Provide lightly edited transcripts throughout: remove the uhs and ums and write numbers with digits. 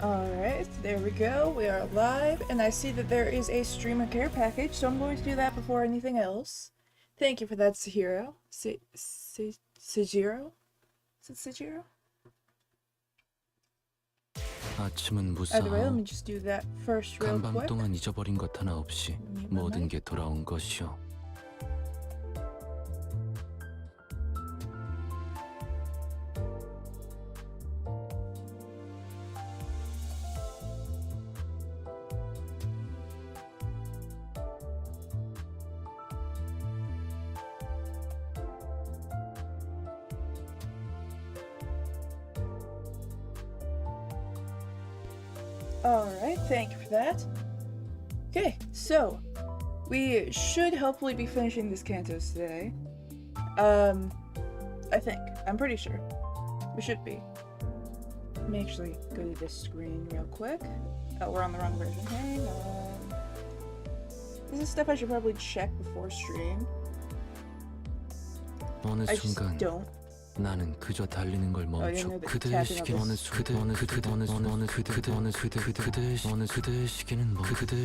Alright, there we go. We are live, and I see that there is a streamer care package, so I'm going to do that before anything else. Thank you for that, Sejiro. Sejiro? Is it Sejiro? 아침은 Either way, let 무사하오. me just do that first real 간밤 quick. 동안 잊어버린 것 하나 없이 모든 게 돌아온 것이오. Alright, thank you for that. Okay, so we should hopefully be finishing this Cantos today. I think. I'm pretty sure. We should be. Let me actually go to this screen real quick. Oh, we're on the wrong version. Hang on. This is stuff I should probably check before stream. 어느 I just 순간 don't. 나는 그저 달리는 걸 Oh, I 멈추. didn't know that 그대의 tapping 시계 on 어느 this. 그대의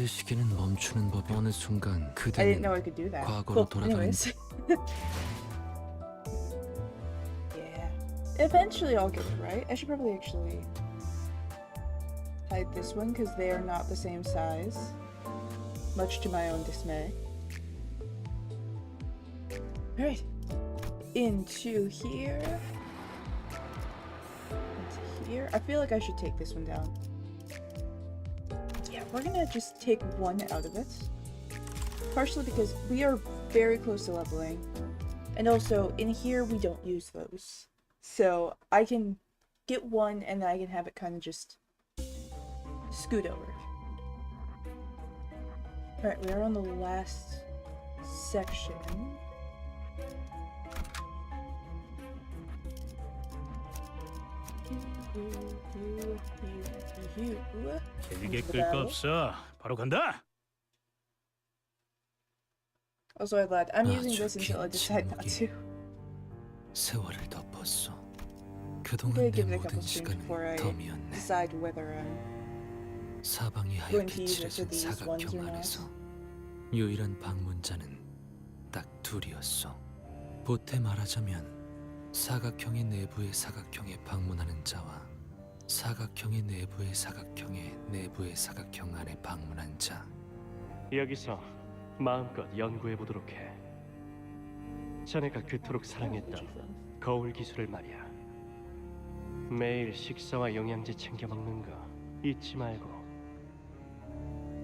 시계는 멈추는 법. 어느 순간 I didn't know 그대는 I could do that. 과거로 Cool. 돌아가는. Anyways. Yeah. Eventually I'll get it right. I should probably actually hide this one because they are not the same size. Much to my own dismay. Alright. Into here. Into here. I feel like I should take this one down. Yeah, we're gonna just take one out of it. Partially because we are very close to leveling. And also, in here, we don't use those. So, I can get one and then I can have it kind of just scoot over. Alright, we are on the last section. 길게 끌 거 없어. 바로 간다. Also, I lied. I'm using 아주 this until I 긴 decide not to. 세월을 덮었어. I'm 그동안 gonna 내 give it a couple 모든 streams before 시간은 I 덤이었네. decide whether I'm 사방이 going 하얗게 to use it for 칠해진 these ones or 사각형 not. 안에서 유일한 방문자는 딱 둘이었어. 보태 말하자면 사각형의 내부의 사각형에 방문하는 자와 사각형의 내부의 사각형의 내부의 사각형 안에 방문한 자. 여기서 마음껏 연구해 보도록 해. 자네가 그토록 사랑했던 거울 기술을 말이야. 매일 식사와 영양제 챙겨 먹는 거 잊지 말고.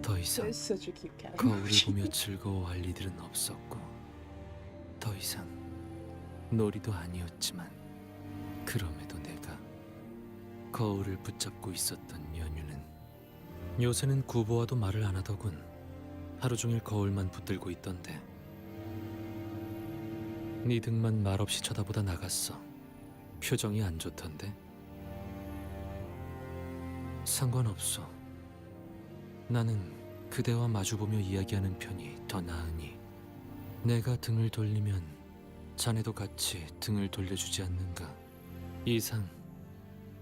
더 이상 That is such a cute cat. 거울을 보며 즐거워할 이들은 없었고 더 이상 놀이도 아니었지만 그럼에도 내가 거울을 붙잡고 있었던 연유는 요새는 구보와도 말을 안 하더군. 하루 종일 거울만 붙들고 있던데 네 등만 말없이 쳐다보다 나갔어. 표정이 안 좋던데. 상관없어. 나는 그대와 마주보며 이야기하는 편이 더 나으니 내가 등을 돌리면 자네도 같이 등을 돌려주지 않는가. 이상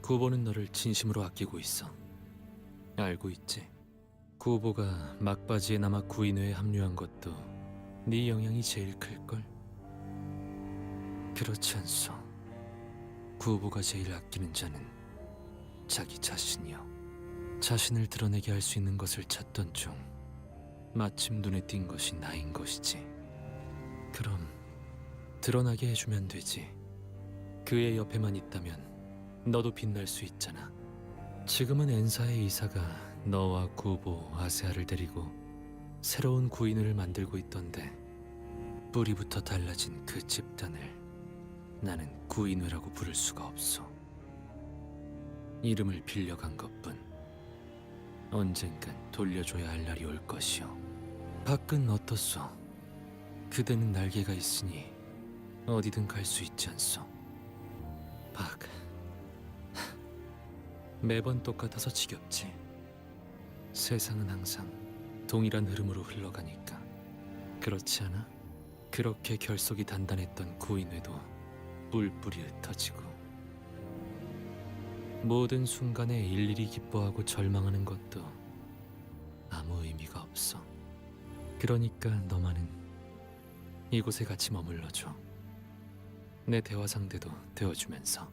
구보는 너를 진심으로 아끼고 있어. 알고 있지? 구보가 막바지에 남아 구인회에 합류한 것도 네 영향이 제일 클걸? 그렇지 않소. 구보가 제일 아끼는 자는 자기 자신이요. 자신을 드러내게 할 수 있는 것을 찾던 중 마침 눈에 띈 것이 나인 것이지. 그럼 드러나게 해주면 되지. 그의 옆에만 있다면 너도 빛날 수 있잖아. 지금은 엔사의 이사가 너와 구보, 아세아를 데리고 새로운 구인을 만들고 있던데 뿌리부터 달라진 그 집단을 나는 구인회라고 부를 수가 없어. 이름을 빌려간 것뿐. 언젠간 돌려줘야 할 날이 올 것이오. 밖은 어떻소? 그대는 날개가 있으니 어디든 갈 수 있지 않소? 밖. 매번 똑같아서 지겹지. 세상은 항상 동일한 흐름으로 흘러가니까. 그렇지 않아? 그렇게 결속이 단단했던 구인회도 뿔뿔이 흩어지고 모든 순간에 일일이 기뻐하고 절망하는 것도 아무 의미가 없어. 그러니까 너만은 이곳에 같이 머물러줘. 내 대화 상대도 되어주면서.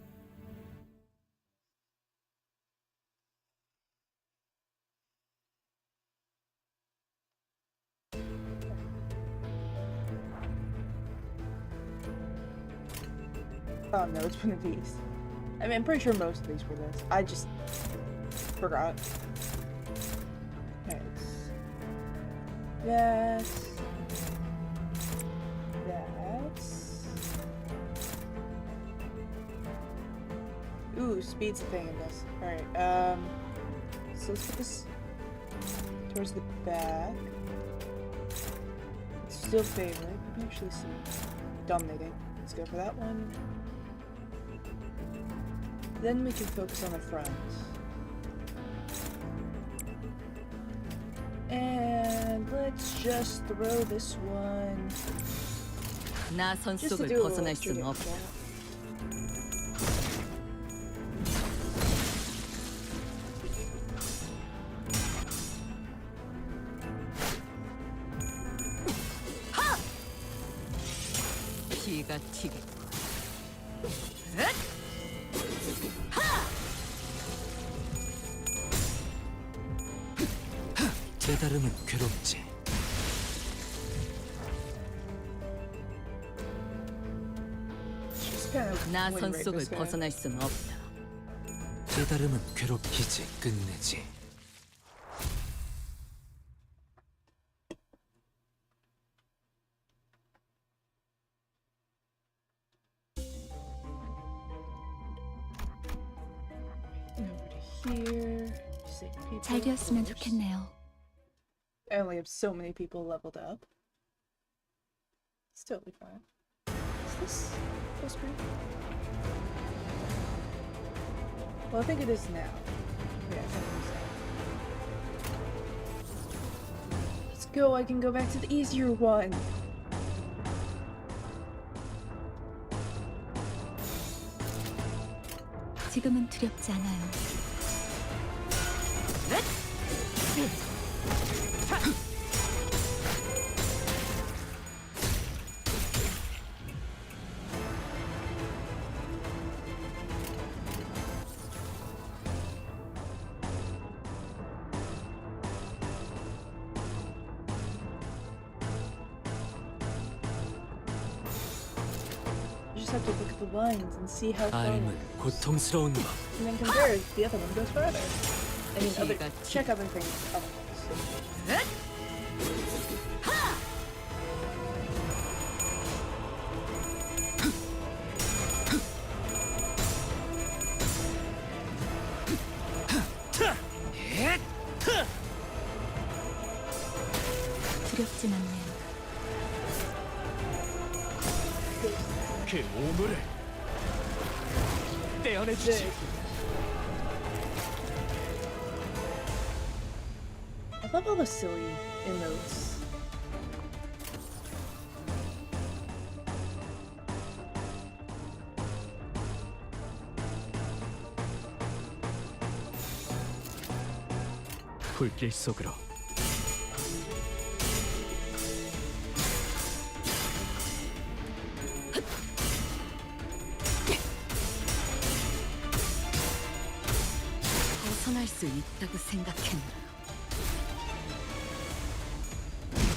Oh no, it's one of these. I mean, I'm pretty sure most of these were this. I just forgot. Okay, that's... Ooh, speed's a thing in this. Alright, so let's put this towards the back. It's still favorite. You can actually see. Dominating. Let's go for that one. Then we can focus on the front. And let's just throw this one. 나선 Just to 속을 do a 벗어날 little 수는 trigger 없다. shot. 피가 튀겠고. 깨달음은 괴롭지. Just kind of win 나선 rate 속을 this guy. 벗어날 수는 없다. 깨달음은 괴롭히지 끝내지. Over to here. Save people, 잘 되었으면 of course. 좋겠네요. I only have so many people leveled up. It's totally fine. Is this full screen? Well, I think it is now. Yeah, I think it is now. Let's go, I can go back to the easier one. 지금은 두렵지 않아요. You just have to look at the lines and see how far. 삶은 고통스러운 것. And then compare it, the other one goes further. I mean, other, Got check other things. Oh, 두렵진 않네요. 그 오물을 떼어내주지. I love all the silly emotes. 불길 속으로. 벗어날 수 있다고 생각했나?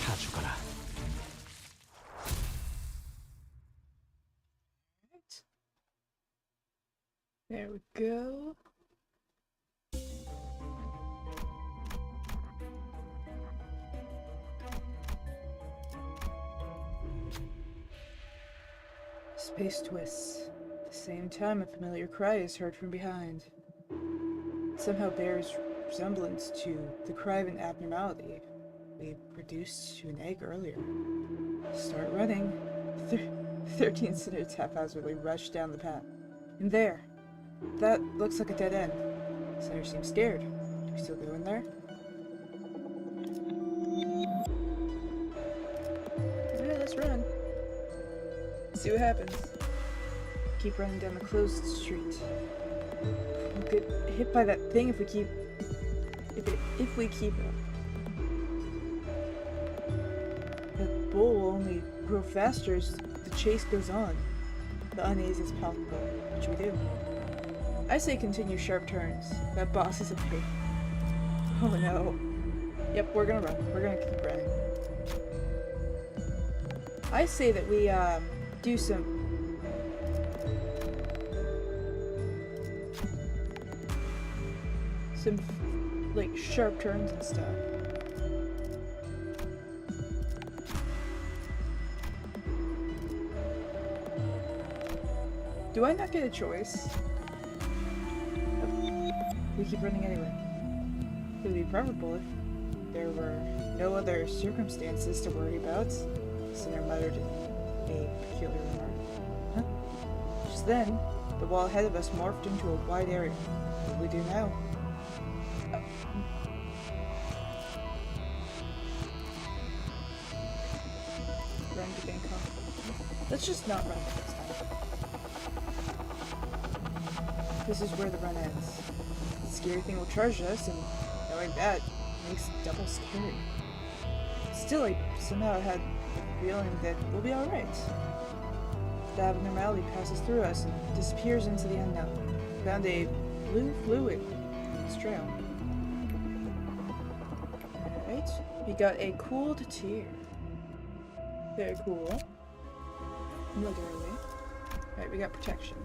다 죽어라. There we go. Space twists. At the same time, a familiar cry is heard from behind. It somehow bears resemblance to the cry of an abnormality we produced to an egg earlier. Start running. 13 sinners haphazardly rush down the path. And there! That looks like a dead end. Sinners seem scared. Do we still go in there? Yeah, let's run. See what happens. Keep running down the closed street. We'll get hit by that thing if we keep up. That bull will only grow faster as the chase goes on. The unease is palpable. What should we do? I say continue sharp turns. That boss is a pig. Oh no. Yep, we're gonna run. We're gonna keep running. I say that we do some like sharp turns and stuff. Do I not get a choice? We keep running anyway. It would be preferable if there were no other circumstances to worry about. Sinner muttered a peculiar remark. Huh? Just then, the wall ahead of us morphed into a wide area. What do we do now? Run to Bangkok. Let's just not run this time. This is where the run ends. The scary thing will charge us, and knowing that makes it double scary. Still, I somehow had the feeling that we'll be alright. The abnormality passes through us and disappears into the unknown. Found a blue fluid in its trail. Alright, we got a cooled tear. Very cool. Literally. Alright, we got protection.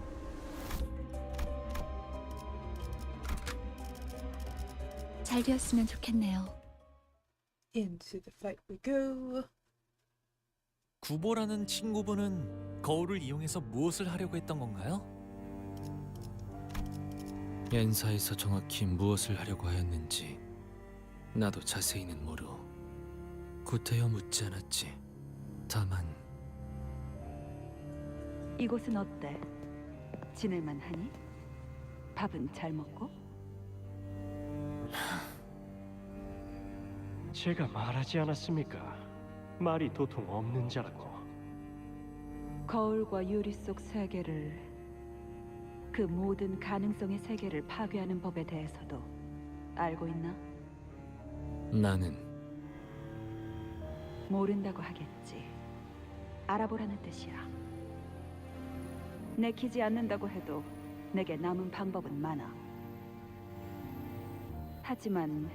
잘 되었으면 좋겠네요. Into the fight we go. 구보라는 친구분은 거울을 이용해서 무엇을 하려고 했던 건가요? 엔사에서 정확히 무엇을 하려고 하였는지 나도 자세히는 모르. 구태여 묻지 않았지. 다만 이곳은 어때? 지낼만 하니? 밥은 잘 먹고? 제가 말하지 않았습니까? 말이 도통 없는 자라고. 거울과 유리 속 세계를, 그 모든 가능성의 세계를 파괴하는 법에 대해서도 알고 있나? 나는 모른다고 하겠지. 알아보라는 뜻이야. 내키지 않는다고 해도 내게 남은 방법은 많아. 하지만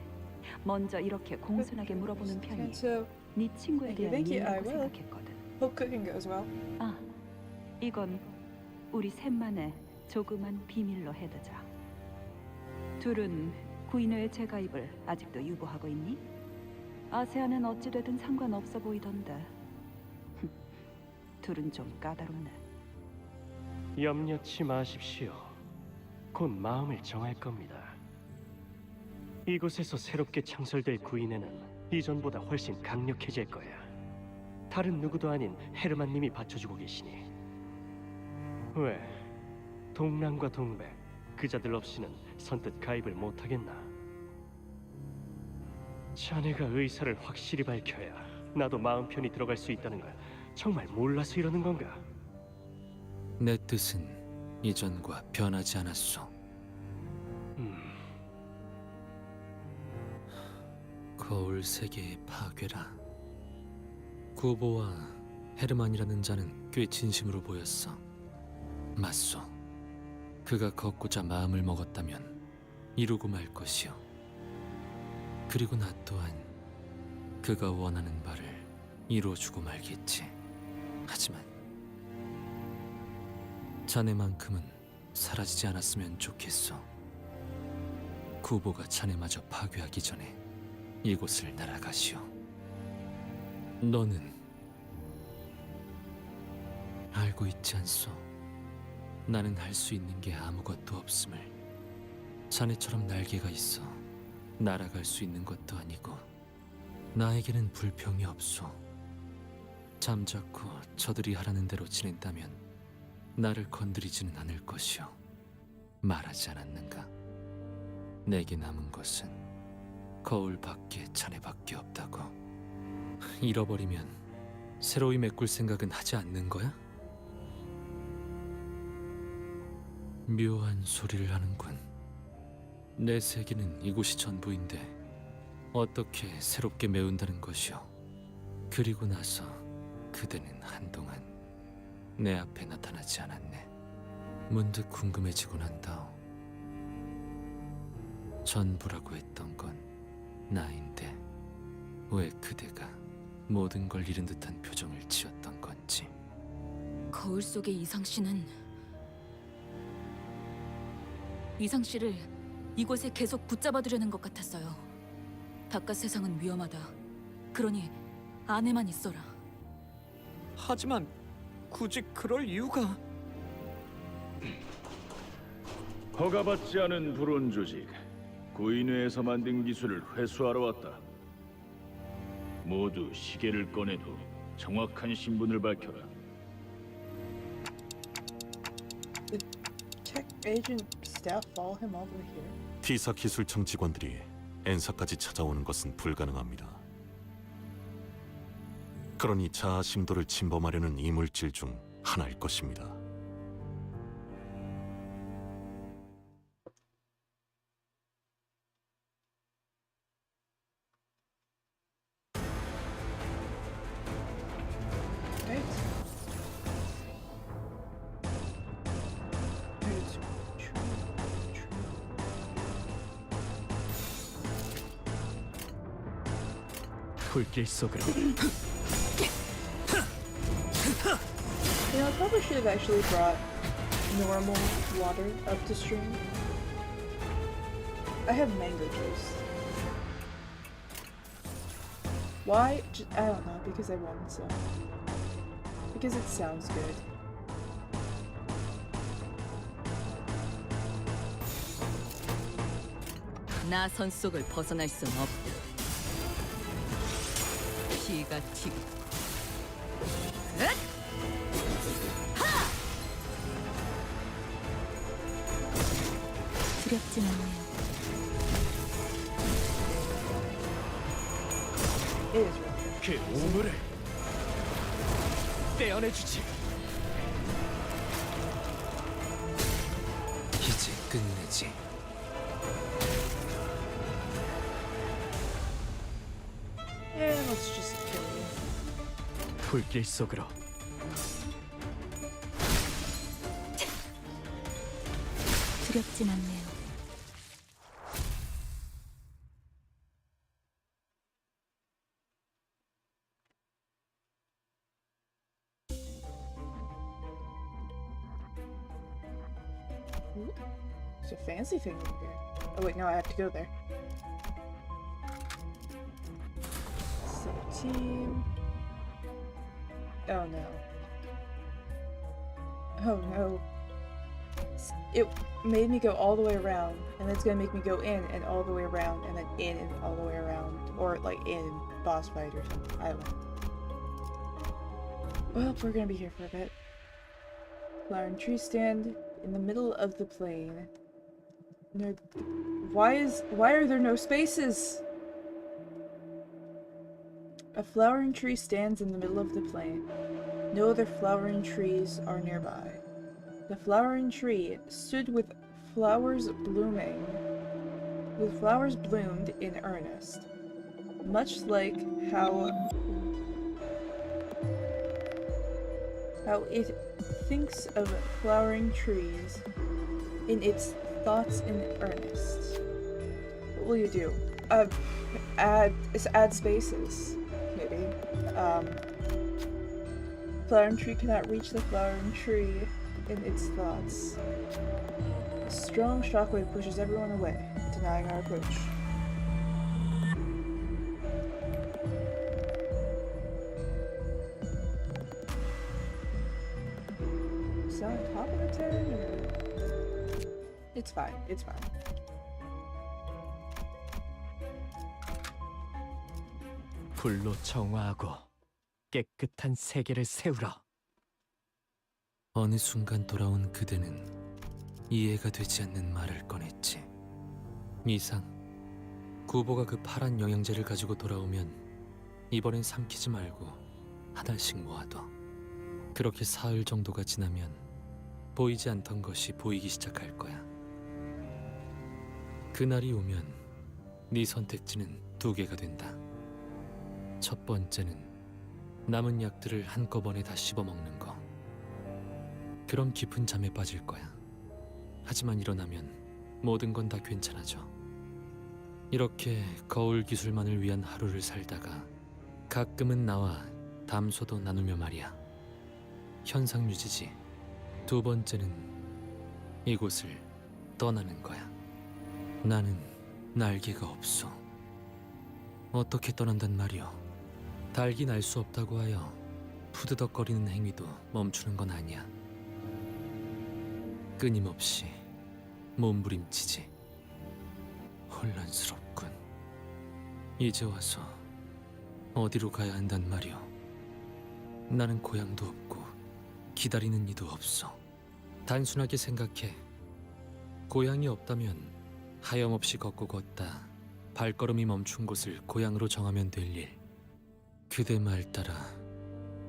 먼저 이렇게 공손하게 물어보는 편이 Canto. 네 친구에 대한 Thank you, I 이해라고 will. 생각했거든. Hope cooking goes well. 아, 이건 우리 셋만의 조그만 비밀로 해두자. 둘은 구인회의 재가입을 아직도 유보하고 있니? 아세아는 어찌되든 상관없어 보이던데. 둘은 좀 까다롭네. 염려치 마십시오. 곧 마음을 정할 겁니다. 이곳에서 새롭게 창설될 구인회는 이전보다 훨씬 강력해질 거야. 다른 누구도 아닌 헤르만님이 받쳐주고 계시니. 왜? 동남과 동백, 그자들 없이는 선뜻 가입을 못하겠나? 자네가 의사를 확실히 밝혀야 나도 마음 편히 들어갈 수 있다는 걸 정말 몰라서 이러는 건가? 내 뜻은 이전과 변하지 않았소. 거울 세계의 파괴라. 구보와 헤르만이라는 자는 꽤 진심으로 보였어. 맞소. 그가 걷고자 마음을 먹었다면 이루고 말 것이오. 그리고 나 또한 그가 원하는 바를 이루어주고 말겠지. 하지만 자네만큼은 사라지지 않았으면 좋겠어. 구보가 자네마저 파괴하기 전에 이곳을 날아가시오. 너는 알고 있지 않소? 나는 할 수 있는 게 아무것도 없음을. 자네처럼 날개가 있어 날아갈 수 있는 것도 아니고 나에게는 불평이 없소. 잠자코 저들이 하라는 대로 지낸다면 나를 건드리지는 않을 것이오. 말하지 않았는가? 내게 남은 것은 거울밖에 자네밖에 없다고. 잃어버리면 새로이 메꿀 생각은 하지 않는 거야? 묘한 소리를 하는군. 내 세계는 이곳이 전부인데 어떻게 새롭게 메운다는 것이오. 그리고 나서 그대는 한동안 내 앞에 나타나지 않았네. 문득 궁금해지곤 한다. 전부라고 했던 건 나인데 왜 그대가 모든 걸 잃은 듯한 표정을 지었던 건지. 거울 속의 이상 씨는 이상 씨를 이곳에 계속 붙잡아두려는 것 같았어요. 바깥 세상은 위험하다. 그러니 안에만 있어라. 하지만 굳이 그럴 이유가... 허가받지 않은 불온 조직 구인회에서 만든 기술을 회수하러 왔다. 모두 시계를 꺼내도 정확한 신분을 밝혀라. Tech agent staff follow him over here. T사 기술청 직원들이 엔사까지 찾아오는 것은 불가능합니다. 그러니 자아 심도를 침범하려는 이물질 중 하나일 것입니다. Right? It's true. 불길 속으로. You know, I probably should have actually brought normal water up to stream. I have mango juice. Why? I don't know, because I wanted some. Because it sounds good. 나 선 속을 벗어날 순 없다. 피가 튀고 두렵진 않네요. It is really good. 그 우물을 떼어내주지. 이제 끝내지. And let's just kill you. 불길 속으로. 두렵진 않네요. Ooh, there's a fancy thing over here. Oh wait, no, I have to go there. Team. Oh no. Oh no. It made me go all the way around, and it's gonna make me go in and all the way around, and then in and all the way around. Or like in boss fight or something. I don't know. Well, we're gonna be here for a bit. Flowering tree stand in the middle of the plain. No, why are there no spaces? A flowering tree stands in the middle of the plain. No other flowering trees are nearby. The flowering tree stood with flowers blooming, with flowers bloomed in earnest, much like how it thinks of flowering trees in its thoughts in earnest. What will you do? Add spaces. Maybe. Flowering tree cannot reach the flowering tree in its thoughts. A strong shockwave pushes everyone away, denying our approach. Is that on top of the 10 or? It's fine, it's fine. 불로 정화하고 깨끗한 세계를 세우라. 어느 순간 돌아온 그대는 이해가 되지 않는 말을 꺼냈지. 이상, 구보가 그 파란 영양제를 가지고 돌아오면 이번엔 삼키지 말고 하나씩 모아둬. 그렇게 사흘 정도가 지나면 보이지 않던 것이 보이기 시작할 거야. 그날이 오면 네 선택지는 두 개가 된다. 첫 번째는 남은 약들을 한꺼번에 다 씹어먹는 거. 그럼 깊은 잠에 빠질 거야. 하지만 일어나면 모든 건 다 괜찮아져. 이렇게 거울 기술만을 위한 하루를 살다가 가끔은 나와 담소도 나누며 말이야. 현상 유지지. 두 번째는 이곳을 떠나는 거야. 나는 날개가 없어. 어떻게 떠난단 말이오. 달기 날 수 없다고 하여 푸드덕거리는 행위도 멈추는 건 아니야. 끊임없이 몸부림치지. 혼란스럽군. 이제 와서 어디로 가야 한단 말이오. 나는 고향도 없고 기다리는 이도 없어. 단순하게 생각해. 고향이 없다면 하염없이 걷고 걷다 발걸음이 멈춘 곳을 고향으로 정하면 될 일. 그대 말 따라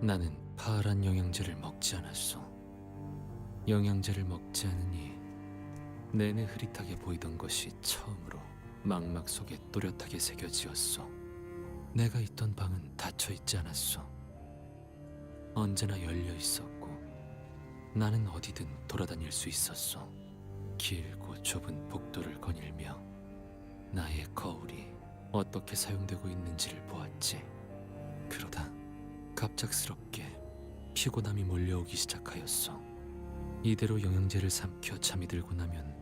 나는 파란 영양제를 먹지 않았어. 영양제를 먹지 않으니 내내 흐릿하게 보이던 것이 처음으로 망막 속에 또렷하게 새겨지었어. 내가 있던 방은 닫혀 있지 않았어. 언제나 열려 있었고 나는 어디든 돌아다닐 수 있었어. 길고 좁은 복도를 거닐며 나의 거울이 어떻게 사용되고 있는지를 보았지. 그러다 갑작스럽게 피곤함이 몰려오기 시작하였어. 이대로 영양제를 삼켜 잠이 들고 나면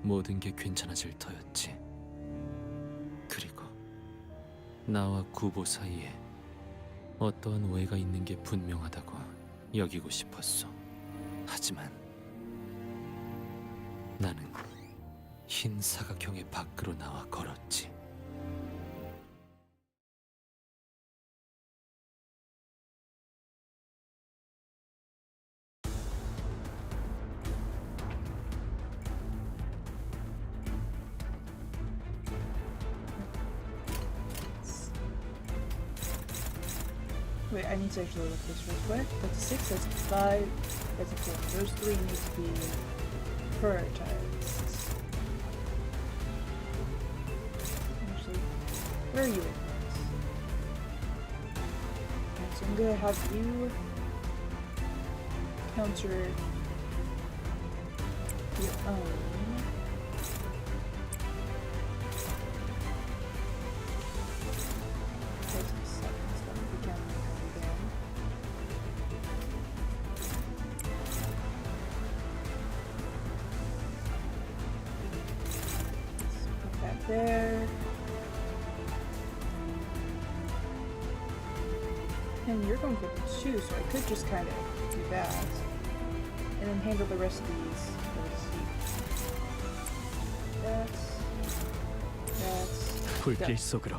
모든 게 괜찮아질 터였지. 그리고 나와 구보 사이에 어떠한 오해가 있는 게 분명하다고 여기고 싶었어. 하지만 나는 흰 사각형의 밖으로 나와 걸었지. Wait, I need to actually look this real quick. That's a 6, that's a 5, that's a 4. Those three need to be prioritized. Actually, where are you in this? Okay, so I'm gonna have you counter your own. That's a 7, so that would be counting again. Put that there. And you're going for the 2, so I could just kind of do that. And then handle the rest of these. That's 불길 속으로.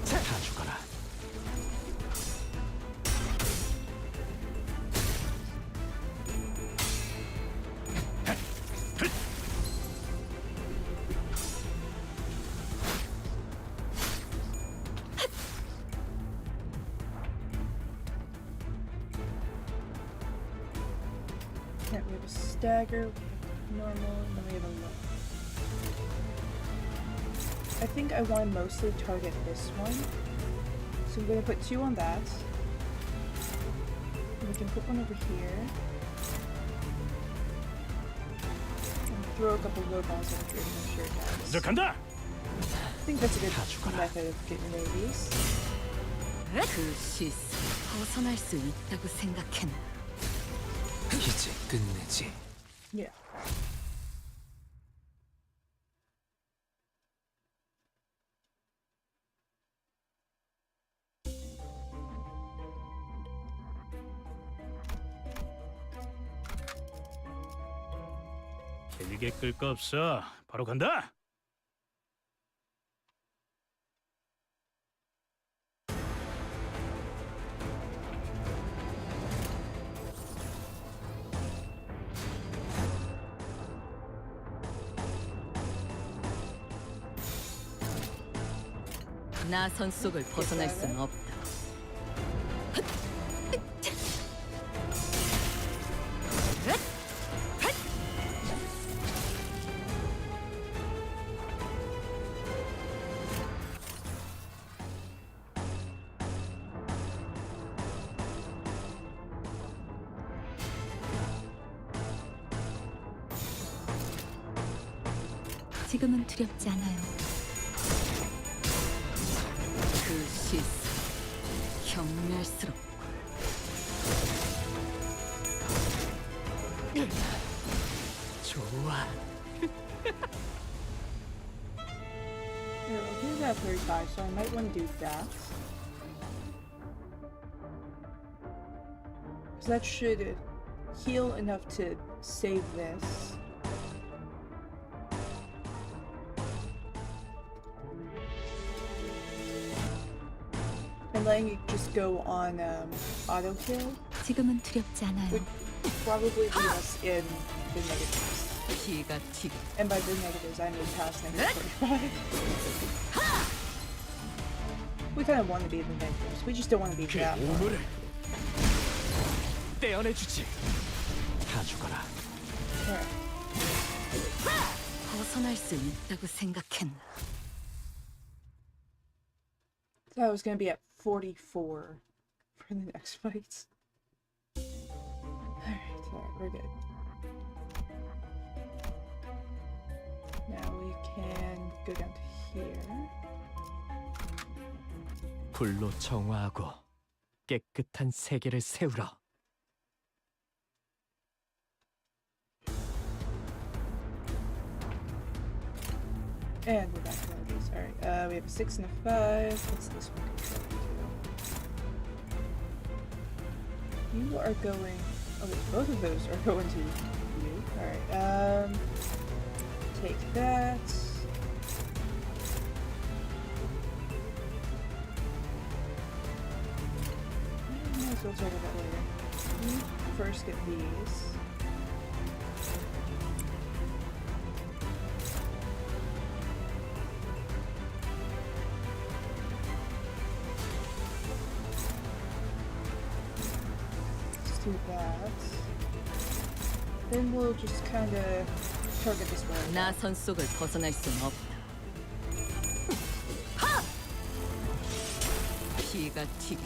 다 죽어라. yeah, we have a stagger, we have normal, and then we have a low. I think I want to mostly target this one. So I'm going to put 2 on that. And we can put one over here. And throw a couple low balls over here to make sure it dies. 먼저 간다. I think that's a good method of getting rid of these. 그 실수 벗어날 수 있다고 생각했나? 이제 끝내지. Yeah. 길게 끌 거 없어. 바로 간다. 나선 속을 벗어날 수는 없다. 지금은 두렵지 않아요. 그 시선 경멸스럽고 좋아. Yeah, well, he's at 35, so I might want to do that. Because that should heal enough to save this. And letting it just go on auto kill 지금은 두렵지 않아요. would probably leave us in the negatives. 피가 튀고 And by the negatives, I mean past negative 45. We kind of want to be in the negatives. We just don't want to be 그 that far. 오물을 떼어내주지. 다 죽어라. Alright. 벗어날 수 있다고 생각했나? So I was going to be at 44 for the next fight. Alright, we're good. Now we can go down to here. 불로 정화하고 깨끗한 세계를 세우라. And we're back to one of these. Alright, we have a 6 and a 5. What's this one control to? You are going... Oh wait, both of those are going to you. Alright, take that. Might as well talk about that later. You first get these. Let's do that. Then we'll just kind of target this one. 나선 속을 벗어날 수는 없다. 피가 튀고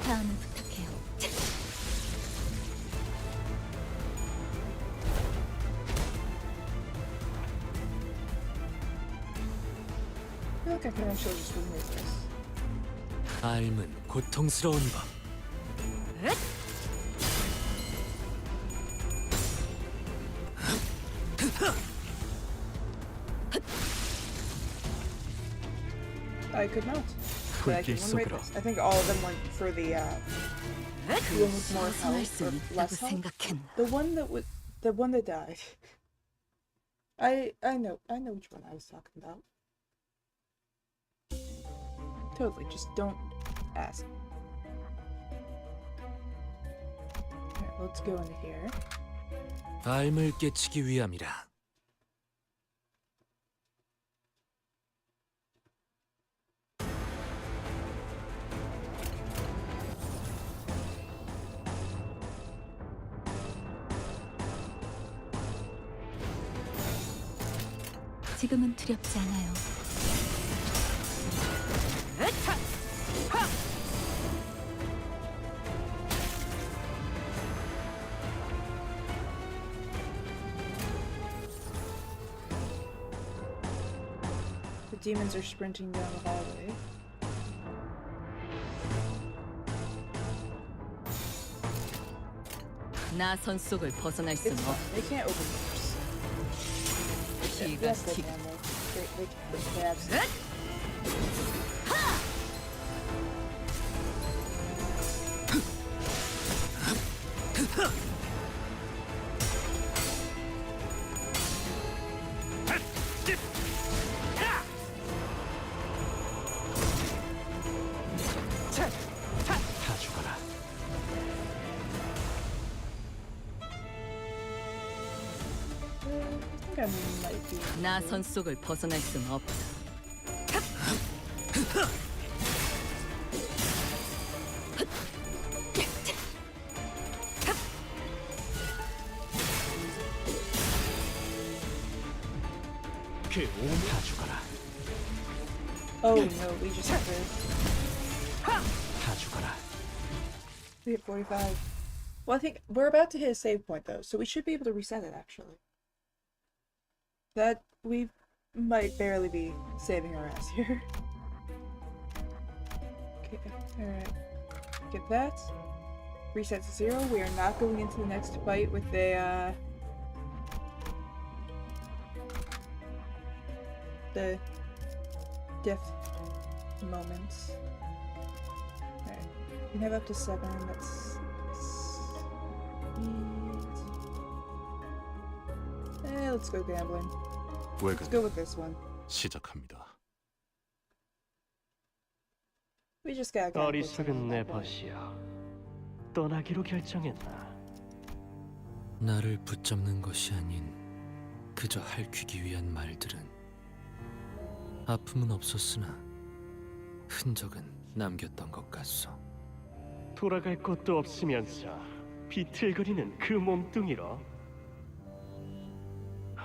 다음은 부탁해요. I feel like I can actually just remove this. 삶은 고통스러운 법. I could not. But I can 불길 eliminate 속으로. this. I think all of them went for the one with more 벗어날 health 수 or 있다고 less health. 생각했나? The one that died. I know which one I was talking about. Totally, just don't ask. Alright, let's go into here. 삶을 깨치기 위함이라. 지금은 두렵지 않아요. The demons are sprinting down the hallway. 나선 속을 벗어날 It's 수는 fine. 없다. They can't open doors. 피가 That's good, 튀고 man. They have think I might be. 나 선 속을 벗어날 순 없다. 다 죽어라. Oh no, we just have to. 다 죽어라. We hit 45. Well, I think we're about to hit a save point though, so we should be able to reset it actually. That we might barely be saving our ass here. Okay, alright. Get that. Reset to 0. We are not going into the next fight with a the death moments. Alright. We have up to 7, that's let's go gambling. Let's go 외근 with this one. 시작합니다. We just gotta gamble 어리석은 tonight, 내 that way. 벗이여, 떠나기로 결정했나? 나를 붙잡는 것이 아닌 그저 핥히기 위한 말들은 아픔은 없었으나 흔적은 남겼던 것 같소. 돌아갈 곳도 없으면서 비틀거리는 그 몸뚱이로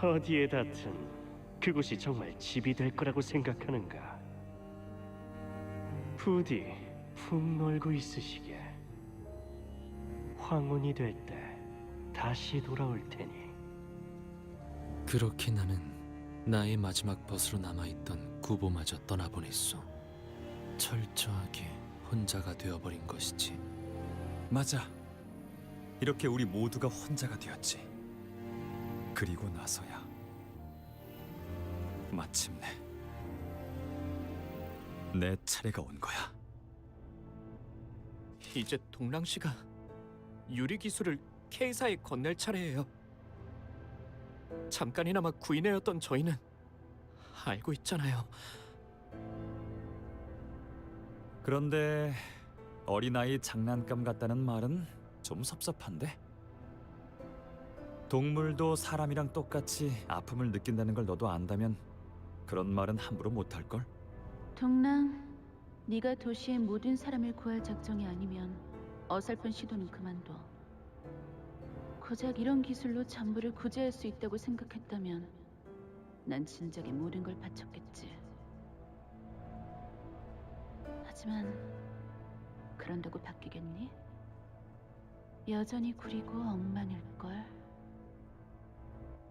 어디에 닿든 그곳이 정말 집이 될 거라고 생각하는가? 부디 푹 놀고 있으시게. 황혼이 될 때 다시 돌아올 테니. 그렇게 나는 나의 마지막 벗으로 남아있던 구보마저 떠나보냈소. 철저하게 혼자가 되어버린 것이지. 맞아. 이렇게 우리 모두가 혼자가 되었지. 그리고 나서야 마침내 내 차례가 온 거야. 이제 동랑 씨가 유리 기술을 K사에 건넬 차례예요. 잠깐이나마 구인회였던 저희는 알고 있잖아요. 그런데 어린아이 장난감 같다는 말은 좀 섭섭한데? 동물도 사람이랑 똑같이 아픔을 느낀다는 걸 너도 안다면 그런 말은 함부로 못할걸? 동랑, 네가 도시의 모든 사람을 구할 작정이 아니면 어설픈 시도는 그만둬. 고작 이런 기술로 전부를 구제할 수 있다고 생각했다면 난 진작에 모든 걸 바쳤겠지. 하지만 그런다고 바뀌겠니? 여전히 구리고 엉망일걸.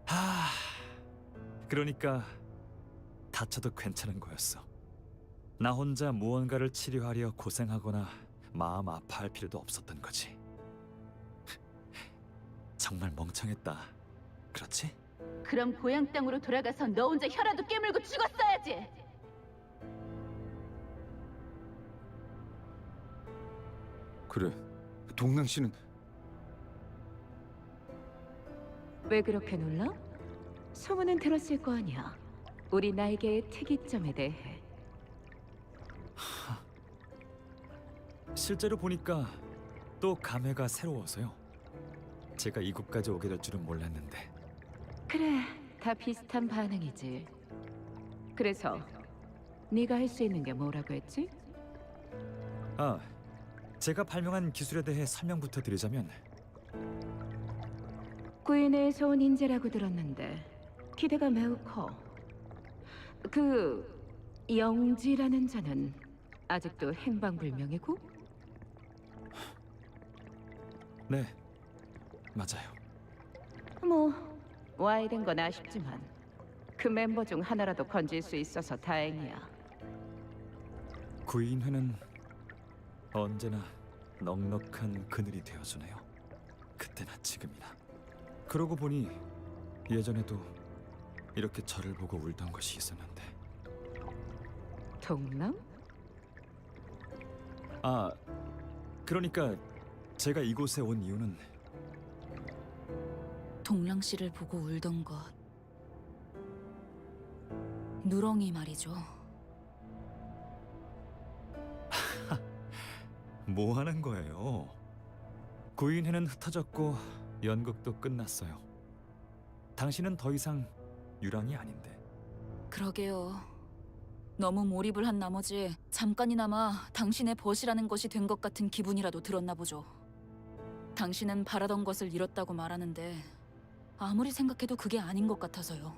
하... 그러니까 다쳐도 괜찮은 거였어. 나 혼자 무언가를 치료하려 고생하거나 마음 아파할 필요도 없었던 거지. 정말 멍청했다. 그렇지? 그럼 고향 땅으로 돌아가서 너 혼자 혀라도 깨물고 죽었어야지. 그래, 동랑 씨는 왜 그렇게 놀라? 소문은 들었을 거 아니야. 우리 나에게의 특이점에 대해. 실제로 보니까 또 감회가 새로워서요. 제가 이곳까지 오게 될 줄은 몰랐는데. 그래, 다 비슷한 반응이지. 그래서 네가 할 수 있는 게 뭐라고 했지? 아, 제가 발명한 기술에 대해 설명부터 드리자면 구인회에서 온 인재라고 들었는데 기대가 매우 커. 그 영지라는 자는 아직도 행방불명이고? 네, 맞아요. 뭐 와야 된 건 아쉽지만 그 멤버 중 하나라도 건질 수 있어서 다행이야. 구인회는 언제나 넉넉한 그늘이 되어주네요. 그때나 지금이나. 그러고 보니 예전에도 이렇게 저를 보고 울던 것이 있었는데. 동남? 아, 그러니까 제가 이곳에 온 이유는 동랑 씨를 보고 울던 것. 누렁이 말이죠. 뭐 하는 거예요? 구인회는 흩어졌고 연극도 끝났어요. 당신은 더 이상 유랑이 아닌데. 그러게요. 너무 몰입을 한 나머지 잠깐이나마 당신의 벗이라는 것이 된 것 같은 기분이라도 들었나 보죠. 당신은 바라던 것을 잃었다고 말하는데 아무리 생각해도 그게 아닌 것 같아서요.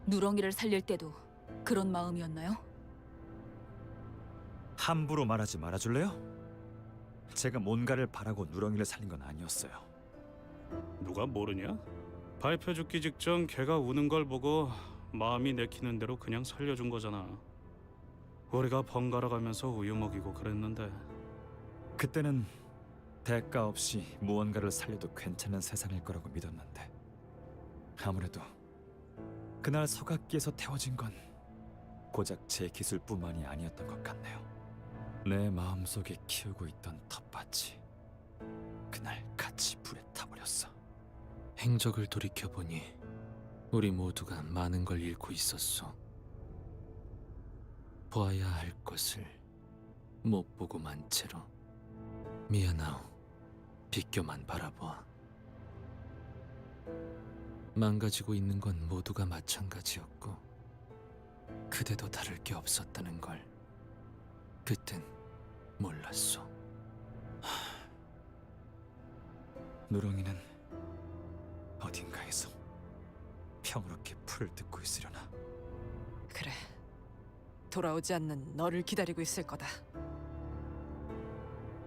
누렁이를 살릴 때도 그런 마음이었나요? 함부로 말하지 말아줄래요? 제가 뭔가를 바라고 누렁이를 살린 건 아니었어요. 누가 모르냐? 발표 죽기 직전 걔가 우는 걸 보고 마음이 내키는 대로 그냥 살려준 거잖아. 우리가 번갈아 가면서 우유 먹이고 그랬는데. 그때는 대가 없이 무언가를 살려도 괜찮은 세상일 거라고 믿었는데 아무래도 그날 서각기에서 태워진 건 고작 제 기술뿐만이 아니었던 것 같네요. 내 마음속에 키우고 있던 텃밭이 그날 같이 불에 타버렸어. 행적을 돌이켜보니 우리 모두가 많은 걸 잃고 있었어. 보아야 할 것을 못 보고 만 채로. 미안하오. 비껴만 바라보아. 망가지고 있는 건 모두가 마찬가지였고 그대도 다를 게 없었다는 걸 그땐 몰랐어. 누렁이는 어딘가에서 평화롭게 풀을 뜯고 있으려나. 그래. 돌아오지 않는 너를 기다리고 있을 거다.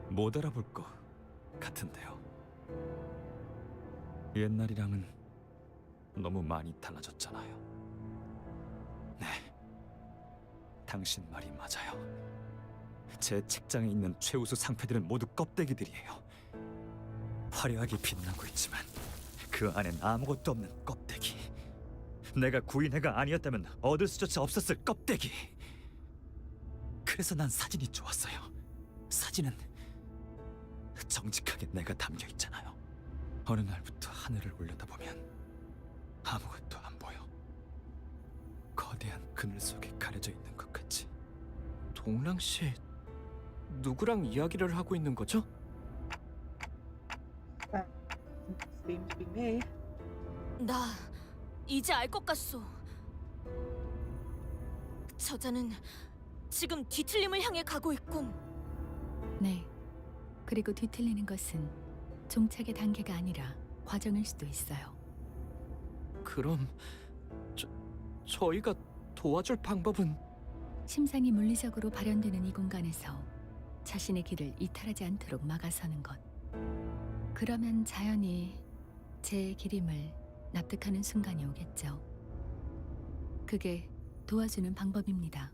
못 알아볼 것 같은데요. 옛날이랑은 너무 많이 달라졌잖아요. 네, 당신 말이 맞아요. 제 책장에 있는 최우수 상패들은 모두 껍데기들이에요. 화려하게 빛나고 있지만 그 안엔 아무것도 없는 껍데기. 내가 구인회가 아니었다면 얻을 수조차 없었을 껍데기. 그래서 난 사진이 좋았어요. 사진은 정직하게 내가 담겨 있잖아요. 어느 날부터 하늘을 올려다보면 아무것도 안 보여. 거대한 그늘 속에 가려져 있는 것 같지. 동랑 씨 누구랑 이야기를 하고 있는 거죠? Seems to be me. 나 이제 알 것 같소. 저자는 지금 뒤틀림을 향해 가고 있군. 네. 그리고 뒤틀리는 것은 종착의 단계가 아니라 과정일 수도 있어요. 그럼 저희가 도와줄 방법은? 심장이 물리적으로 발현되는 이 공간에서 자신의 길을 이탈하지 않도록 막아서는 것. 그러면 자연히 제 길임을 납득하는 순간이 오겠죠. 그게 도와주는 방법입니다.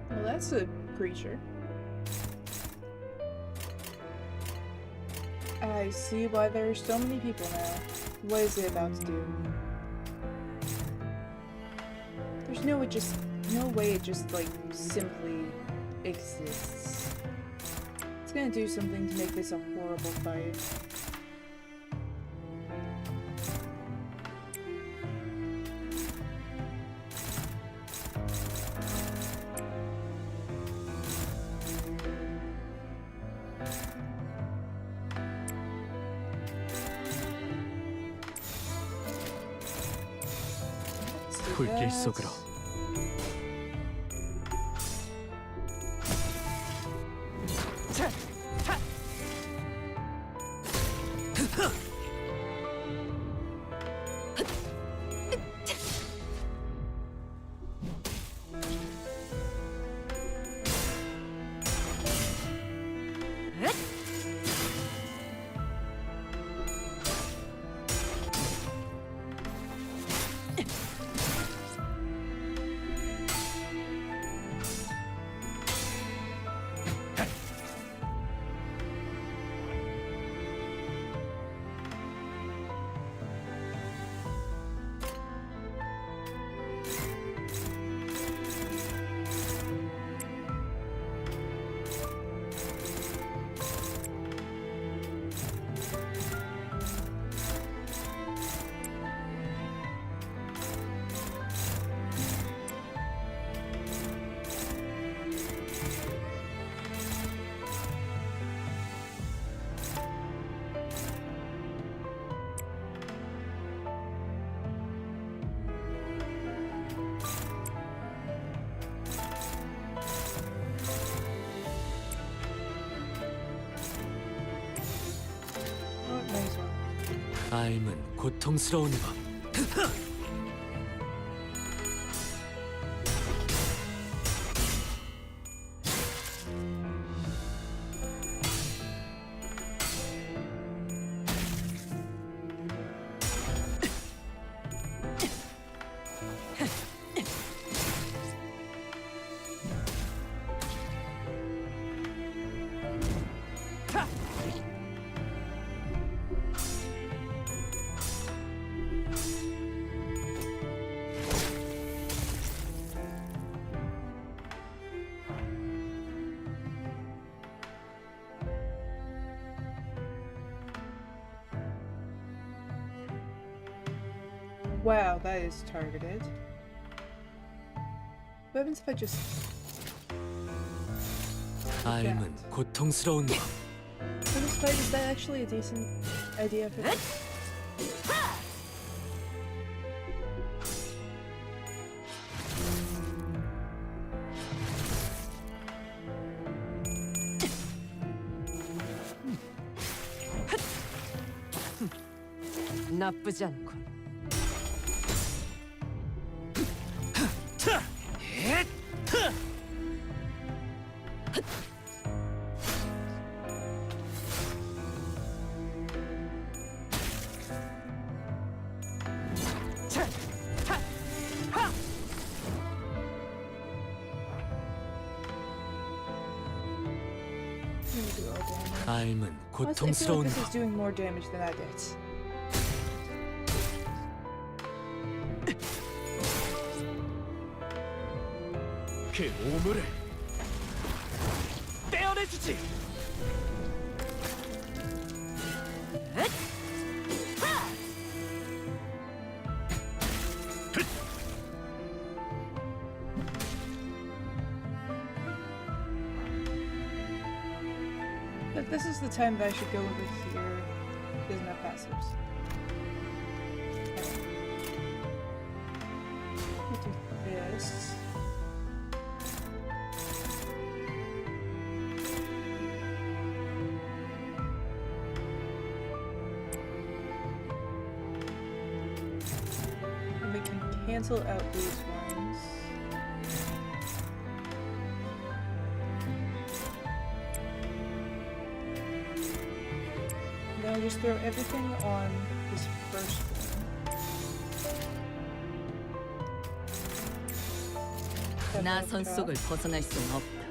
Well, that's a creature. I see why there are so many people now. What is it about to do? There's no way it just like simply exists. It's gonna do something to make this a horrible fight. 불길 속으로. 삶은 고통스러운 것. Wow, that is targeted. What happens if I just... 삶은 고통스러운 것. For this fight, is that actually a decent idea for this? 나쁘지 않군. 삶은 Honestly, I feel like 고통스러운 this is 것. doing more damage than I did. 그 오물을 떼어내주지. But this is the time that I should go over here. He doesn't have passives. We'll do this. And we can cancel out these ones. Now just throw everything on this first one. 나 선 속을 벗어날 수는 없다.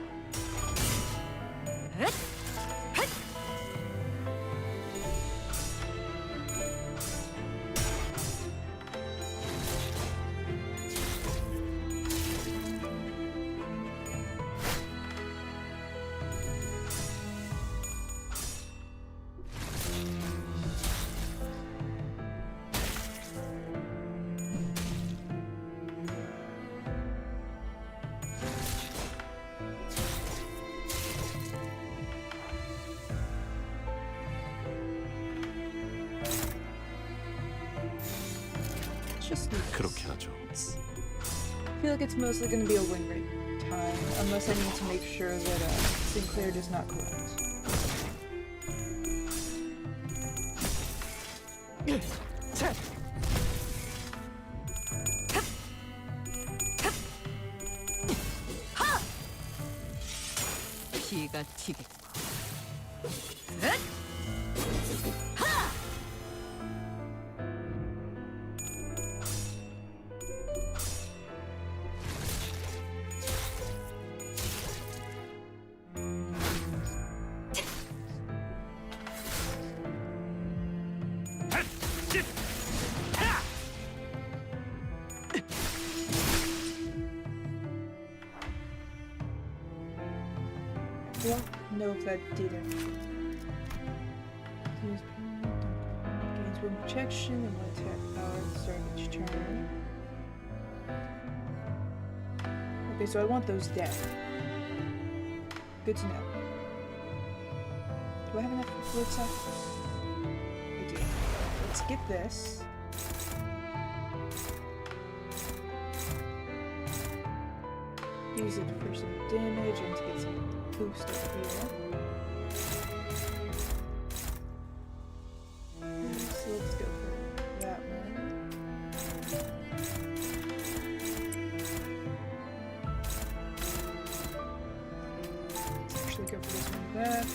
Just do this. 그렇게 하죠. I feel like it's mostly going to be a win rate time, unless I need to make sure that Sinclair does not collect. 피가 튀겠고. I don't know if that did it. Gains one protection and one attack power at the start of each turn. Okay, so I want those dead. Good to know. Do I have enough for float stuff? I do. Let's get this. Use it for some damage and to get some boost up here. So let's go for that.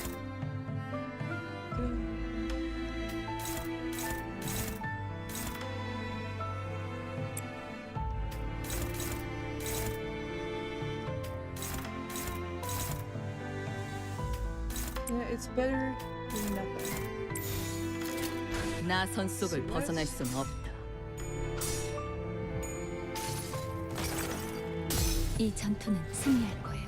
Yeah, it's better than nothing. 나선 속을 벗어날 순 없다. 이 전투는 승리할 거예요.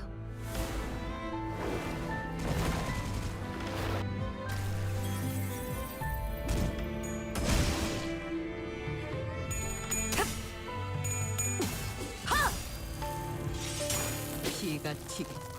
피가 튀고.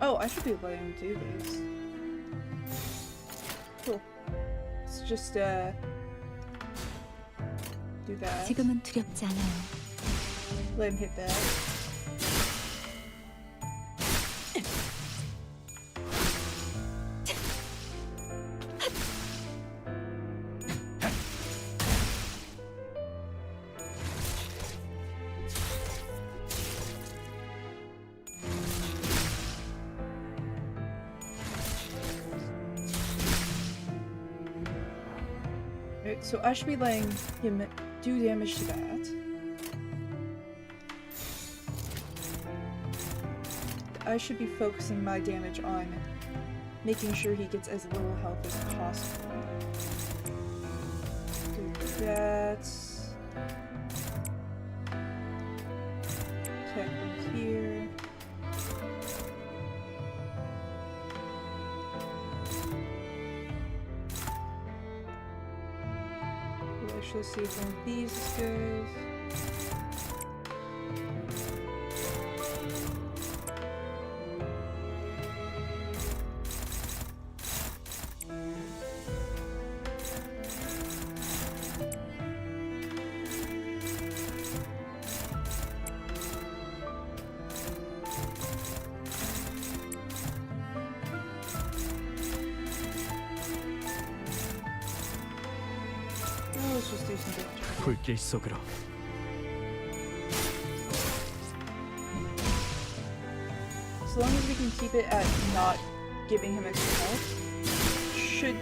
Oh, I should be letting him do these. Cool. Let's just do that. 지금은 두렵지 않아요. Let him hit that. Right, so I should be letting him do damage to that. I should be focusing my damage on making sure he gets as little health as possible. Do that. Attack him here. Let's see if one of these is good. Let's just do some damage. 불길 속으로. As long as we can keep it at not giving him extra health, should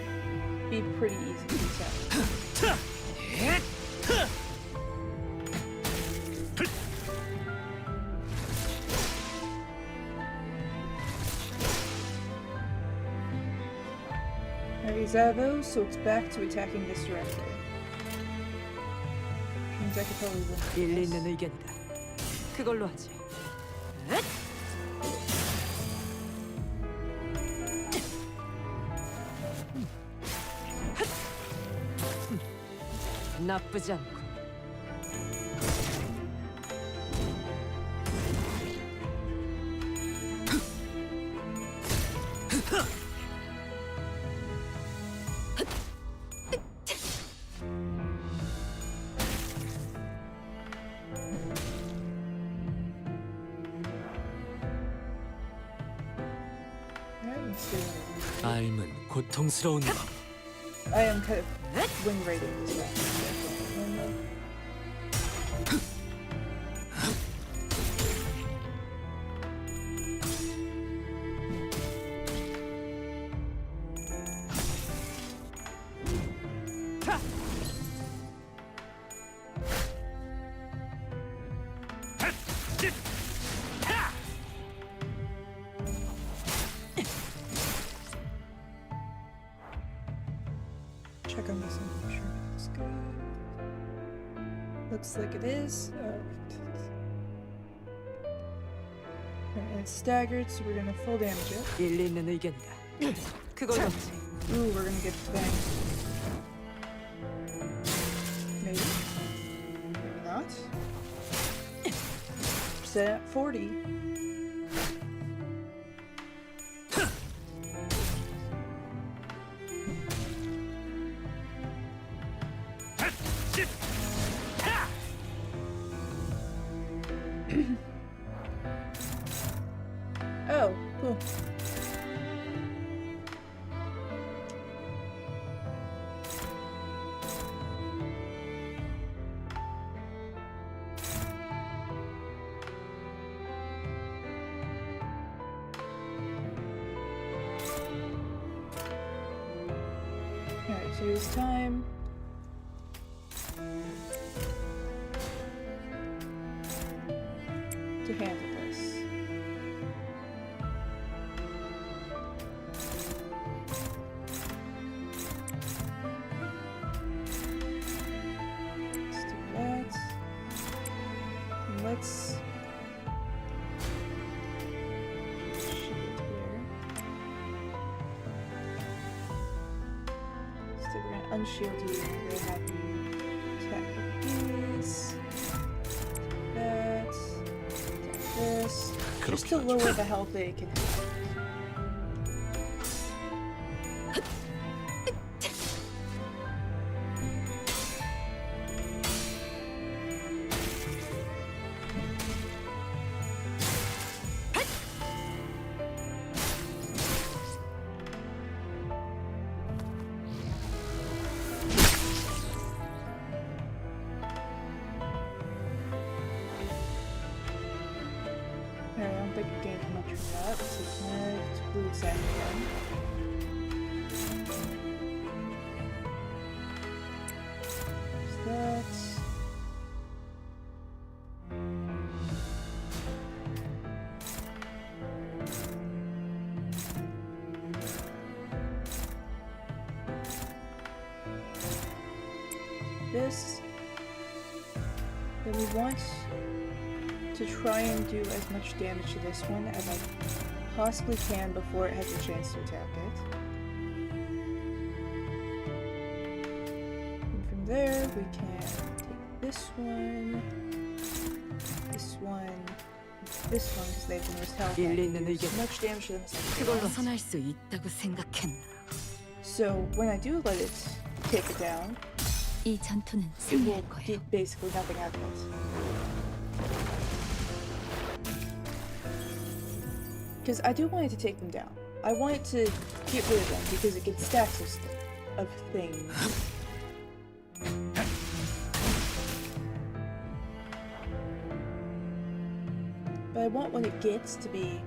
be pretty easy to attack. Alright, he's out of those, so it's back to attacking this directly. Means I could probably win this. 일리 있는 의견이다. 그걸로 하지. 나쁘지 않고. 삶은 고통스러운 법. I am kind of wing rating this round. Check on this and make sure it's good. Looks like it is. Oh, And it's staggered, so we're gonna full damage it. 일리 있는 의견이다. 그걸로지. Ooh, we're gonna get banged. Maybe. Maybe not. Set at 40. Oh, cool. Alright, so it's time. To handle this. Let's do that. And let's shield here. So we're gonna unshield you. We're gonna have you attack with these. That. Attack this. Just to lower the health that it can have. I don't think I gained much from that. So it's blue sand again. There's that. This. Then we want to try and do as much damage to this one as I possibly can before it has a chance to attack it. And from there, we can take this one, this one, this one, because they have the most health. 일리 And 있는 do as 의견. much damage to them as I 그걸로 can. 선할 수 있다고 생각했나? So when I do let it take it down, 이 전투는 it will 승리할 거예요. get basically nothing out of it. Because I do want it to take them down. I want it to get rid of them because it gets stacks of things. But I want what it gets to be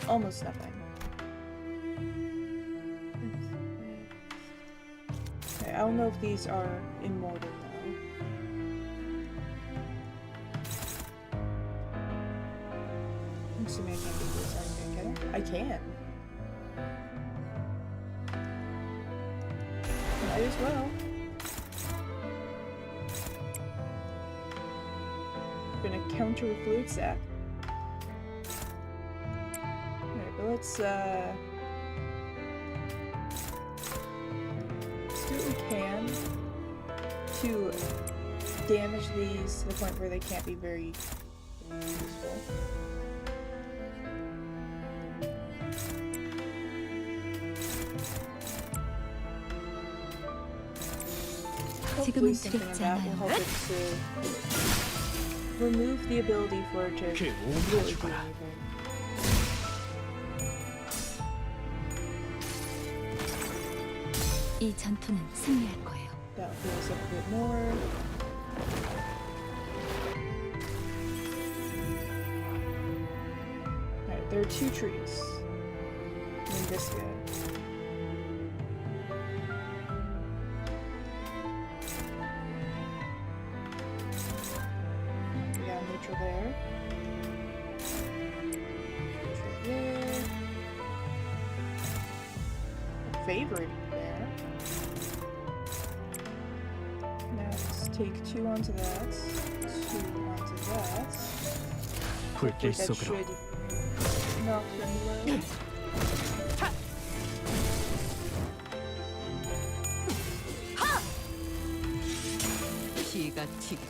almost nothing. Okay, I don't know if these are immortal now. I'm assuming I can't do this. I can. Might as well. Gonna counter with fluid sac. Alright, but let's do what we can to damage these to the point where they can't be very useful. Hopefully something like that will help it to remove the ability for it to really do anything. 이 전투는 승리할 거예요. That heals up a bit more. Alright, there are two trees. And this guy. We got a neutral there. Neutral there. A favorite there. Now let's take two onto that. Two onto that. 불길 That 속으로 should Knock them low. 기가 튀고.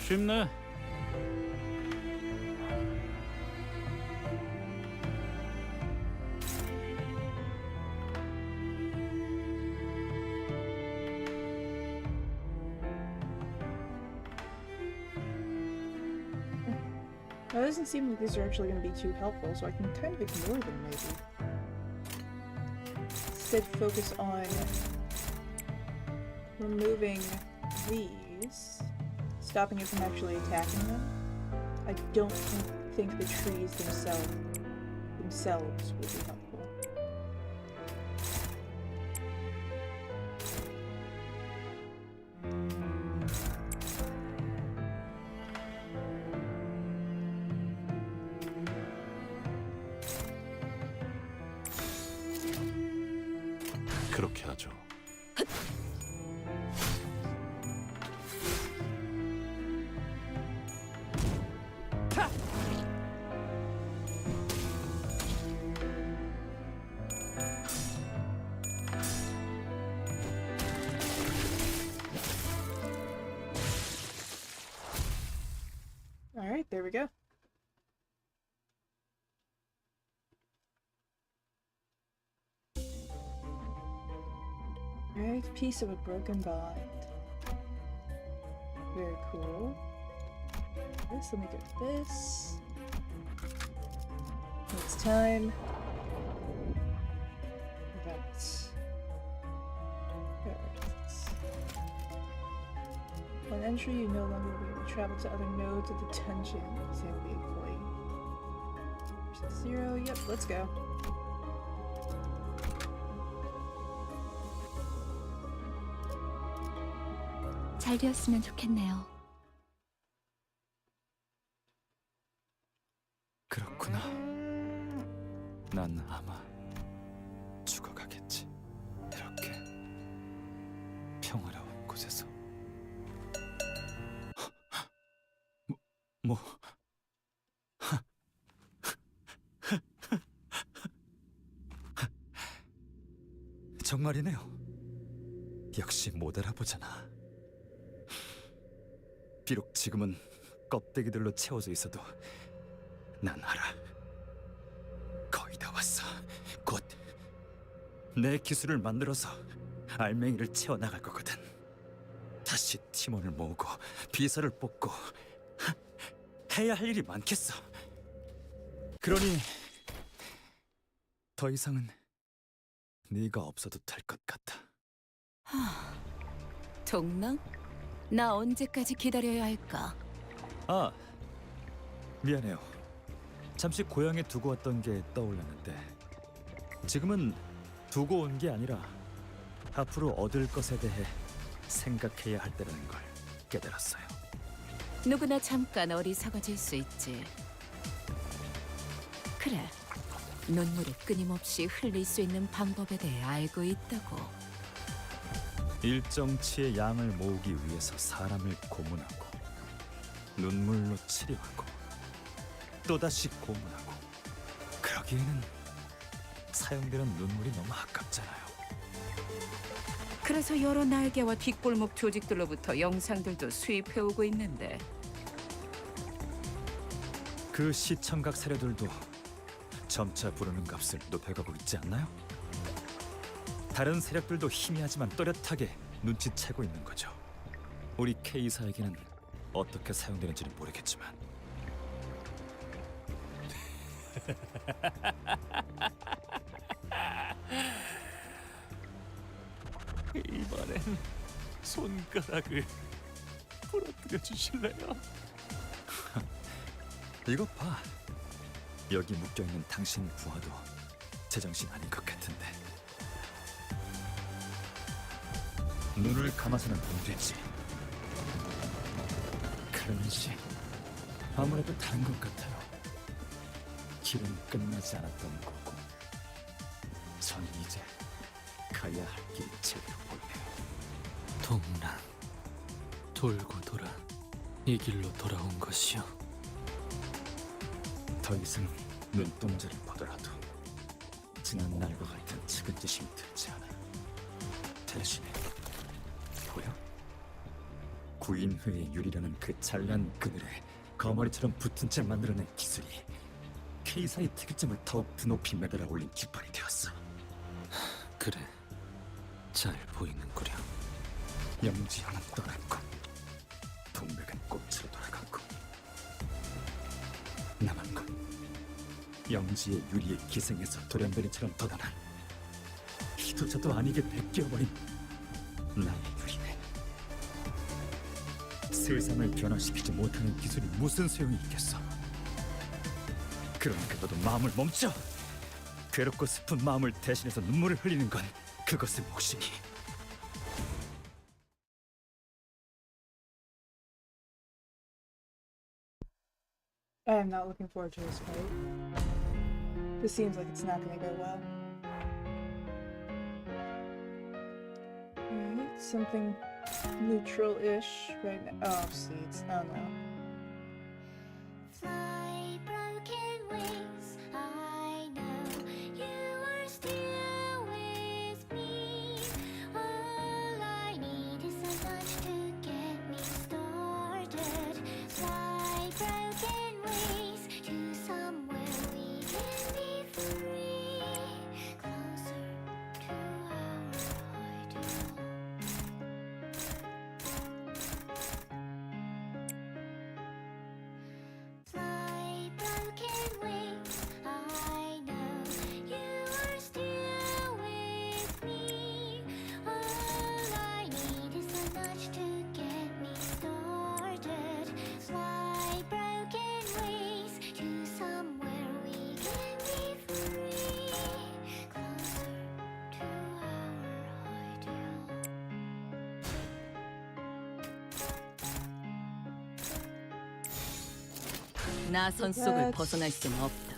쉽네. Now, it doesn't seem like these are actually going to be too helpful, so I can kind of ignore them, maybe. Instead, focus on removing these, stopping it from actually attacking them. I don't think the trees themselves would be helpful. 그렇게 하죠. Alright, there we go. Alright, piece of a broken bond. Very cool. This, let me go to this. It's time. That's... On entry, you no longer will be able to travel to other nodes of the dungeon. Same with the employee. 0, yep, let's go. 잘 되었으면 좋겠네요. 그렇구나. 난 아마 죽어가겠지. 이렇게 평화로운 곳에서. 뭐? 정말이네요. 역시 못 알아보잖아. 비록 지금은 껍데기들로 채워져 있어도 난 알아. 거의 다 왔어. 곧 내 기술을 만들어서 알맹이를 채워나갈 거거든. 다시 팀원을 모으고 비서를 뽑고 해야 할 일이 많겠어. 그러니 더 이상은 네가 없어도 될 것 같아. 동랑? 나 언제까지 기다려야 할까? 아, 미안해요. 잠시 고향에 두고 왔던 게 떠올랐는데 지금은 두고 온 게 아니라 앞으로 얻을 것에 대해 생각해야 할 때라는 걸 깨달았어요. 누구나 잠깐 어리석어질 수 있지. 그래, 눈물을 끊임없이 흘릴 수 있는 방법에 대해 알고 있다고. 일정치의 양을 모으기 위해서 사람을 고문하고 눈물로 치료하고 또다시 고문하고 그러기에는 사용되는 눈물이 너무 아깝잖아요. 그래서 여러 날개와 뒷골목 조직들로부터 영상들도 수입해오고 있는데 그 시청각 사료들도 점차 부르는 값을 높여가고 있지 않나요? 다른 세력들도 희미하지만 또렷하게 눈치채고 있는 거죠. 우리 K사에게는 어떻게 사용되는지는 모르겠지만 이번엔 손가락을 부러뜨려 주실래요? 이것 봐. 여기 묶여있는 당신 부하도 제정신 아닌 것 같은데. 눈을 감아서는 안 되지. 마르는 시 아무래도 다른 것 같아요. 길은 끝나지 않았던 거고 저는 이제 가야 할 길이 제대로 보이네요. 동랑 돌고 돌아 이 길로 돌아온 것이요. 더 이상 눈동자를 보더라도 지난 날과 같은 측은지심이 들지 않아요. 대신에 보여? 구인회의 유리라는 그 잘난 그늘에 거머리처럼 붙은 채 만들어낸 기술이 K사의 특이점을 더욱 드높이 매달아 올린 깃발이 되었어. 그래, 잘 보이는구려. 영지형은 떠났고 동백은 꽃으로 돌아갔고 남은 건 영지의 유리에 기생해서 돌연변이처럼 돋아난 희도자도 아니게 베껴버린 나의 유리네. 세상을 변화시키지 못하는 기술이 무슨 소용이 있겠어. 그러니까 너도 마음을 멈춰. 괴롭고 슬픈 마음을 대신해서 눈물을 흘리는 건 그것의 몫이니. I am not looking forward to this fight. This seems like it's not gonna go well. Alright, something neutral-ish right now. Oh, seeds. Oh no. Fly, broken wings. I know you are still with me. All I need is a nudge to get me started. Fly, broken wings to somewhere we can be free. Closer to our ideal. Fly, broken wings. I know you are still with me. All I need is a nudge to get me started. Fly, broken wings to somewhere we can be free. Closer to our ideal. 나선 속을 벗어날 수는 없다.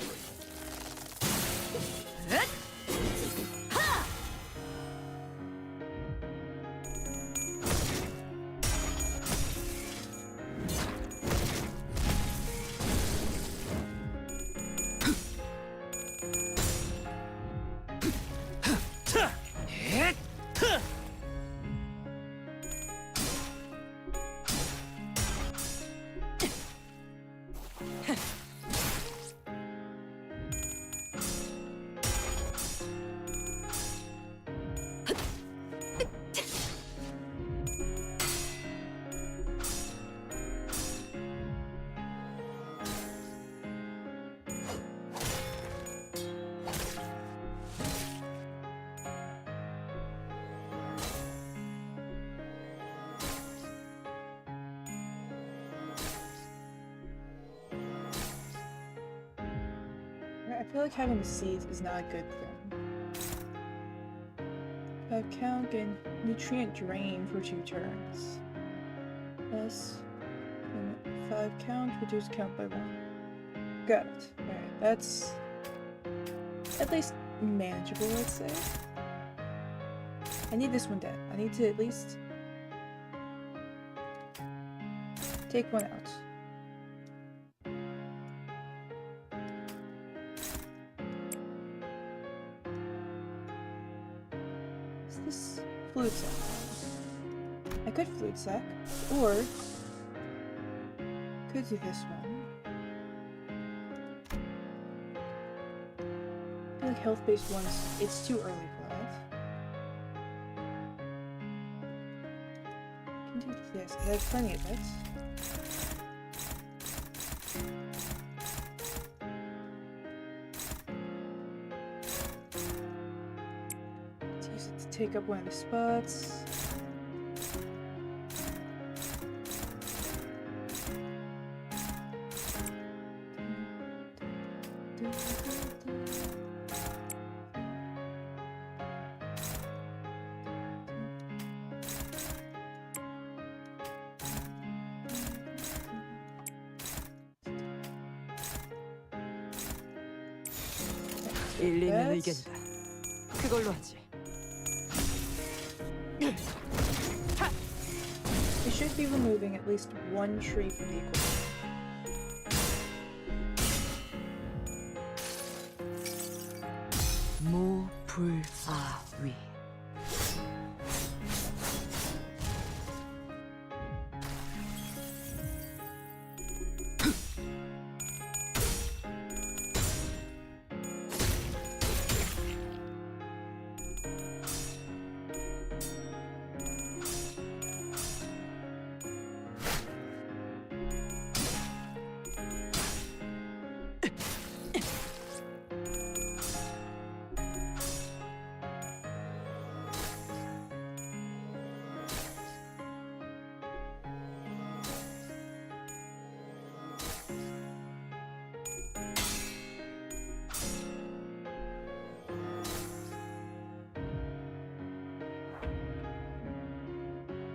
I feel like having the seeds is not a good thing. 5 count and nutrient drain for 2 turns. Plus 5 count, reduce count by 1. Got it. Alright, that's at least manageable, let's say. I need this one dead. I need to at least take one out. Is this flute sack? I could flute sack, or could do this one. I feel like health-based ones, it's too early for that. I can do this, I have plenty of it. Let's use it to take up one of the spots. 일리 있는 Perfect. 의견이다. 그걸로 하지. We should be removing at least one tree from the equation. 무불아위.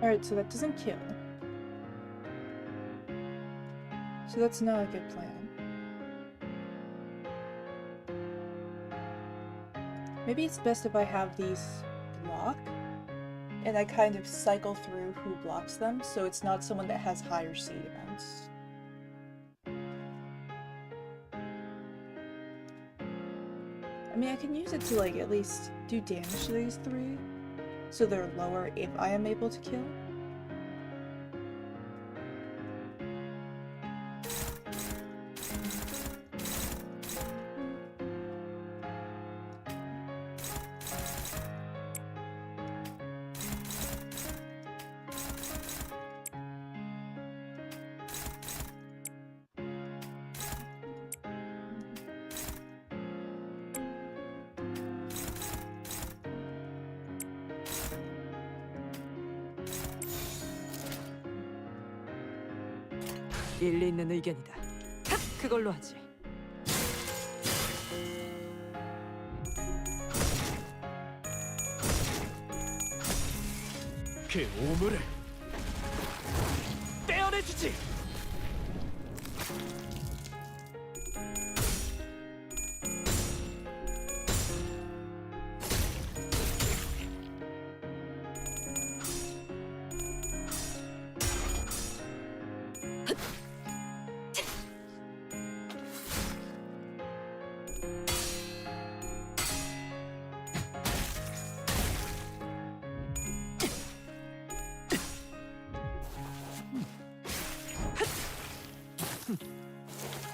Alright, so that doesn't kill. So that's not a good plan. Maybe it's best if I have these block, and I kind of cycle through who blocks them, so it's not someone that has higher seed amounts. I mean, I can use it to, like, at least do damage to these three, so they're lower if I am able to kill. 일리 있는 의견이다. 그걸로 하지. 그 오물을 떼어내주지.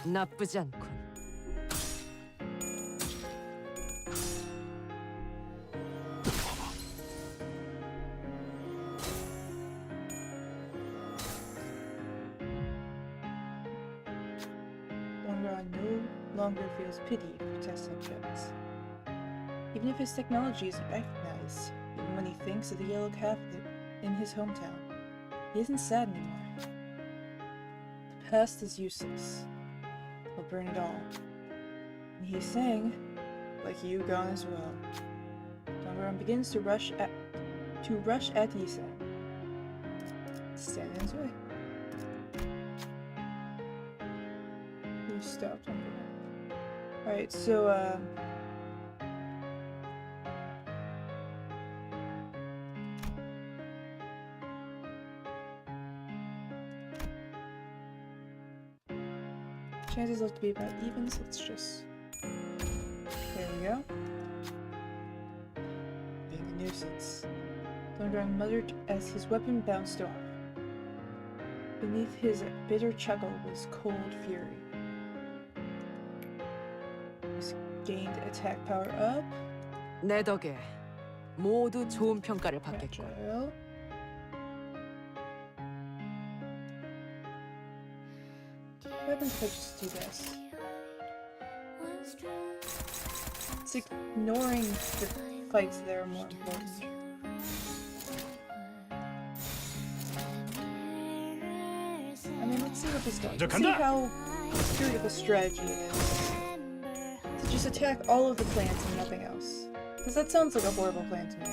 나쁘지 않군. Longron no longer feels pity for test subjects. Even if his technology isn't recognized, even when he thinks of the yellow calf in his hometown, he isn't sad anymore. The past is useless. He'll burn it all. And he's saying, like you gone as well. Longron begins to rush at Yisan. Stand in his way. He stopped on the Alright, so chances look to be about even, so let's just... There we go. Being a nuisance. Longron muttered as his weapon bounced off. Beneath his bitter chuckle was cold fury. He's gained attack power up. 내 덕에 모두 좋은 평가를 받겠군. Agile. What happens if I just do this? It's ignoring the fights that are more important. I mean, let's see what this does. Let's see how good of a strategy it is to just attack all of the plants and nothing else. Because that sounds like a horrible plan to me.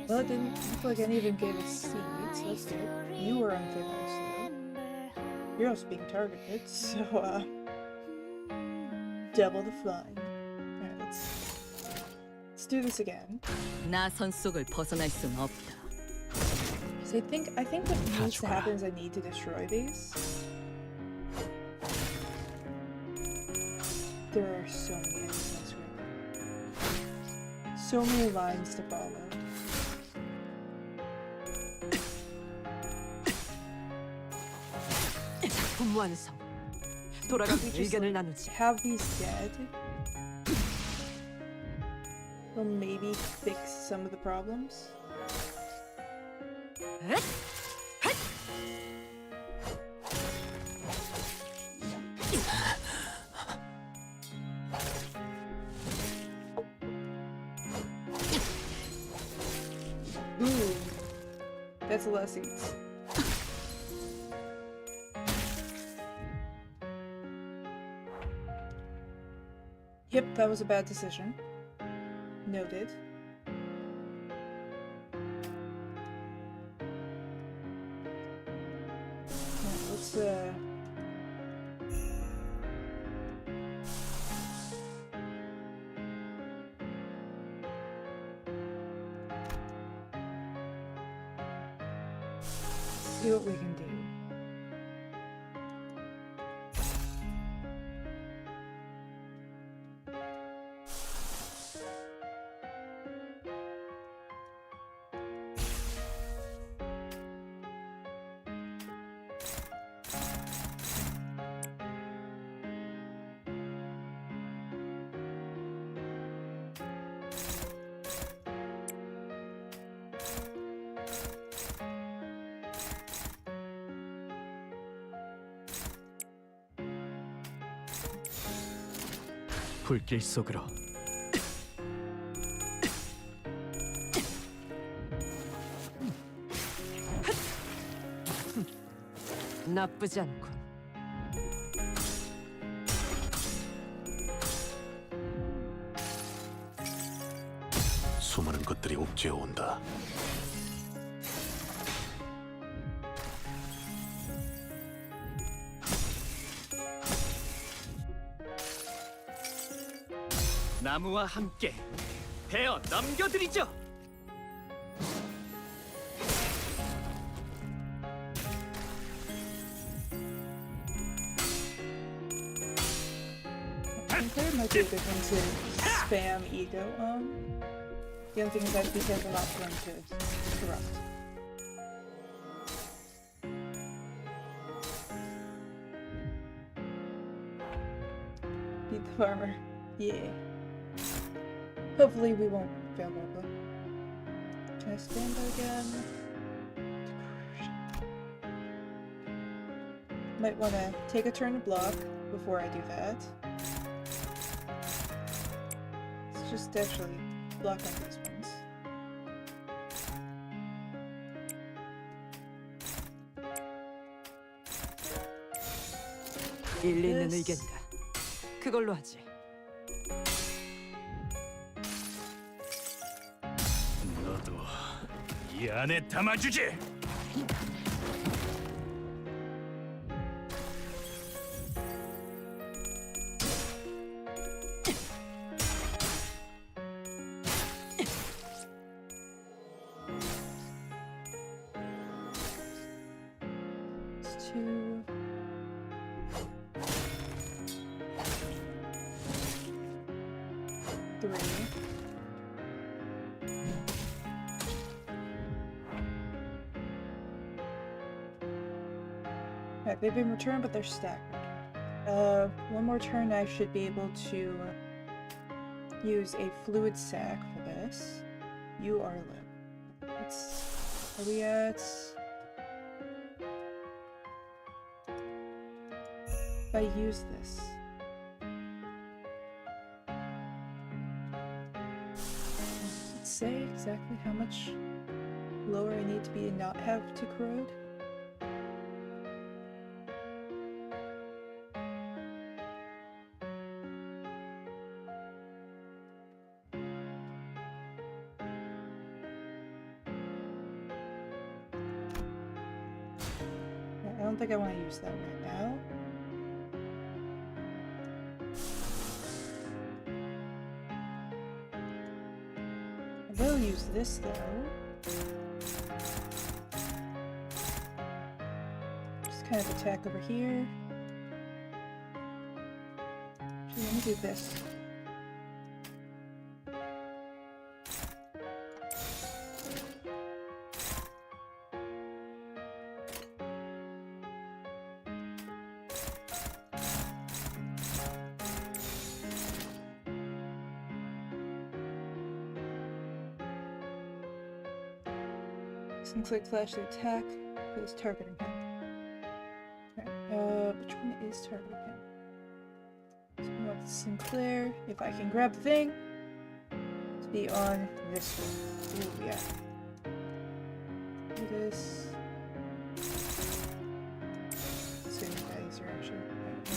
Well, it didn't look like any of them gave us seeds. That's good. You were on thin ice, though. You're also being targeted, so, double the flying. Alright, let's do this again. 나 선 속을 벗어날 순 없다. So I think what needs to happen is I need to destroy these. There are so many enemies right now. So many lines to follow. 작품 완성. 돌아가서 의견을 나누지. Have these dead. Will maybe fix some of the problems. Ooh, that's a lot of seeds. Yep, that was a bad decision. Noted. Now, let's see what we can do. 불길 속으로. 나쁘지 않군. 수많은 것들이 옥죄어 온다. 나무와 함께 베어 넘겨드리죠. I think there might be a good one to spam ego on. The only thing is I have to be careful not for them to corrupt. Beat the farmer. Yeah. Hopefully we won't fail badly. Can I stand by again? Might want to take a turn to block before I do that. Let's just actually block on these ones. 일리 있는 의견이다. 그걸로 하지. 너도 이 안에 담아주지. It's 2. Alright, they've been returned, but they're staggered. One more turn I should be able to use a fluid sac for this. You are low. Are we at... If I use this... Does it say exactly how much lower I need to be and not have to corrode? don't think I want to use that right now. I will use this though. Just kind of attack over here. Actually, let me do this. And click flash to attack. Who is targeting him? Alright, which one is targeting him? So we want Sinclair. If I can grab the thing, to be on this one. Ooh, yeah. Do this. Let's see if these are actually right.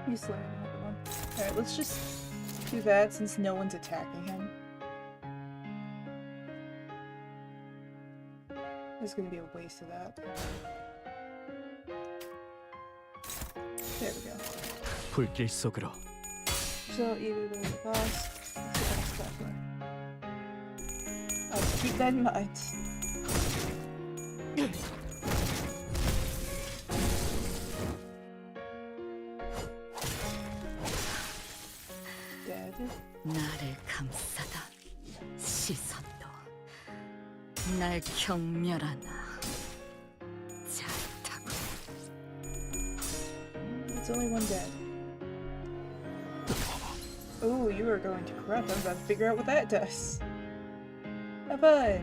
He's slamming another one. Alright, let's just do that since no one's attacking him. There's gonna be a waste of that. There we go. 불길 속으로. So either the boss, let's see if I can stop her. I'll keep that in mind. 나를 감싸다 시선도 날 경멸하나 잘 타고. It's only one dead. Oh, you are going to corrupt. I'm about to figure out what that does. Have fun.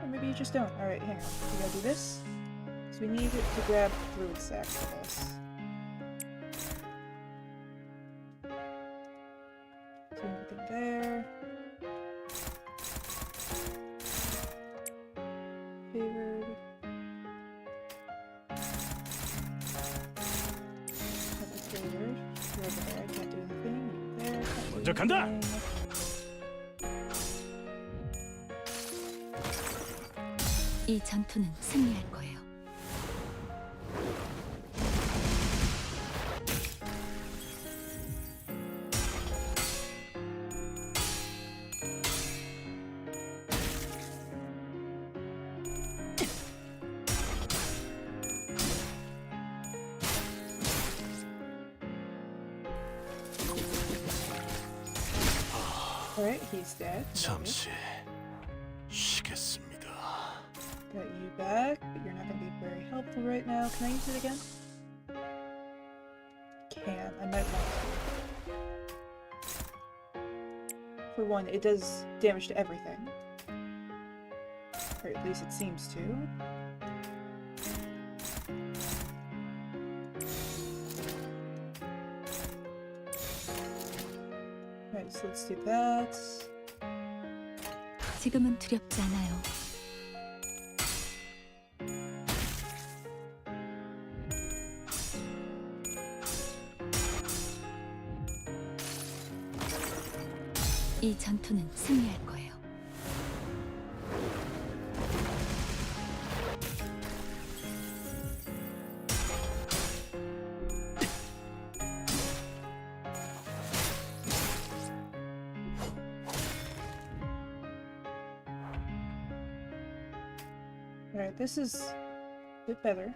Or maybe you just don't. Alright, hang on. We gotta do this. So we need it to grab fluid sac for this. So anything there. Favored. Favored. You're over there. I can't do anything. You're there. Can't do 먼저 간다. anything. 이 전투는 승리할 거예요. Alright, he's dead. 잠시 쉬겠습니다. Got you back, but you're not going to be very helpful right now. Can I use it again? Can. I might want to. For one, it does damage to everything. Or at least it seems to. Alright, so let's do that. 지금은 두렵지 않아요. 이 전투는 승리할 거예요. Alright, this is a bit better.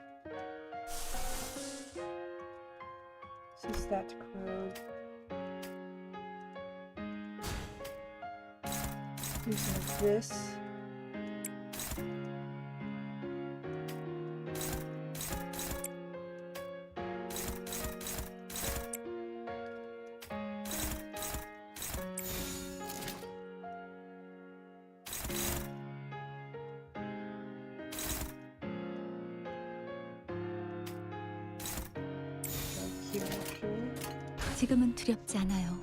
This is that to corrode. Do some of this. Here, actually. 지금은 두렵지 않아요.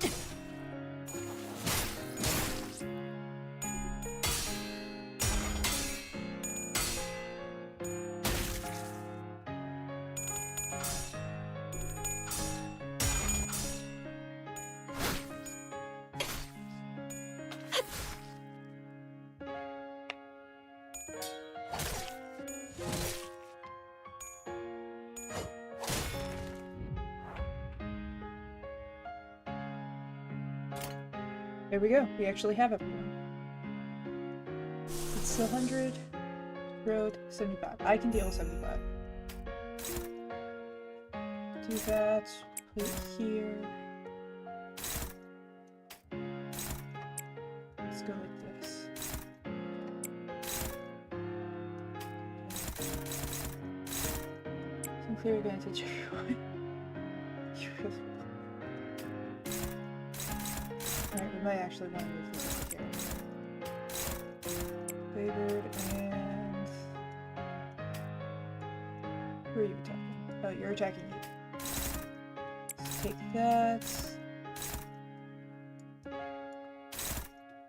There we go. We actually have everyone. It's 100. Road 75. I can deal with 75. Do that. Put it here. Let's go like this. I'm clearly gonna teach everyone. Alright, we might actually want to move this over here. Favored and... Who are you attacking? Oh, you're attacking me. Let's take that.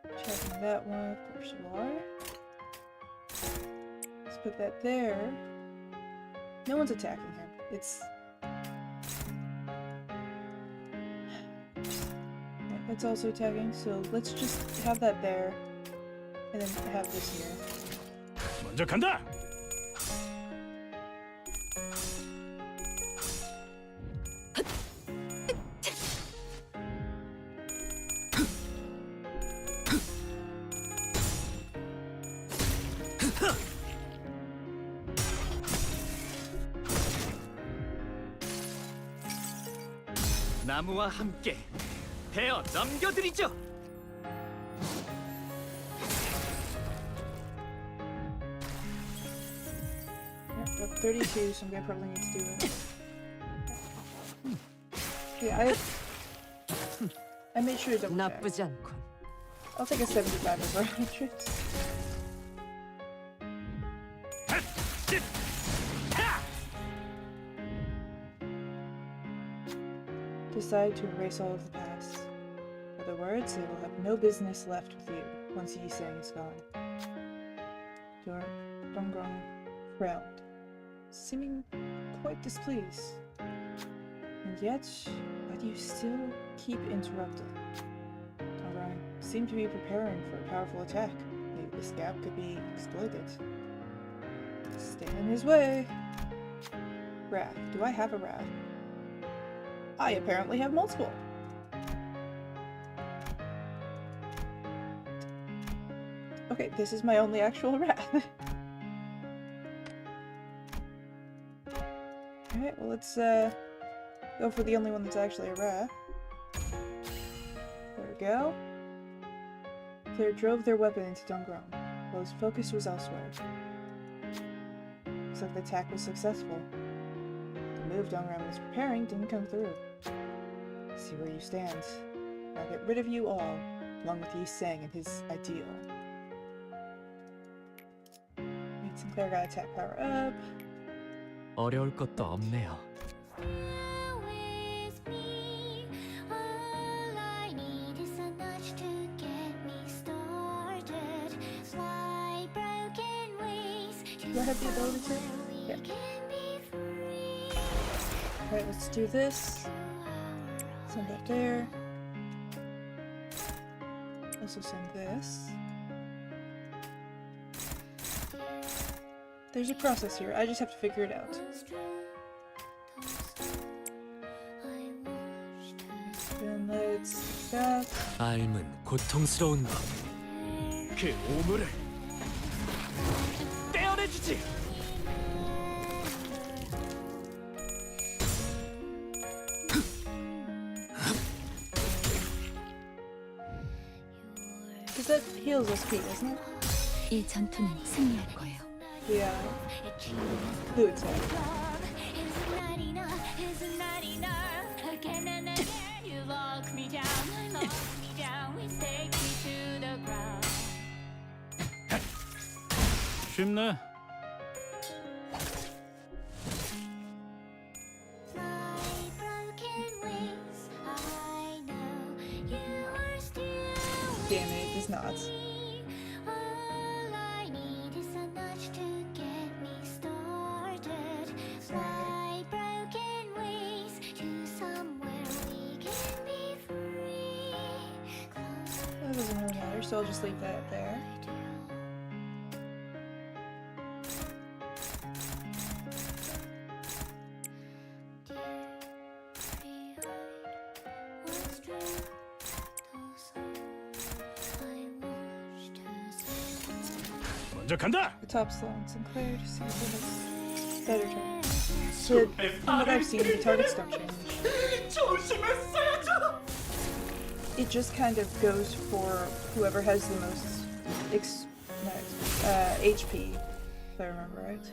Attacking that one, of course you are. Let's put that there. No one's attacking him. It's... It's also attacking, so let's just have that there. And then have this here. 먼저 간다. 나무와 함께 베어 넘겨드리죠. Yep, 32, so I'm gonna probably need to do it. Yeah, I made sure to double check. 나쁘지 않군. I'll take a 75 over 100. Decide to erase all of the past. In other words, they will have no business left with you once Yi Sang is gone. Donggrong frowned, seeming quite displeased. And yet, why do you still keep interrupting? Donggrong seemed to be preparing for a powerful attack. Maybe this gap could be exploited. Stay in his way. Wrath. Do I have a wrath? I apparently have multiple. Okay, this is my only actual wrath. Alright, well let's go for the only one that's actually a wrath. There we go. Claire drove their weapon into Donggrong, while his focus was elsewhere. Looks like the attack was successful. The move Donggrong was preparing didn't come through. See where you stand. I'll get rid of you all, along with Yi Sang and his ideal. Right, Sinclair got attack power up. 어려울 것도 없네요. Do I have the ability to? Yeah. Alright, let's do this. Send that there. Also send this. There's a process here, I just have to figure it out. Then let's do that. 삶은 고통스러운 법. 그 오물을 떼어내주지. Because that heals SP, doesn't it? 이 전투는 승리할 거예요. Yeah. Blue attack. 쉽네. Damn it, it does not. That doesn't really matter, so I'll just leave that there. 먼저 간다. The top slants and clear to see if it has better target. So, from what I've seen, the targets don't change. 조심했어야죠. It just kind of goes for whoever has the most HP, if I remember right.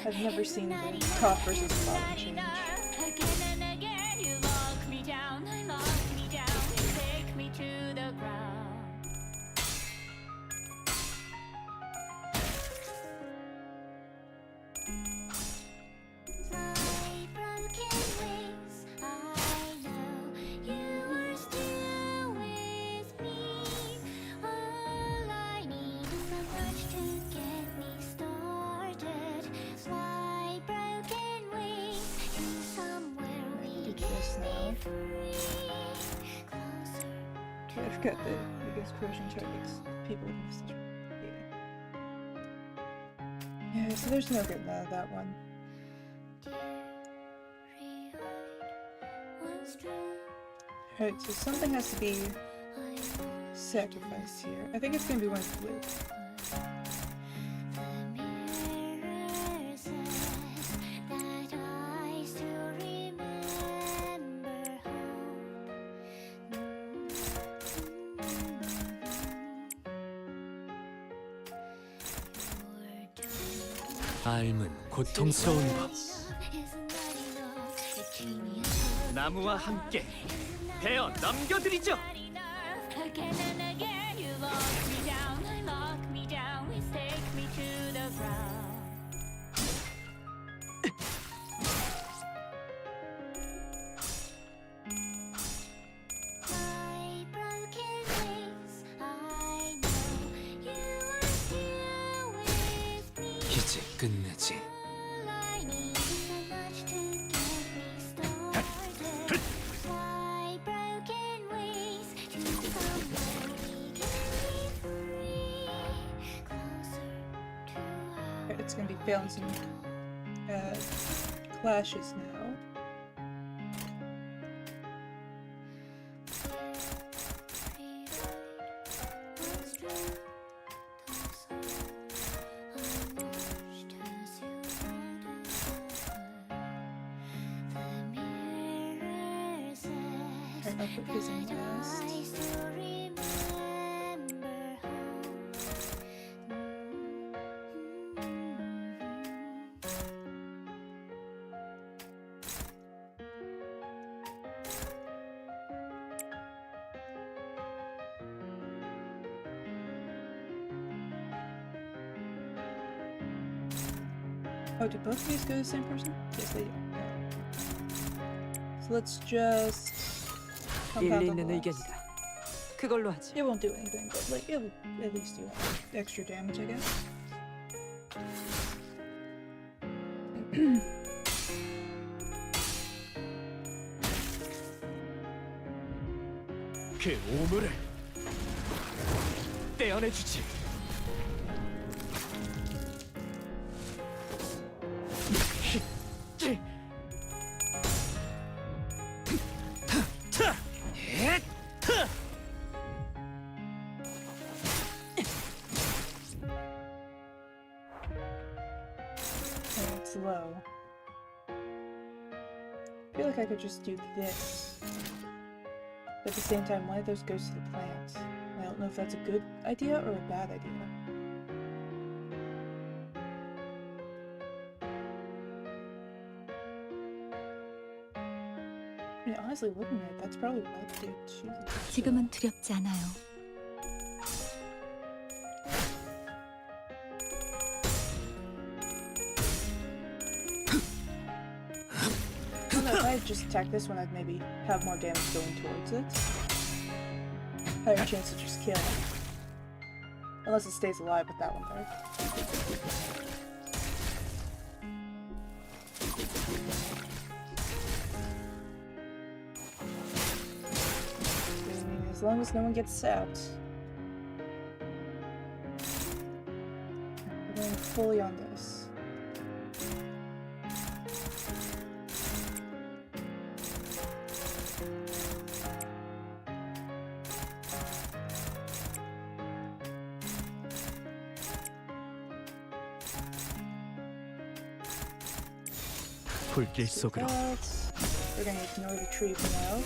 I've never seen the top versus bottom change. I've got the biggest corrosion targets. People with such yeah, so there's no getting out of that one. Alright, so something has to be sacrificed here. I think it's gonna be one of the blue. 삶은 고통스러운 법. 나무와 함께 베어 넘겨드리죠. 이제 끝내지. It's gonna be failing some clashes now. Alright, I'll put his in last. Oh, do both of these go to the same person? Yes, they do. So let's just compound 일리 on the 있는 last. 의견이다. 그걸로 하지. It won't do anything, but like it'll at least do extra damage, I guess. 그 오물을 떼어내주지. It's low. I feel like I could just do this. But at the same time, one of those goes to the plant. I don't know if that's a good idea or a bad idea. I mean, honestly, looking at it, that's probably what I'd do too. 지금은 두렵지 않아요. I don't know, if I had just attacked this one, I'd maybe have more damage going towards it. Higher chance to just kill. Unless it stays alive with that one there. As long as no one gets sapped. We're going fully on this. 불길 속으로. We're gonna ignore the tree for now.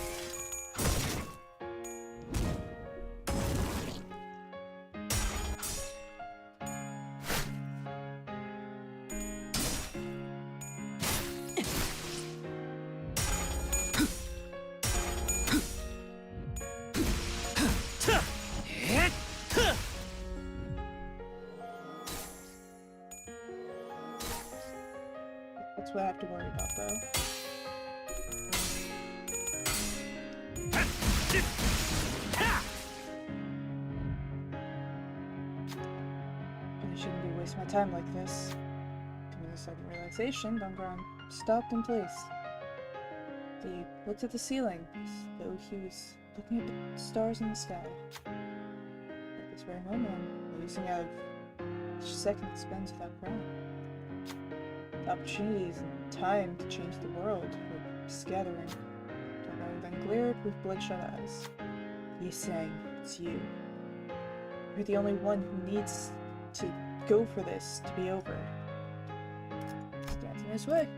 That's what I have to worry about, though. I shouldn't be wasting my time like this. Coming to a sudden realization, Dongron stopped in place. He looked at the ceiling, as though he was looking at the stars in the sky. At this very moment, I'm losing out each second spent without Crown. The opportunities and time to change the world were scattering. Dongron then glared with bloodshot eyes. He sang, "It's you. You're the only one who needs to go for this to be over." Stands in his way.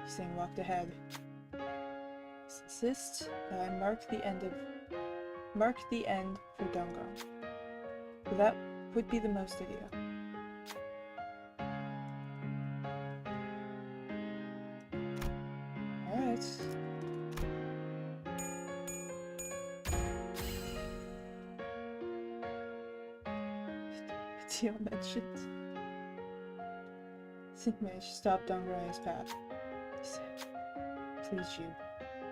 Sang walked ahead. Insist that I mark the end for Dongron. But that would be the most ideal. Alright. Deal mentioned. Sigmage stopped Dongron in his path. He said, "Please you.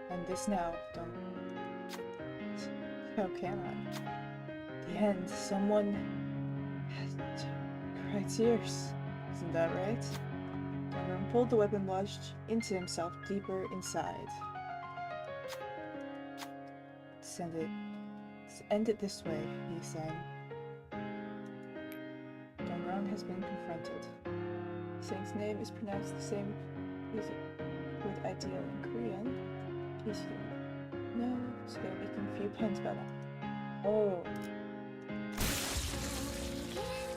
End this now, Dongron." How can I? The end. Someone has to cry tears. Isn't that right? Dongron pulled the weapon lodged into himself deeper inside. End it this way, he sang. Dongron has been confronted. Sing's name is pronounced the same as with ideal in Korean. He's here. No, so they're making a few puns about it. Oh.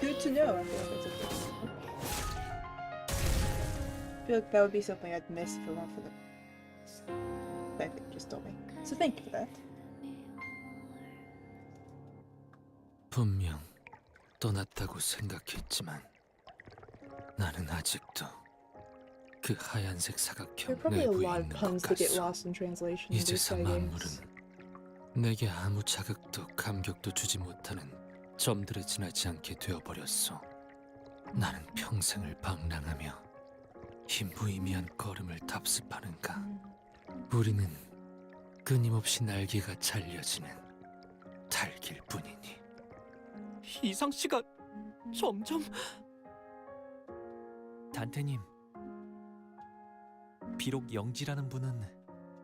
Good to know. I feel like that would be something I'd miss if it weren't for the fact that you just told me. So thank you for that. 분명 떠났다고 생각했지만 나는 아직도 그 하얀색 There 사각형 are probably a 내부에 lot of 있는 것 puns that get 같소. lost in translation in these 이제서 side 만물은 games. 내게 아무 자극도 감격도 주지 못하는 점들에 지나지 않게 되어버렸어. 나는 평생을 방랑하며 이 무의미한 걸음을 답습하는가. 우리는 끊임없이 날개가 잘려지는 달길 뿐이니. 이상 씨가 점점 단테님, 비록 영지라는 분은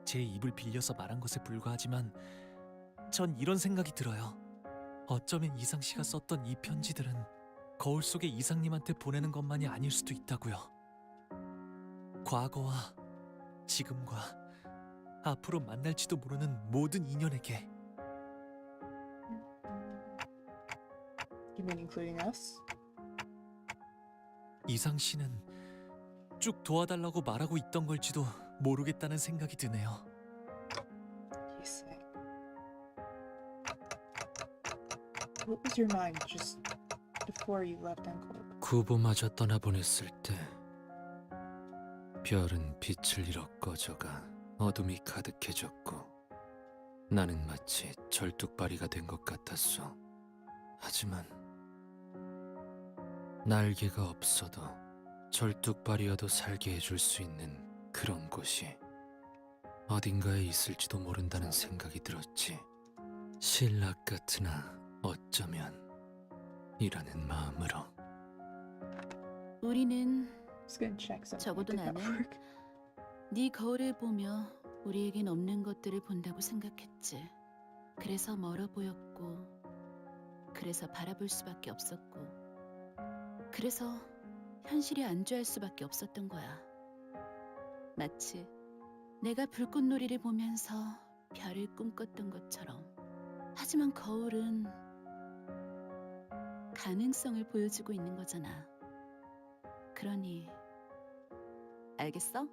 제 입을 빌려서 말한 것에 불과하지만 전 이런 생각이 들어요. 어쩌면 이상 씨가 썼던 이 편지들은 거울 속에 이상님한테 보내는 것만이 아닐 수도 있다고요. 과거와 지금과 앞으로 만날지도 모르는 모든 인연에게. You mean including us? 이상 씨는 쭉 도와달라고 말하고 있던 걸지도 모르겠다는 생각이 드네요. You say. What was your mind just before you left Uncle? 구보마저 떠나보냈을 때 별은 빛을 잃어 꺼져가 어둠이 가득해졌고 나는 마치 절뚝발이가 된 것 같았어. 하지만 날개가 없어도 절뚝발이어도 살게 해줄 수 있는 그런 곳이 어딘가에 있을지도 모른다는 생각이 들었지. 신락 같으나 어쩌면 이라는 마음으로. 우리는 Just gonna check something. 적어도 Did that 나는 work? 네 거울을 보며 우리에겐 없는 것들을 본다고 생각했지. 그래서 멀어 보였고, 그래서 바라볼 수밖에 없었고, 그래서 현실이 안주할 수밖에 없었던 거야. 마치 내가 불꽃놀이를 보면서 별을 꿈꿨던 것처럼. 하지만 거울은 가능성을 보여주고 있는 거잖아. 그러니 알겠어?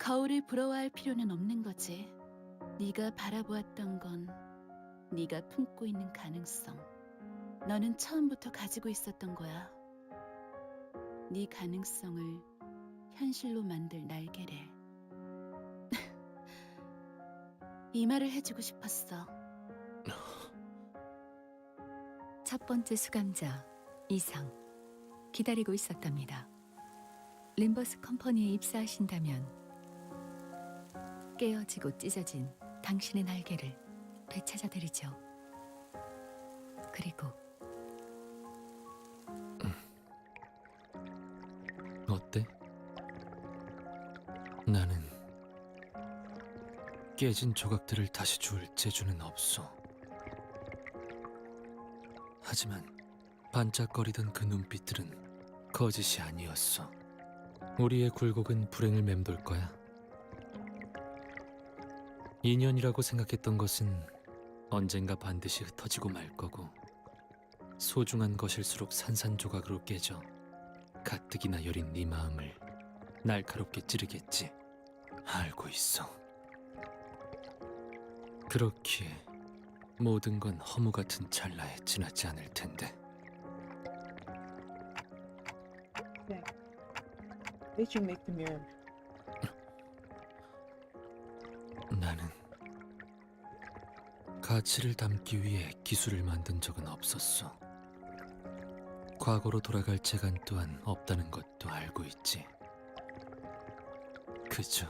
거울을 부러워할 필요는 없는 거지. 네가 바라보았던 건 네가 품고 있는 가능성. 너는 처음부터 가지고 있었던 거야. 네 가능성을 현실로 만들 날개를. 이 말을 해주고 싶었어. 첫 번째 수감자 이상 기다리고 있었답니다. 림버스 컴퍼니에 입사하신다면 깨어지고 찢어진 당신의 날개를 되찾아드리죠. 그리고 어때? 나는 깨진 조각들을 다시 줄 재주는 없어. 하지만 반짝거리던 그 눈빛들은 거짓이 아니었어. 우리의 굴곡은 불행을 맴돌 거야. 인연이라고 생각했던 것은 언젠가 반드시 흩어지고 말 거고, 소중한 것일수록 산산조각으로 깨져 가뜩이나 여린 네 마음을 날카롭게 찌르겠지. 알고 있어. 그렇기에 모든 건 허무 같은 찰나에 지나지 않을 텐데. Okay. They should make the mirror. 나는 가치를 담기 위해 기술을 만든 적은 없었어. 과거로 돌아갈 재간 또한 없다는 것도 알고 있지. 그저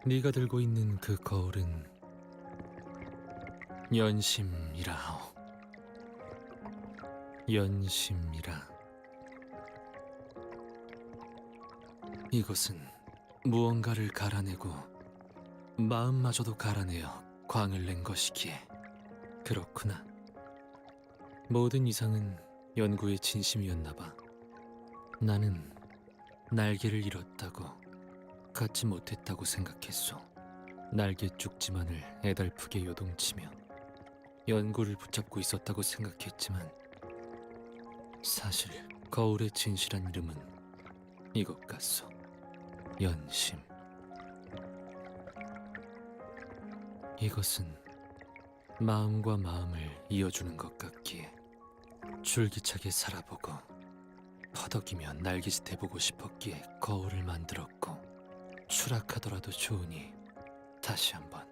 네가 들고 있는 그 거울은 연심이라 하오. 연심이라. 이것은 무언가를 갈아내고 마음마저도 갈아내어 광을 낸 것이기에. 그렇구나. 모든 이상은 연구의 진심이었나 봐. 나는 날개를 잃었다고, 갖지 못했다고 생각했어. 날개 쪽지만을 애달프게 요동치며 연구를 붙잡고 있었다고 생각했지만, 사실 거울의 진실한 이름은 이것 같소. 연심. 이것은 마음과 마음을 이어주는 것 같기에 줄기차게 살아보고 퍼덕이며 날개짓 해보고 싶었기에 거울을 만들었고, 추락하더라도 좋으니 다시 한번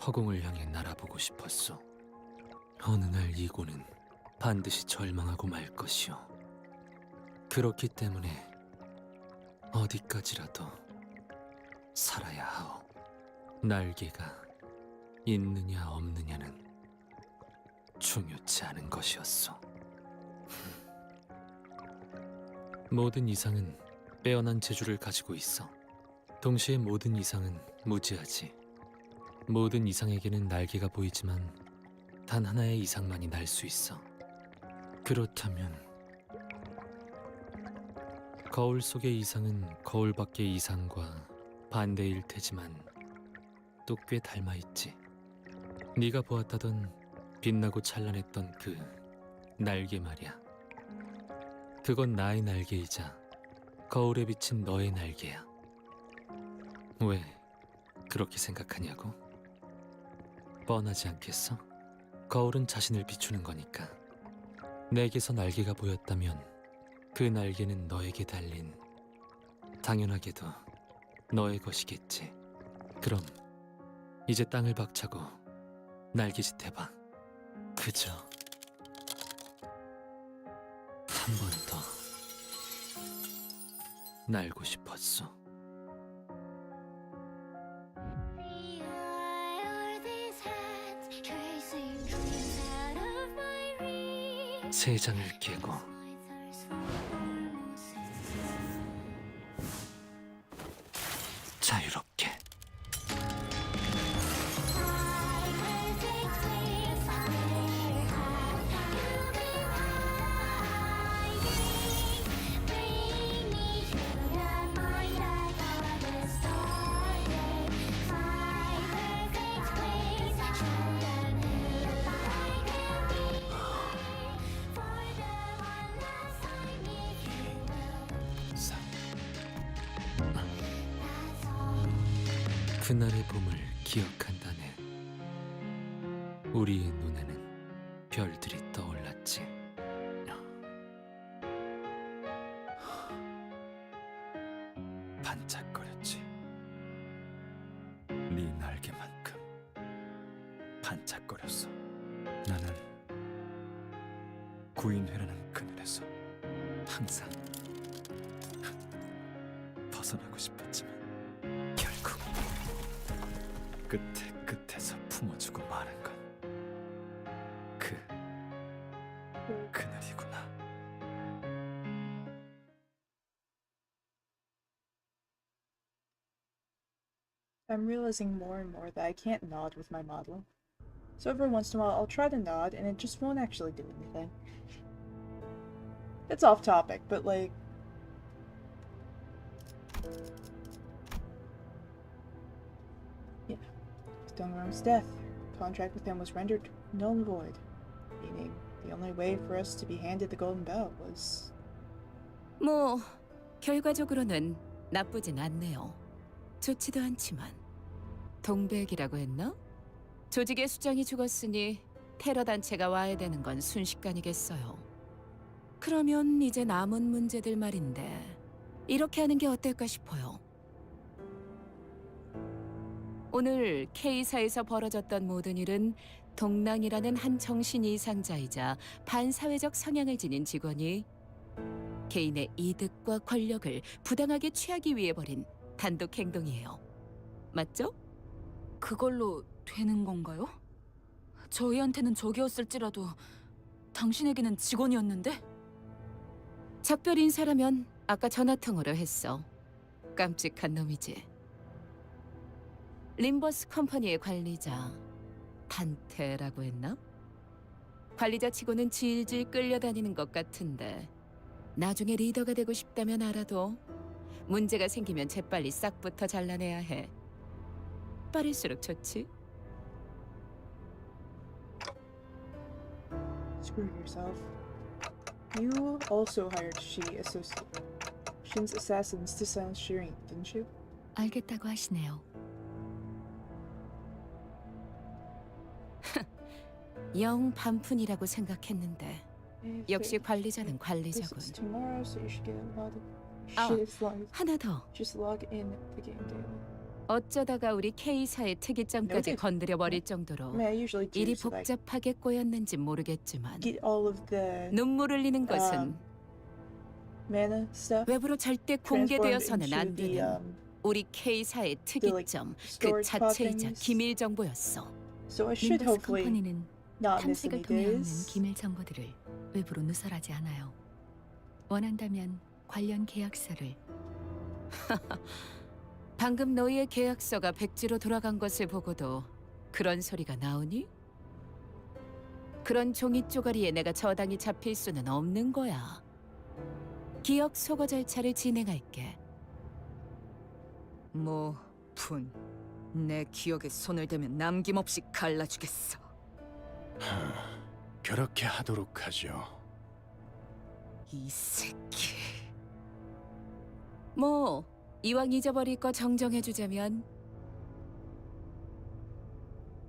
허공을 향해 날아보고 싶었소. 어느 날 이고는 반드시 절망하고 말 것이오. 그렇기 때문에 어디까지라도 살아야 하오. 날개가 있느냐 없느냐는 중요치 않은 것이었소. 모든 이상은 빼어난 재주를 가지고 있어. 동시에 모든 이상은 무지하지. 모든 이상에게는 날개가 보이지만 단 하나의 이상만이 날 수 있어. 그렇다면 거울 속의 이상은 거울 밖의 이상과 반대일 테지만 또 꽤 닮아있지. 네가 보았다던 빛나고 찬란했던 그 날개 말이야. 그건 나의 날개이자 거울에 비친 너의 날개야. 왜 그렇게 생각하냐고? 뻔하지 않겠어? 거울은 자신을 비추는 거니까. 내게서 날개가 보였다면 그 날개는 너에게 달린, 당연하게도 너의 것이겠지. 그럼 이제 땅을 박차고 날개짓 해봐. 그저 한 번 더 날고 싶었어. Why are these hands tracing dreams out of my reach? 세 장을 깨고 My thirst for normalcy. 자유롭게. Bring me to the point I 그날의 봄을 기억한다네. 우리의 눈에는 별들이 떠올랐지. 반짝거렸지. 네 날개만큼 반짝거렸어. 나는 구인회라는 그늘에서 항상 벗어나고 싶었지만 결국 끝에서 품어주고 마는 건 그늘이구나. I'm realizing more and more that I can't nod with my model. So every once in a while I'll try to nod and it just won't actually do anything. It's off topic, but like... Yeah. Stonegram's death. Contract with him was rendered null and void. Meaning, the only way for us to be handed the golden belt was... 뭐 결과적으로는 나쁘진 않네요. 좋지도 않지만 동백이라고 했나? 조직의 수장이 죽었으니 테러 단체가 와야 되는 건 순식간이겠어요. 그러면 이제 남은 문제들 말인데 이렇게 하는 게 어떨까 싶어요. 오늘 K사에서 벌어졌던 모든 일은 동랑이라는 한 정신 이상자이자 반사회적 성향을 지닌 직원이 개인의 이득과 권력을 부당하게 취하기 위해 벌인 단독 행동이에요. 맞죠? 그걸로 되는 건가요? 저희한테는 적이었을지라도 당신에게는 직원이었는데? 작별 인사라면 아까 전화통화로 했어. 깜찍한 놈이지. 림버스 컴퍼니의 관리자 단테라고 했나? 관리자 치고는 질질 끌려다니는 것 같은데 나중에 리더가 되고 싶다면 알아도 문제가 생기면 재빨리 싹부터 잘라내야 해. 빠를수록 좋지. Screw yourself. You also hired Shin's assassins to silence Shireen, didn't you? 알겠다고 하시네요. 영 반푼이라고 생각했는데 역시 관리자는 관리자군. Tomorrow, so you should get a lot of 아, shit as long as 하나 더. just log in the game daily. 어쩌다가 우리 K사의 특이점까지 건드려버릴 정도로 I mean, I usually do 일이 so that I 복잡하게 꼬였는지 모르겠지만 get all of the 눈물 흘리는 것은 mana stuff 외부로 절대 transformed 공개되어서는 안 into the 되는 우리 K사의 특이점 그 storage pod 자체이자 things. 기밀 정보였어. So I should 림버스 hopefully 컴퍼니는 not miss 탐색을 any 통해 얻는 days. 기밀 정보들을 외부로 누설하지 않아요. 원한다면 관련 계약서를 방금 너희의 계약서가 백지로 돌아간 것을 보고도 그런 소리가 나오니? 그런 종이 쪼가리에 내가 저당이 잡힐 수는 없는 거야. 기억 소거 절차를 진행할게. 뭐, 푼. 내 기억에 손을 대면 남김없이 갈라주겠어. 그렇게 하도록 하죠. 이 새끼. 뭐 이왕 잊어버릴 거 정정해주자면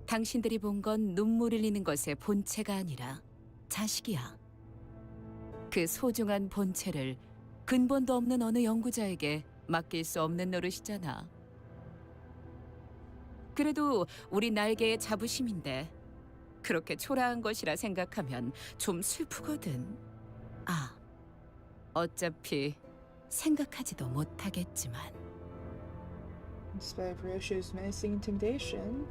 당신들이 본 건 눈물 흘리는 것의 본체가 아니라 자식이야. 그 소중한 본체를 근본도 없는 어느 연구자에게 맡길 수 없는 노릇이잖아. 그래도 우리 날개의 자부심인데 그렇게 초라한 것이라 생각하면 좀 슬프거든. 아, 어차피 생각하지도 못하겠지만. In spite of Ryosho's menacing intimidation,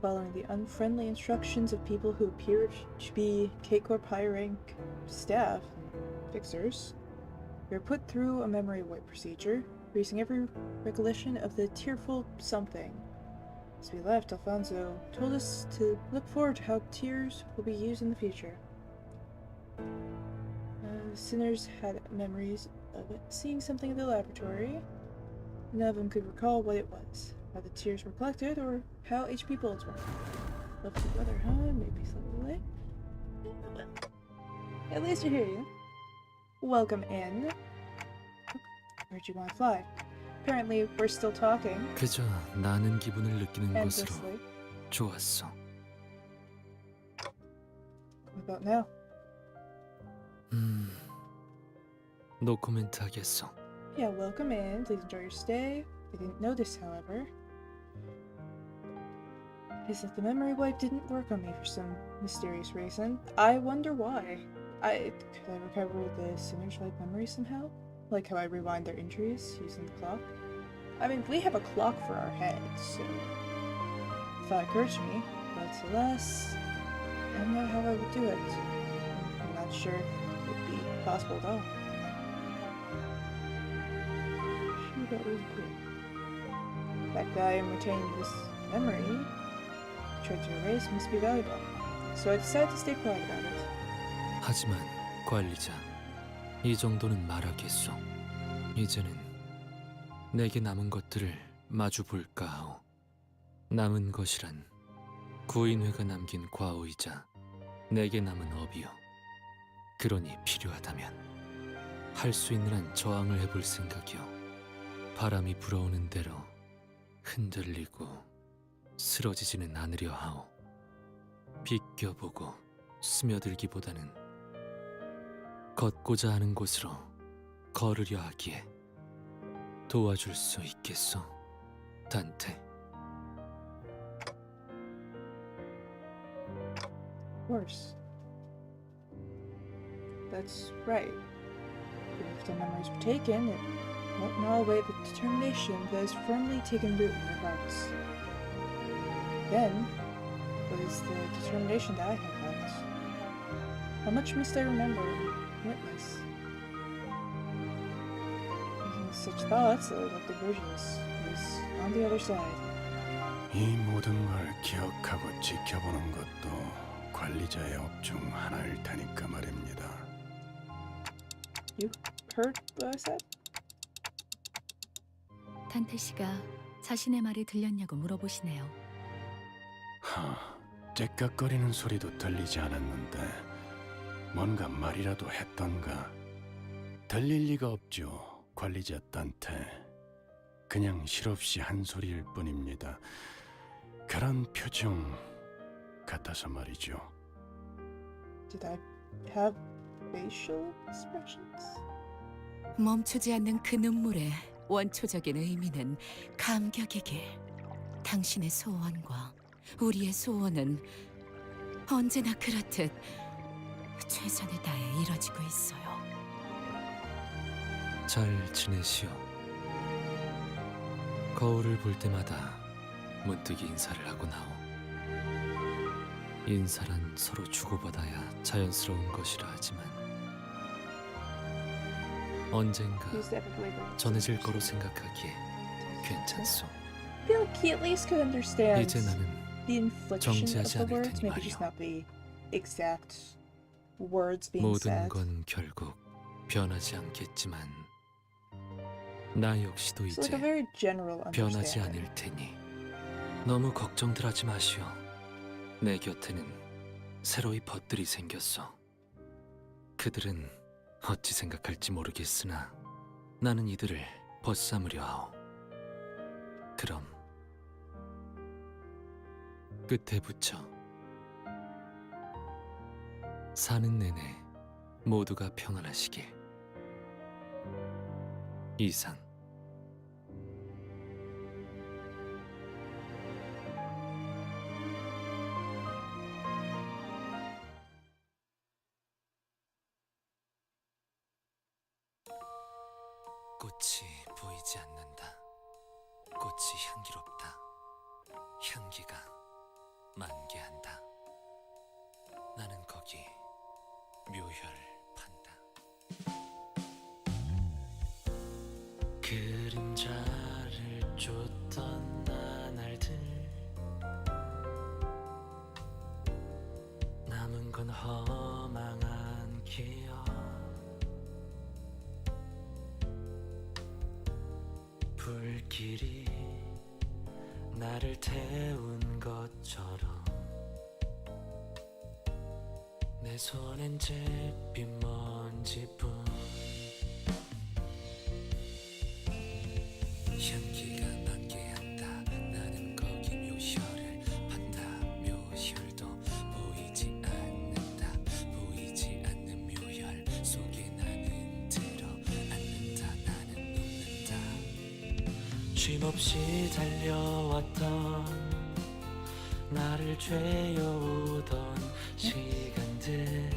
following the unfriendly instructions of people who appeared to be K-Corp high-rank staff and fixers, we were put through a memory wipe procedure, erasing every recollection of the tearful something. As we left, Alfonso told us to look forward to how tears will be used in the future. Sinners had memories of seeing something in the laboratory. None of them could recall what it was, how the tears were collected, or how HP bullets work. Left the weather, huh? Maybe slightly late. Well, at least you're here, you. Welcome in. Where'd you want to fly? Apparently, we're still talking 그저 나는 기분을 느끼는 것으로 endlessly. 좋았어. What about now? 노코멘트 하겠어. Yeah, welcome in. Please enjoy your stay. I didn't notice, however, is that the memory wipe didn't work on me for some mysterious reason. I wonder why. Could I recover the sinner's wipe memory somehow? Like how I rewind their injuries using the clock? I mean, we have a clock for our heads, so the thought occurred to me, but alas, I don't know how I would do it. I'm not sure if it would be possible at all. Sure, that was cool. The fact that I am retaining this memory I tried to erase must be valuable, so I decided to stay quiet about it. 하지만 관리자, 이 정도는 말하겠소. 이제는 내게 남은 것들을 마주 볼까 하오. 남은 것이란 구인회가 남긴 과오이자 내게 남은 업이요. 그러니 필요하다면 할 수 있는 한 저항을 해볼 생각이요. 바람이 불어오는 대로 흔들리고 쓰러지지는 않으려 하오. 비껴보고 스며들기보다는 걷고자 하는 곳으로 걸으려 하기에 도와줄 수 있겠소, 단테. Of course. That's right. Even if the memories were taken, it won't gnaw away the determination that has firmly taken root in their hearts. Then, what is the determination that I have left? How much must I remember and witness? Making such thoughts that I left the bridges was on the other side. 이 모든 걸 기억하고 지켜보는 것도 관리자의 업 중 하나일 테니까 말입니다. You heard what I said? 탄테 씨가 자신의 말이 들렸냐고 물어보시네요. 째깍거리는 소리도 들리지 않았는데 뭔가 말이라도 했던가. 들릴 리가 없죠, 관리자 딴테. 그냥 실없이 한 소리일 뿐입니다. 그런 표정 같아서 말이죠. Did I have facial expressions? 멈추지 않는 그 눈물의 원초적인 의미는 감격이길. 당신의 소원과 우리의 소원은 언제나 그렇듯 최선을 다해 이뤄지고 있어요. 잘 지내시오. 거울을 볼 때마다 문득 인사를 하고 나오. 인사란 서로 주고받아야 자연스러운 것이라 하지만 언젠가 전해질 거로 생각하기에 괜찮소. I feel like he at least could understand 이제 나는 the inflection 정지하지 of the 않을 words, 테니 maybe just 말이오. not the exact words being 모든 said. 건 결국 변하지 않겠지만 나 역시도 It's like 이제 a very general 변하지 understanding. 않을 테니 너무 걱정들 하지 마시오. 내 곁에는 새로이 벗들이 생겼어. 그들은 어찌 생각할지 모르겠으나 나는 이들을 벗삼으려 하오. 그럼 끝에 붙여 사는 내내 모두가 평안하시길. 이상. 꽃이 보이지 않는다. 꽃이 향기롭다. 향기가 만개한다. 나는 거기 묘혈을 판다. 그림자를 쫓던 나날들 남은 건 허망한 기억. 불길이 나를 태운 것처럼 내 손엔 잿빛 먼지뿐. 향기가 만개한다. 나는 거기 묘혈을 판다. 묘혈도 보이지 않는다. 보이지 않는 묘혈 속에 나는 들어 앉는다. 나는 눕는다. 쉼없이 달려왔던 나를 죄어오던 시간들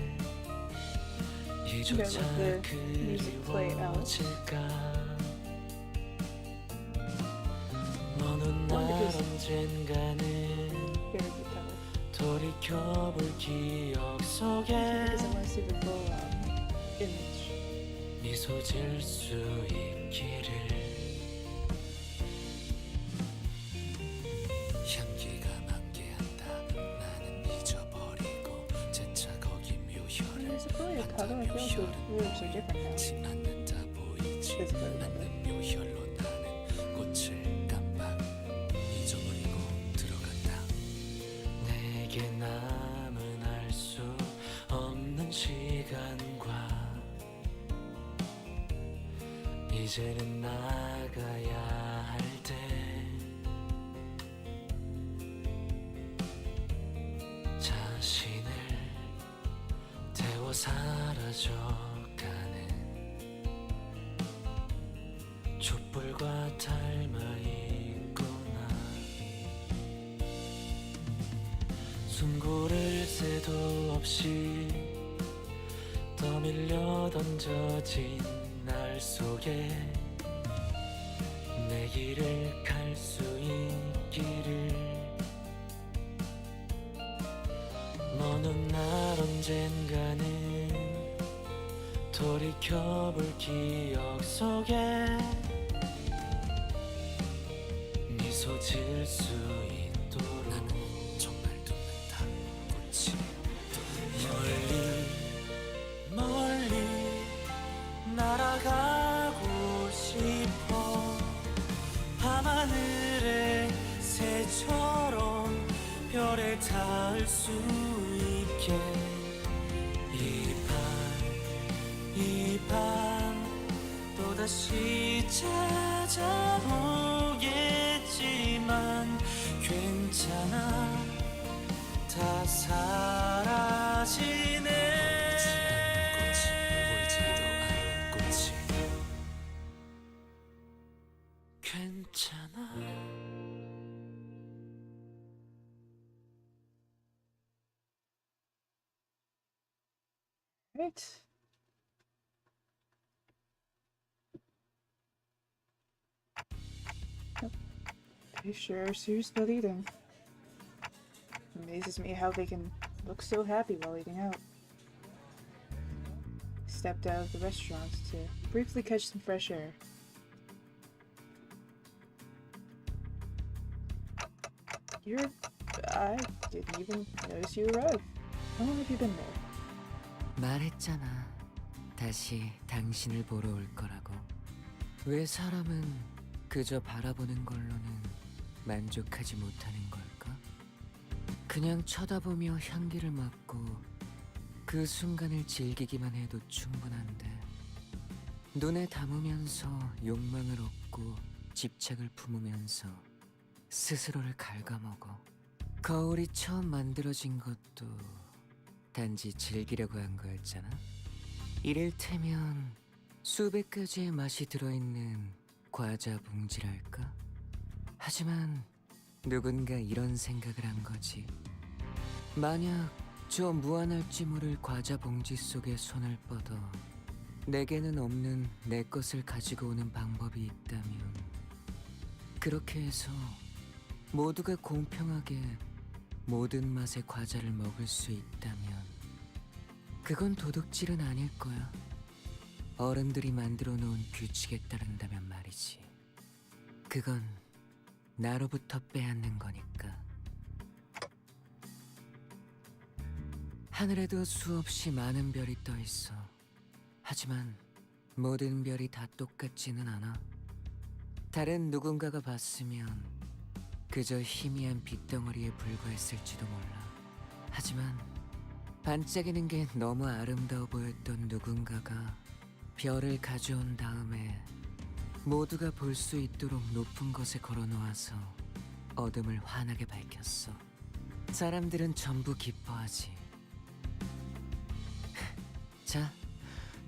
이조차 그리워질까. 어느 날 언젠가는 돌이켜볼 기억 속에 미소 지을 수 있기를. 향기가 만개한다. 나는 잊어버리고 재차 거기 묘혈을 판다. 묘혈은 지 않는다. 보이지 않는 묘혈로 나는 꽃을 깜빡 잊어버리고 들어간다. 내게 남은 알 수 없는 시간과 이제는 나가야 할 때 자신을 태워 사라져가는 촛불과 닮아 있구나. 숨 고를 새도 없이 떠밀려 던져진 날 속에 내 길을 갈 수 있기를. 어느 날 언젠가는 돌이켜볼 기억 속에 미소 지을 수 있도록 나는 정말 눕는다. 꽃이 멀리 멀리 날아가고 싶어. 밤하늘의 새처럼 별에 닿을 수 있게. 이 밤 또다시 찾아오겠지만 괜찮아. 다 사라지네. 보이지도 않는 꽃이 괜찮아. Right. They sure are serious about eating. Amazes me how they can look so happy while eating out. Stepped out of the restaurant to briefly catch some fresh air. I didn't even notice you arrived. How long have you been there? 말했잖아. 다시 당신을 보러 올 거라고. 왜 사람은 그저 바라보는 걸로는 만족하지 못하는 걸까? 그냥 쳐다보며 향기를 맡고 그 순간을 즐기기만 해도 충분한데, 눈에 담으면서 욕망을 얻고 집착을 품으면서 스스로를 갉아먹어. 거울이 처음 만들어진 것도 단지 즐기려고 한 거였잖아. 이를테면 수백 가지의 맛이 들어있는 과자 봉지랄까? 하지만 누군가 이런 생각을 한 거지. 만약 저 무한할지 모를 과자 봉지 속에 손을 뻗어 내게는 없는 내 것을 가지고 오는 방법이 있다면, 그렇게 해서 모두가 공평하게 모든 맛의 과자를 먹을 수 있다면, 그건 도둑질은 아닐 거야. 어른들이 만들어 놓은 규칙에 따른다면 말이지. 그건 나로부터 빼앗는 거니까. 하늘에도 수없이 많은 별이 떠 있어. 하지만 모든 별이 다 똑같지는 않아. 다른 누군가가 봤으면 그저 희미한 빛덩어리에 불과했을지도 몰라. 하지만 반짝이는 게 너무 아름다워 보였던 누군가가 별을 가져온 다음에 모두가 볼 수 있도록 높은 곳에 걸어놓아서 어둠을 환하게 밝혔어. 사람들은 전부 기뻐하지. 자,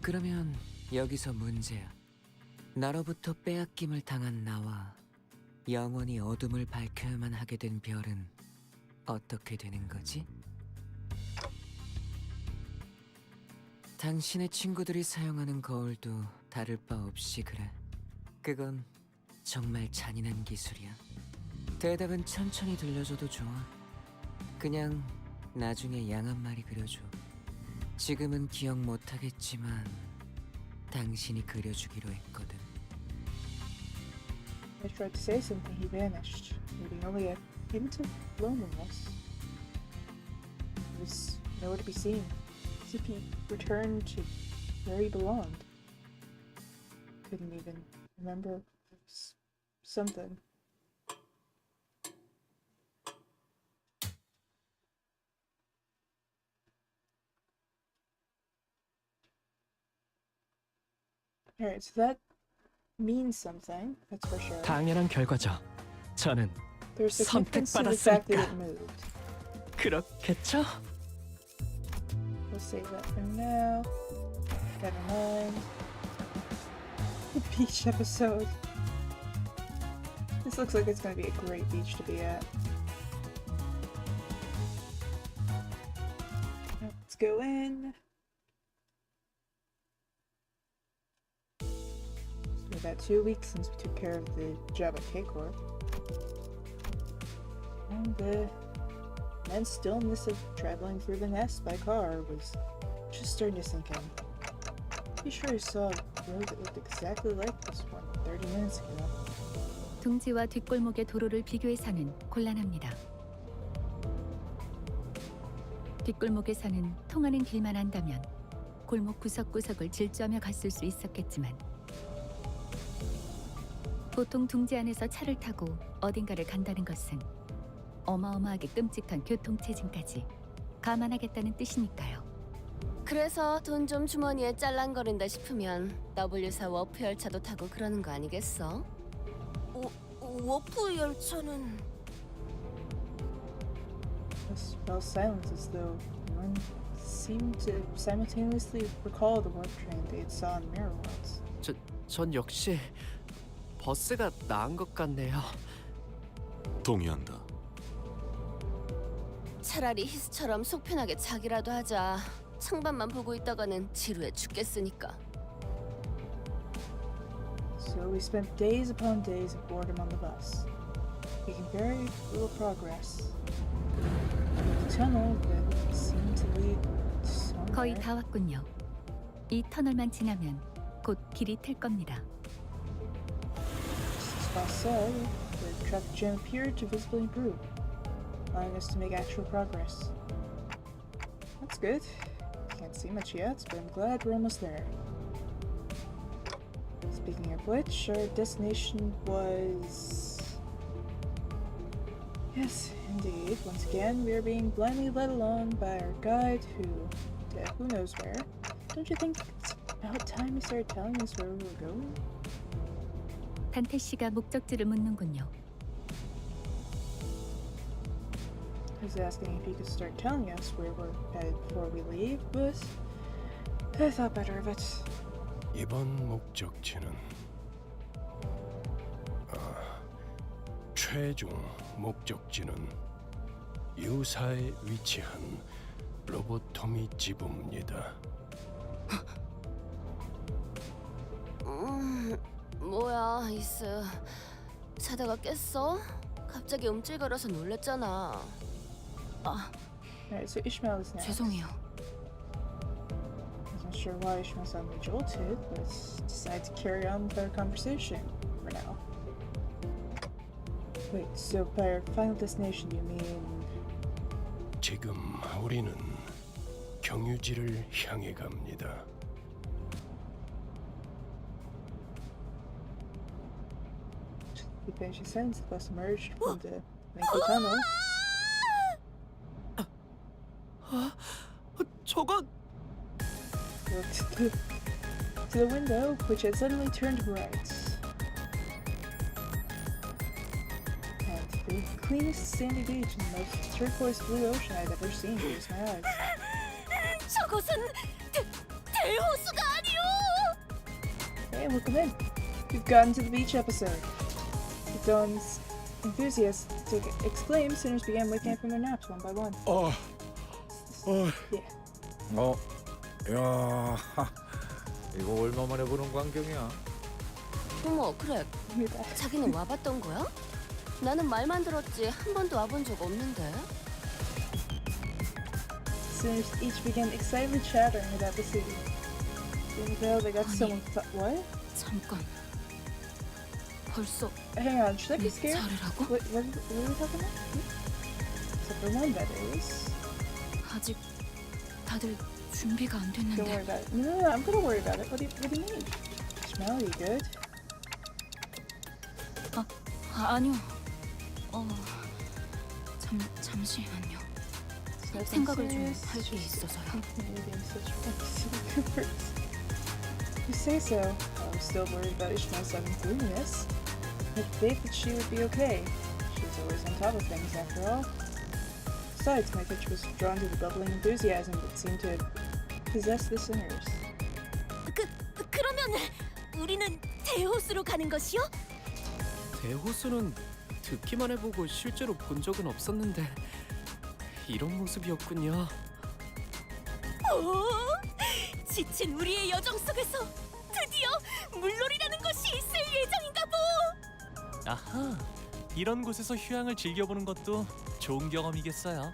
그러면 여기서 문제야. 나로부터 빼앗김을 당한 나와 영원히 어둠을 밝혀야만 하게 된 별은 어떻게 되는 거지? 당신의 친구들이 사용하는 거울도 다를 바 없이 그래. 그건 정말 잔인한 기술이야. 대답은 천천히 들려줘도 좋아. 그냥 나중에 양 한 마리 그려줘. 지금은 기억 못하겠지만 당신이 그려주기로 했거든. I tried to say something, he vanished, leaving only a hint of loneliness. He was nowhere to be seen, as if he returned to where he belonged. Couldn't even remember. It was something. Alright, so that means something, that's for sure. 당연한 결과죠. 저는 There's significance to the fact that 선택받았으니까. it moved. 그렇겠죠? We'll save that for now. Never mind. The beach episode. This looks like it's gonna be a great beach to be at. Let's go in. It's been about 2 weeks since we took care of the job at K-Corp. And the immense stillness of traveling through the nest by car was just starting to sink in. Pretty sure I saw a road that looked exactly like this one 30 minutes ago. 둥지와 뒷골목의 도로를 비교해서는 곤란합니다. 뒷골목에서는 통하는 길만 안다면 골목 구석구석을 질주하며 갔을 수 있었겠지만 보통 둥지 안에서 차를 타고 어딘가를 간다는 것은 어마어마하게 끔찍한 교통체증까지 감안하겠다는 뜻이니까요. 그래서 돈 좀 주머니에 짤랑거린다 싶으면 W4 워프 열차도 타고 그러는 거 아니겠어? 워프 열차는... Just fell silent as though one seemed to simultaneously recall the warp train they had saw in Mirror Worlds. 전 역시 버스가 나은 것 같네요. 동의한다. 차라리 히스처럼 속 편하게 자기라도 하자. 창밖만 보고 있다가는 지루해 죽겠으니까. So we spent days upon days of boredom on the bus, making very little progress. The tunnel that seemed to lead 거의 somewhere. 다 왔군요. 이 터널만 지나면 곧 길이 틀 겁니다. As Boss said, the traffic jam appeared to visibly improve, allowing us to make actual progress. That's good. Can't see much yet, but I'm glad we're almost there. Speaking of which, our destination was... Yes, indeed. Once again, we are being blindly led along by our guide who knows where. Don't you think it's about time he started telling us where we were going? 단태 씨가 목적지를 묻는군요. I was asking if he could start telling us where we're headed before we leave, but I thought better of it. 이번 목적지는 최종 목적지는 유사에 위치한 로보토미 지부입니다. 뭐야, 이스. 자다가 깼어? 갑자기 움찔거려서 놀랬잖아. Alright, so Ishmael is next. 죄송해요. I'm not sure why Ishmael suddenly jolted, but decided to carry on with our conversation for now. Wait, so by our final destination you mean... 지금 우리는 경유지를 향해 갑니다. He finished his sentence, the bus emerged from the lengthy tunnel. 저건... Looked to the window, which had suddenly turned bright. The cleanest sandy beach and the most turquoise blue ocean I've ever seen close my eyes. 저것은 대호수가 아니오. Hey, welcome in. We've gotten to the beach episode. The dawn's enthusiastic exclaims, sinners began waking up from their naps one by one. Yeah. 야, 이거 얼마 만에 보는 광경이야. 어머, 그래. 자기는 와봤던 거야? 나는 말만 들었지 한 번도 와본 적 없는데. Sinners each began excitedly chattering about the city. Didn't know they got someone. What? 잠깐. 벌써 Hang on, should I be scared? 차례라고? What are we talking about? Except for one, that is. 아직 다들 준비가 안 Don't worry 됐는데. about it. No, I'm gonna worry about it. What do you mean? Smell you good? 아니요. 잠시만요. 생각을 좀 할 게 있어서요. You say so. I was still worried about Ishmael's sudden gloominess. I faith that she would be okay. She was always on top of things, after all. Besides, my pitch was drawn to the bubbling enthusiasm that seemed to possess the sinners. 그러면 우리는 대호수로 가는 것이요? 대호수는 듣기만 해보고 실제로 본 적은 없었는데 이런 모습이었군요. 오, 지친 우리의 여정 속에서 드디어 물놀이라는 것이 있을 예정인가 보. 아하, 이런 곳에서 휴양을 즐겨보는 것도 좋은 경험이겠어요.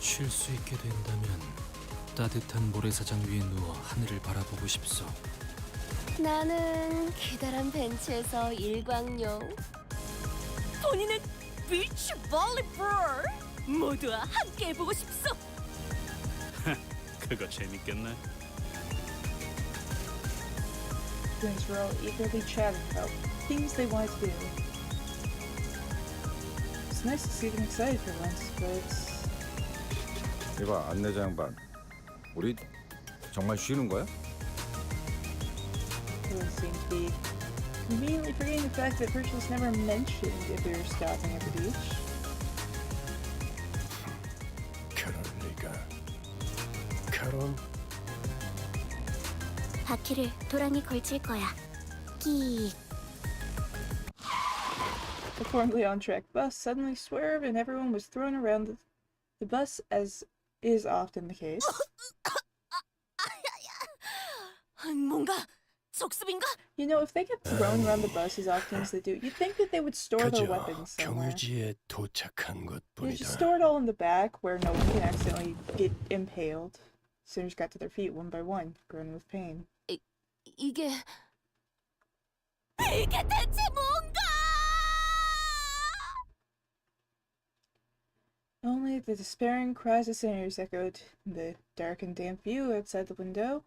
쉴 수 있게 된다면 따뜻한 모래사장 위에 누워 하늘을 바라보고 싶소. 나는 기다란 벤치에서 일광욕. 본인은 비치 볼리볼. 모두와 함께 해보고 싶소. 그거 재밌겠네. Students were all eagerly chatting about things they wanted to do. It's nice to see them excited for once, but 이봐, 안내자 양반. 우리 정말 쉬는 거야? everyone seemed to be conveniently forgetting the fact that Virgil was never mentioned if we were stopping at the beach. 그럴 리가. 그럼 바퀴를 도랑이 걸칠 거야. 끼익. The formerly on-track bus suddenly swerved and everyone was thrown around the bus, as is often the case. 뭔가 적습인가? You know, if they get thrown around the bus as often as they do, you'd think that they would store their 그저 weapons somewhere. 경유지에 도착한 You 것뿐이다. just store it all in the back where no one can accidentally get impaled. Sinners got to their feet one by one, groaning with pain. 이게 대체 뭔가? Only the despairing cries of sinners echoed in the dark and damp view outside the window.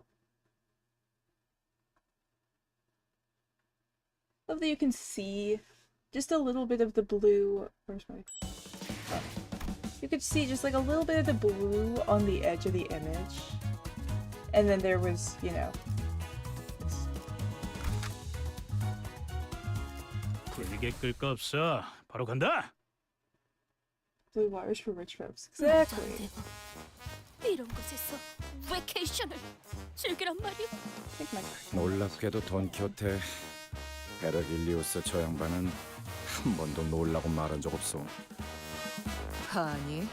Love that you can see just a little bit of the blue. Where's my? Oh. You could see just like a little bit of the blue on the edge of the image, and then there was, you know. 길게 끌 거 없어. 바로 간다. Blue wires for rich folks. Exactly. 이런 곳에서 베케이션을 즐기란 말이오. 놀랍게도 돈키호테 베르길리우스 저 양반은 한 번도 놀라고 말한 적 없어. 아니,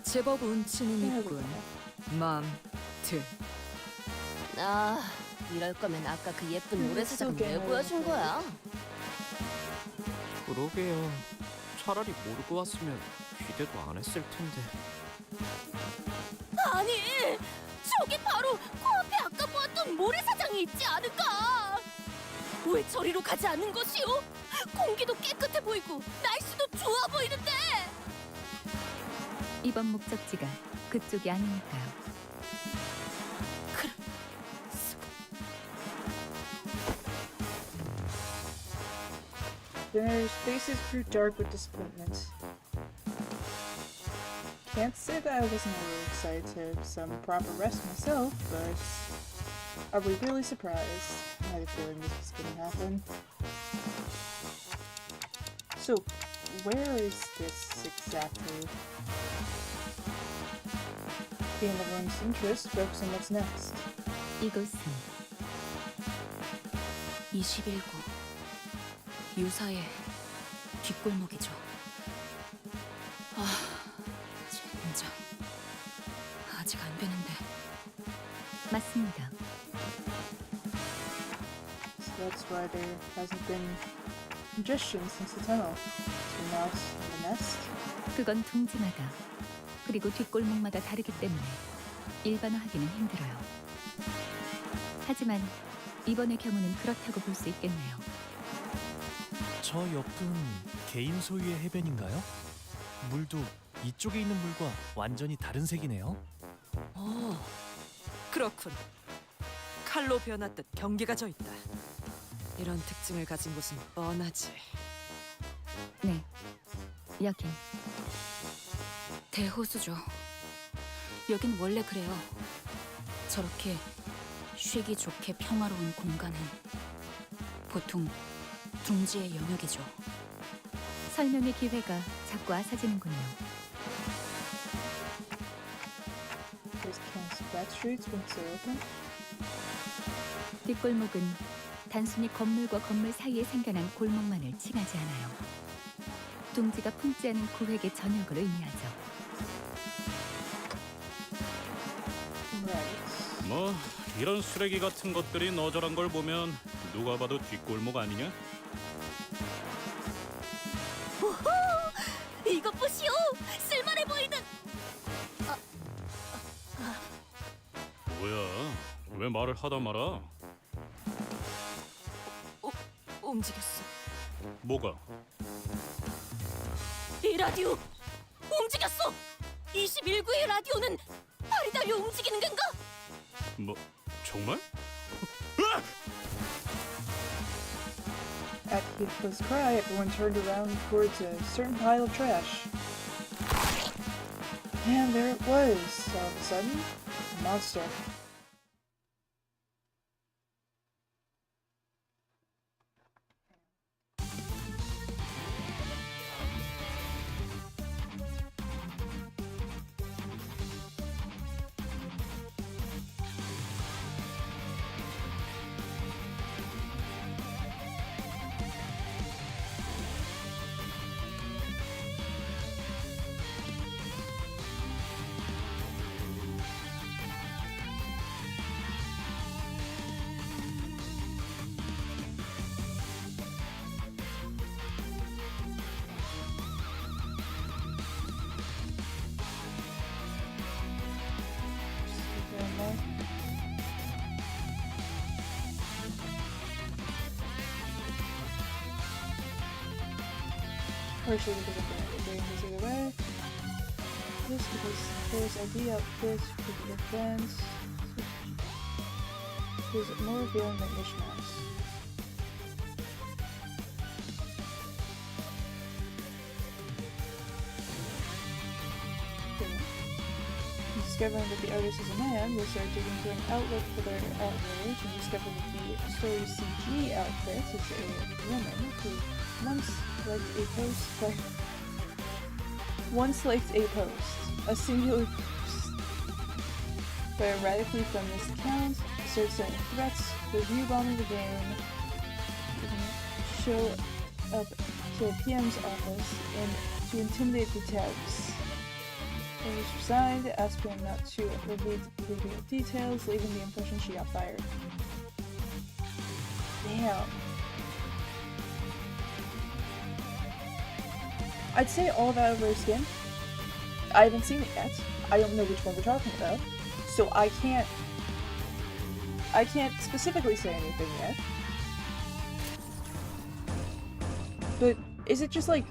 제법 운치는 있군. 맘트. 아, 이럴 거면 아까 그 예쁜 모래사장은 왜 보여준 거야? 그러게요. 차라리 모르고 왔으면 기대도 안 했을 텐데. 아니, 저기 바로 코앞에 아까 보았던 모래사장이 있지 않을까? 왜 저리로 가지 않는 것이오? 공기도 깨끗해 보이고 날씨도 좋아 보이는데. 이번 목적지가 그쪽이 아니니까요. Dinner's faces grew dark with disappointment. Can't say that I wasn't really excited to have some proper rest myself, but are we really surprised? I had a feeling this was gonna happen. So, where is this exactly? Being everyone's interest, focus on what's next. 이곳은 21구 유사의 뒷골목이죠. 아, 젠장. 아직 안 되는데. 맞습니다. So that's why there hasn't been congestion since the tunnel. So now it's in the nest. 그건 둥지마다 그리고 뒷골목마다 다르기 때문에 일반화하기는 힘들어요. 하지만 이번의 경우는 그렇다고 볼 수 있겠네요. 저 옆은 개인 소유의 해변인가요? 물도 이쪽에 있는 물과 완전히 다른 색이네요. 그렇군. 칼로 변화듯 경계가 져 있다. 이런 특징을 가진 곳은 뻔하지. 네, 여긴 대호수죠. 여긴 원래 그래요. 저렇게 쉬기 좋게 평화로운 공간은 보통 둥지의 영역이죠. 설명의 기회가 자꾸 아사지는군요. Those counts of back streets once they're open. 뒷골목은 단순히 건물과 건물 사이에 생겨난 골목만을 칭하지 않아요. 둥지가 품지 않은 구획의 전역을 의미하죠. Right. 뭐 이런 쓰레기 같은 것들이 너절한 걸 보면 누가 봐도 뒷골목 아니냐? 오호! 이것 보시오! 쓸만해 보이는... 뭐야? 왜 말을 하다 말아? 움직였어. 뭐가? 이 라디오! 움직였어! 21구의 라디오는 발이 달려 움직이는 건가? 뭐 정말? At Heathcliff's cry, everyone turned around towards a certain pile of trash. And there it was, all of a sudden. A monster. Partially because of the doing this either way. This because there's ID outfits for the defense. Is more revealing than Mishmash. Discovering that the artist is a man, they start digging for an outlet for their outrage and discover that the story's CG outfit is a woman who once liked a post, a singular post. But erratically from this account, starts sending threats, review bombing the game, show up to the PM's office and to intimidate the devs. It was resigned, asked him not to reveal details, leaving the impression she got fired. Damn. I'd say all that over her skin. I haven't seen it yet. I don't know which one we're talking about. So I can't specifically say anything yet. But is it just like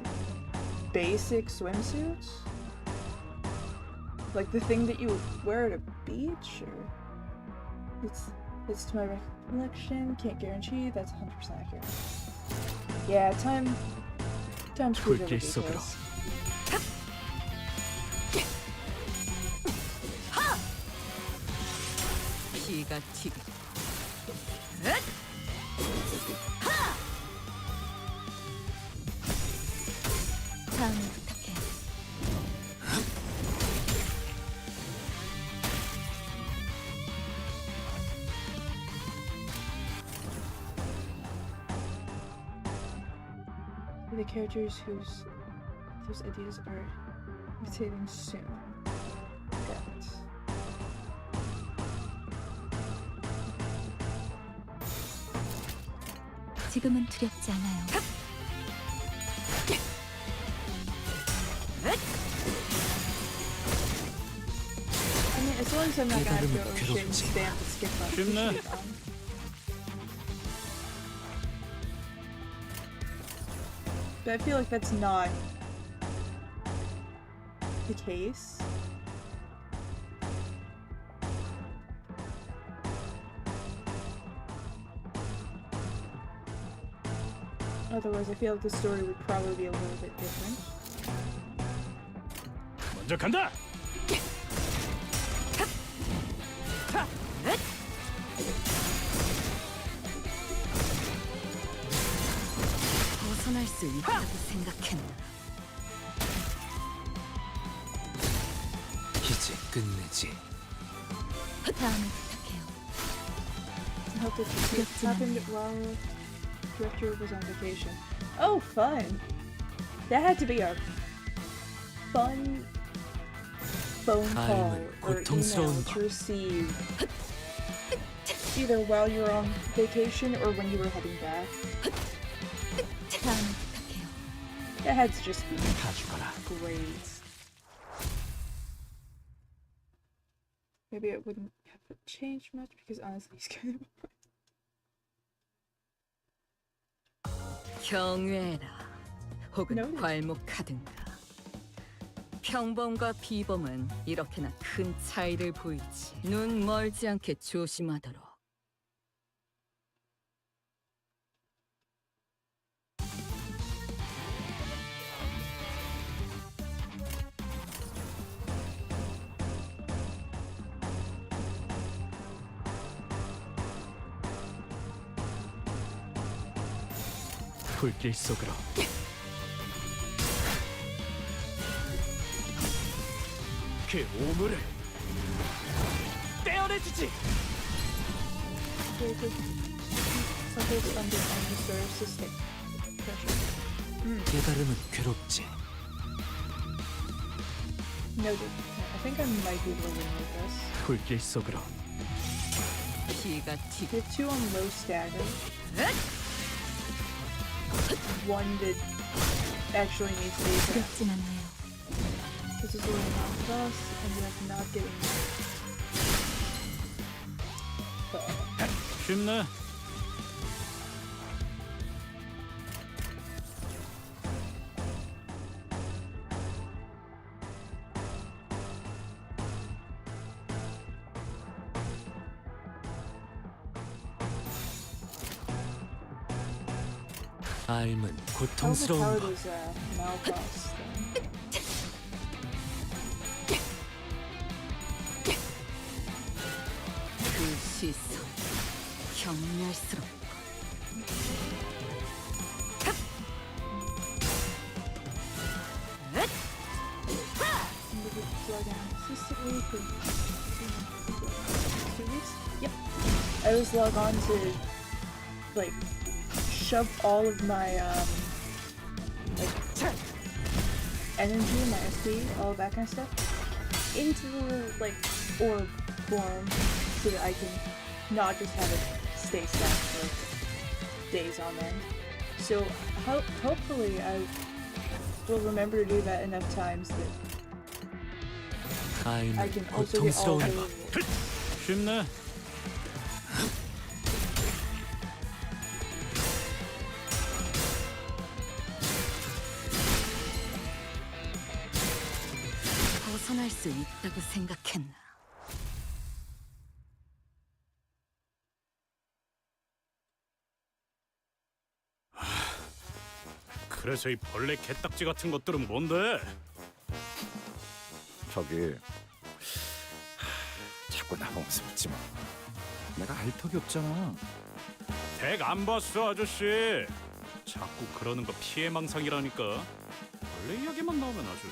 basic swimsuits? Like the thing that you would wear at a beach, or it's to my recollection, can't guarantee, that's 100% accurate. Yeah, time's pretty ridiculous. 피가 튀고. 다음에 부탁해. The characters whose ideas are mutating soon. Got it. 지금은 두렵지 않아요. I mean, as long as I'm not gonna have to go oh shit and spam the skip button. 쉽네. Shit on. But I feel like that's not the case. Otherwise, I feel like the story would probably be a little bit different. 먼저 간다. 벗어날 수 있다고 생각했나? 이제 끝내지. 다음에 부탁해요. I hope that this happened while director was on vacation. Oh, fun! That had to be a fun phone call or email to receive either while you were on vacation or when you were heading back. 다음에 부탁해요. That had to just be 다 죽어라. great. Maybe it wouldn't have changed much because honestly he's kind of 경외라 혹은 괄목하든가. 평범과 비범은 이렇게나 큰 차이를 보이지. 눈 멀지 않게 조심하도록. 불길 속으로. 그 오물을 떼어내주지. Some folks under deserve to stay pressure. 깨달음은 괴롭지. Noted. I think I might be able to win with this. 불길 속으로. 피가 튀. We have 2 on low stagger. One that actually needs to be 두렵진 않아요. This is a little not plus, and we have not getting 쉽네. 삶은 How 고통스러운 overpowered 것. is Malphos then? 그 시선 경멸스럽고. Slow down consistently for 2 weeks. Yep. I always log on to like shove all of my like energy, my SP, all that kind of stuff into like orb form so that I can not just have it stay stacked for days on end. So hopefully I will remember to do that enough times that I 삶은 can also get all 고통스러운 the 것. 쉽네. 벗어날 수 있다고 생각했나? 그래서 이 벌레 개딱지 같은 것들은 뭔데? 저기 자꾸 나보면서 묻지 마. 내가 알 턱이 없잖아. 덱 안 봤어 아저씨. 자꾸 그러는 거 피해망상이라니까. 원래 이야기만 나오면 아주.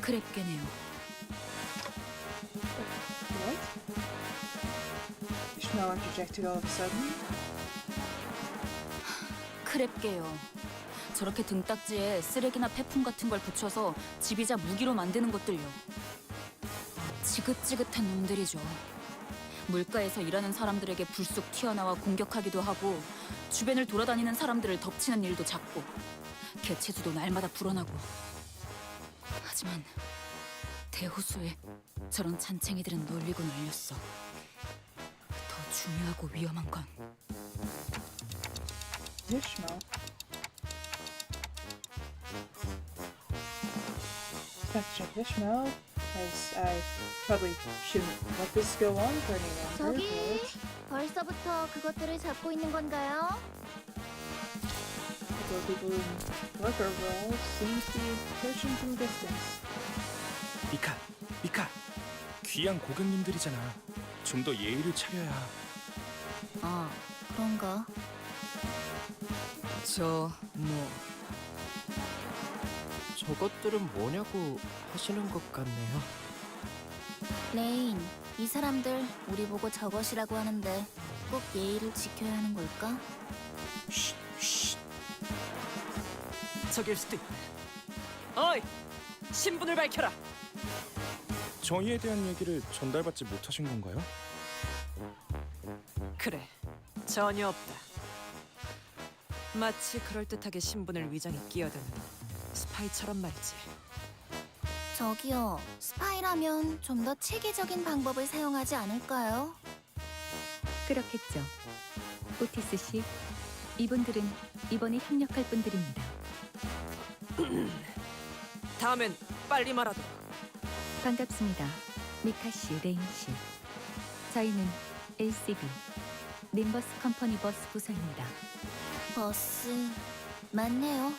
그랬겠네요. What? Ishmael interjected all of a sudden. 크랩게요. 저렇게 등딱지에 쓰레기나 폐품 같은 걸 붙여서 지비자 무기로 만드는 것들요. 지긋지긋한 놈들이죠. 물가에서 일하는 사람들에게 불쑥 튀어나와 공격하기도 하고 주변을 돌아다니는 사람들을 덮치는 일도 잦고 개체수도 날마다 불어나고. 하지만 대호수에 저런 잔챙이들은 널리고 널렸어. 더 중요하고 위험한 건 Ishmael. Check Ishmael, as I probably shouldn't let this go on for any longer, 저기 but 벌써부터 그것들을 잡고 있는 건가요? the people in work overalls seems to be approaching from distance. 미카, 귀한 고객님들이잖아. 좀 더 예의를 차려야. 아, 그런가? 저것들은 뭐냐고 하시는 것 같네요. 레인, 이 사람들 우리 보고 저것이라고 하는데 꼭 예의를 지켜야 하는 걸까? 저길 수도 있다. 어이! 신분을 밝혀라! 정의에 대한 얘기를 전달받지 못하신 건가요? 그래, 전혀 없다. 마치 그럴듯하게 신분을 위장에 끼어드는 스파이처럼 말이지. 저기요, 스파이라면 좀 더 체계적인 방법을 사용하지 않을까요? 그렇겠죠. 오티스 씨, 이분들은 이번에 협력할 분들입니다. 다음엔 빨리 말하도록. 반갑습니다. 미카 씨, 레인 씨. 저희는 LCB, 림버스 컴퍼니 버스 부서입니다. 버스... 맞네요.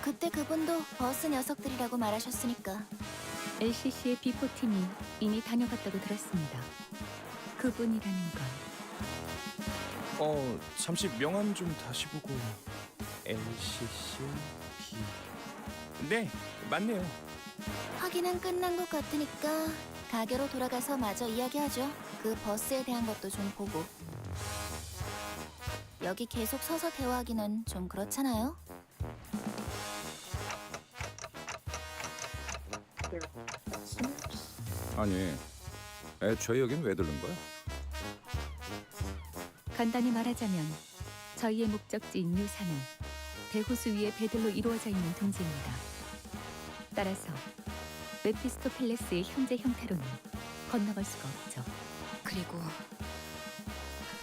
그때 그분도 버스 녀석들이라고 말하셨으니까. LCC의 B4팀이 이미 다녀갔다고 들었습니다. 그분이라는 건 잠시 명함 좀 다시 보고. LCC B. 네, 맞네요. 확인은 끝난 것 같으니까 가게로 돌아가서 마저 이야기하죠. 그 버스에 대한 것도 좀 보고. 여기 계속 서서 대화하기는 좀 그렇잖아요? 아니, 애초에 여긴 왜 들른 거야? 간단히 말하자면 저희의 목적지인 유사는 대호수 위의 배들로 이루어져 있는 둥지입니다. 따라서 메피스토펠레스의 현재 형태로는 건너갈 수가 없죠. 그리고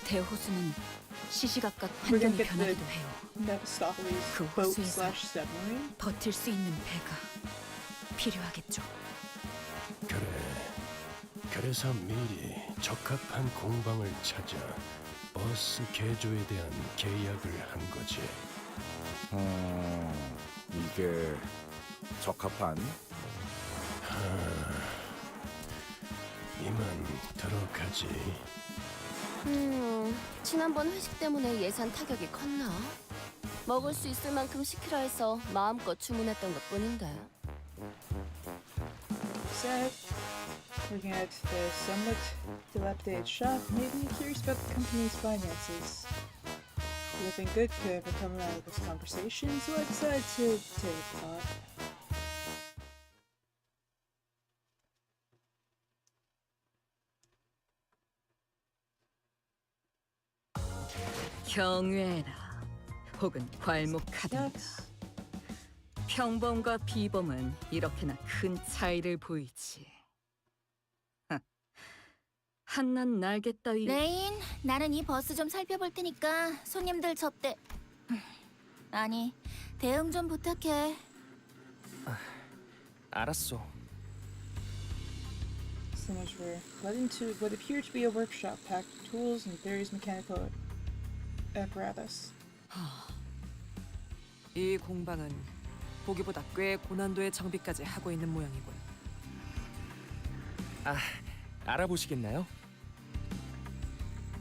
대호수는 시시각각 We're gonna 환경이 get the 변하기도 해요. Mephistopheles 그 boat 호수에서 slash submarine. 버틸 수 있는 배가 필요하겠죠. 그래서 미리 적합한 공방을 찾아 버스 개조에 대한 계약을 한 거지. 이게 적합한? 이만 들어가지. 지난번 회식 때문에 예산 타격이 컸나? 먹을 수 있을 만큼 시키라 해서 마음껏 주문했던 것뿐인데. Said, looking at the somewhat dilapidated shop, made me curious about the company's finances. Nothing good could ever come out of this conversation, so I decided to take a thought. 경외라 혹은 괄목하든가. 평범과 비범은 이렇게나 큰 차이를 보이지. 한낱 날개 따위. 레인, 나는 이 버스 좀 살펴볼 테니까 손님들 접대... 아니, 대응 좀 부탁해. 알았어. Sinners were led into what appeared to be a workshop packed with tools and various mechanical apparatus. 이 공방은 보기보다 꽤 고난도의 장비까지 하고 있는 모양이군. 알아보시겠나요?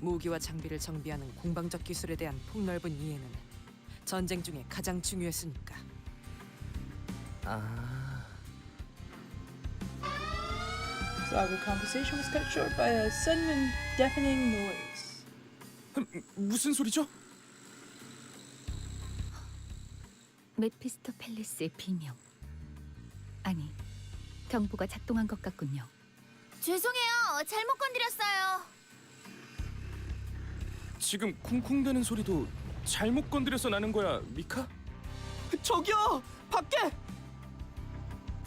무기와 장비를 정비하는 공방적 기술에 대한 폭넓은 이해는 전쟁 중에 가장 중요했으니까. So our conversation was cut short by a sudden and deafening noise. 무슨 소리죠? 메피스토 팰리스의 비명. 아니, 경보가 작동한 것 같군요. 죄송해요. 잘못 건드렸어요. 지금 쿵쿵대는 소리도 잘못 건드려서 나는 거야, 미카? 저기요! 밖에!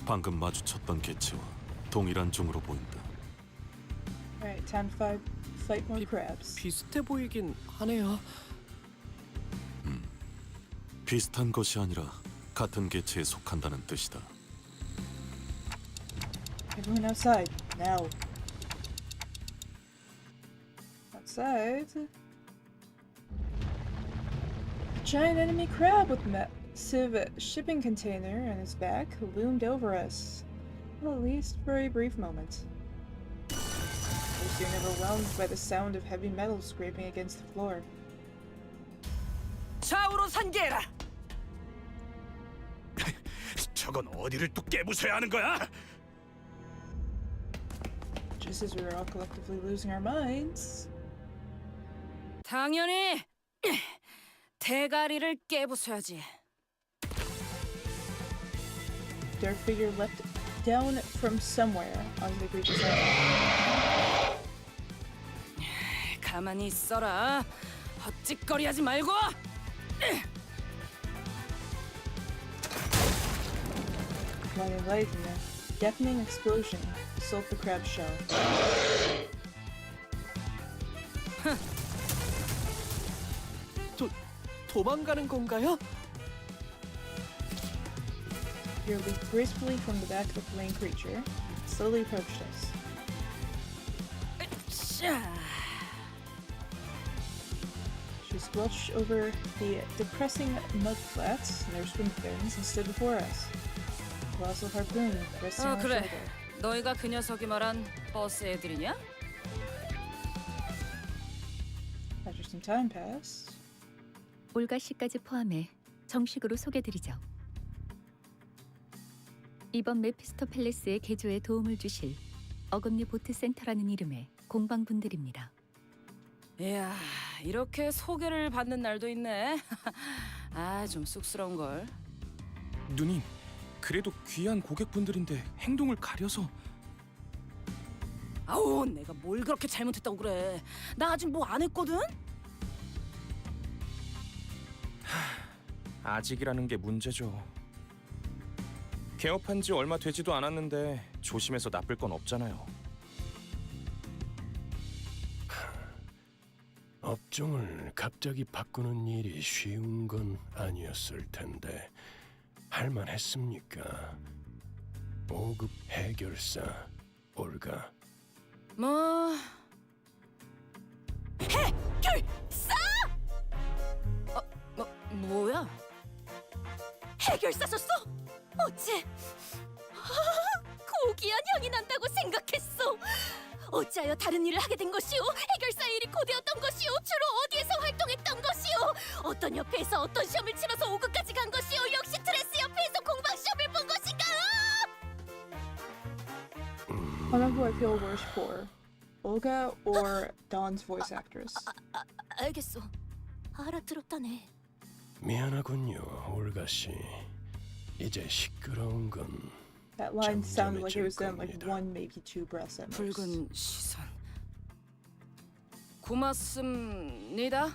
방금 마주쳤던 개체와 동일한 종으로 보인다. Alright, time to fight more crabs. 비슷해 보이긴 하네요. 비슷한 것이 아니라 같은 개체에 속한다는 뜻이다. Everyone outside, now. Outside. A giant enemy crab with massive shipping container on his back loomed over us. Well, at least for a brief moment. I was being overwhelmed by the sound of heavy metal scraping against the floor. 좌우로 산계해라. 저건 어디를 또 깨부숴야 하는 거야? Just as we were all collectively losing our minds. 당연히 대가리를 깨부숴야지. Their figure leapt down from somewhere onto the creature's head. 가만히 있어라. 헛짓거리하지 말고. Light and light and a deafening explosion assault the crab's shell. 도망가는 건가요? Here leaped gracefully from the back of the fleeing creature, slowly approached us. She squelched over the depressing mud flats and their swim fins and stood before us. A colossal harpoon resting on her 그래. shoulder. 너희가 그 녀석이 말한 버스 애들이냐? After some time passed, 올가 씨까지 포함해 정식으로 소개드리죠. 이번 메피스토 팰리스의 개조에 도움을 주실 어금니 보트 센터라는 이름의 공방분들입니다. 이야, 이렇게 소개를 받는 날도 있네. 아, 좀 쑥스러운 걸. 누님, 그래도 귀한 고객분들인데 행동을 가려서. 아우, 내가 뭘 그렇게 잘못했다고 그래. 나 아직 뭐 안 했거든? 아직이라는 게 문제죠. 개업한 지 얼마 되지도 않았는데 조심해서 나쁠 건 없잖아요. 업종을 갑자기 바꾸는 일이 쉬운 건 아니었을 텐데 할만했습니까? 5급 해결사 올가. 해결사! 뭐야? 해결사 썼어? 어째 고귀한 향이 난다고 생각했어. 어찌하여 다른 일을 하게 된 것이오? 해결사의 일이 고되었던 것이오? 주로 어디에서 활동했던 것이오? 어떤 협회에서 어떤 시험을 치러서 5급까지 간 것이오? 역시 트레스 협회에서 공방 시험을 본 것인가? I don't know who I feel worse for, Olga or Dawn's voice actress. 알겠어. 알아들었다네. 미안하군요, 올가 씨. 이제 시끄러운 건 That line sounded like it was done like one, maybe two breaths at most. 붉은 시선. 고맙습니다.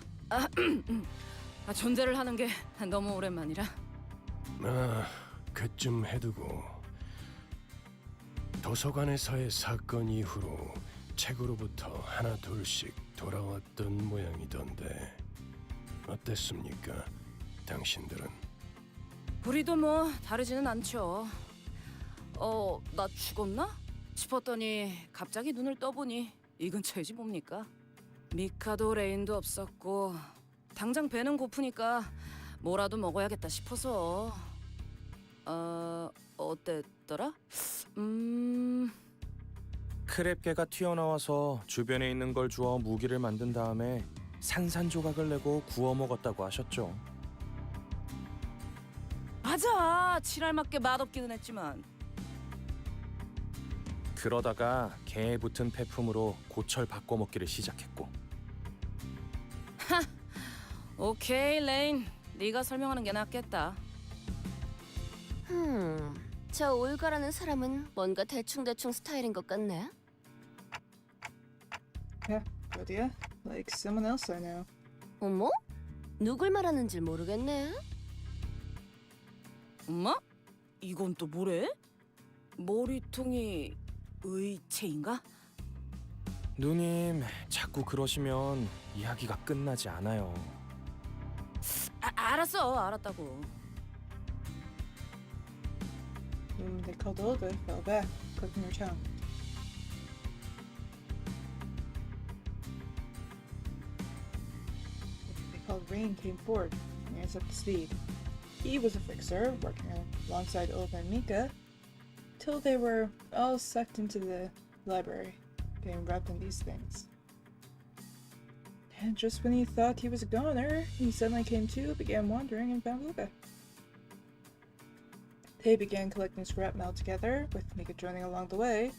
존재를 하는 게 너무 오랜만이라. 그쯤 해두고 도서관에서의 사건 이후로 책으로부터 하나 둘씩 돌아왔던 모양이던데 어땠습니까, 당신들은? 우리도 뭐 다르지는 않죠. 나 죽었나? 싶었더니 갑자기 눈을 떠보니 이 근처이지 뭡니까? 미카도 레인도 없었고 당장 배는 고프니까 뭐라도 먹어야겠다 싶어서 어땠더라? 크랩개가 튀어나와서 주변에 있는 걸 주워 무기를 만든 다음에 산산조각을 내고 구워 먹었다고 하셨죠. 맞아. 칠할맞게 맛없기는 했지만. 그러다가 개에 붙은 폐품으로 고철 바꿔 먹기를 시작했고. 오케이, 레인. 네가 설명하는 게 낫겠다. 저 올가라는 사람은 뭔가 대충대충 스타일인 것 같네. Yeah, good idea. Like someone else I know. 어머? 누굴 말하는지 모르겠네. 엄마? 이건 또 뭐래? 머리통이 의체인가? 누님, 자꾸 그러시면 이야기가 끝나지 않아요. 알았어. 알았다고. They called over, fell back, clicking her tongue. They called Rain came forward, and us up to speed. He was a fixer, working alongside Olga and Mika, till they were all sucked into the library, getting wrapped in these things. And just when he thought he was a goner, he suddenly came to, began wandering, and found Olga. They began collecting scrap metal together, with Mika joining along the way.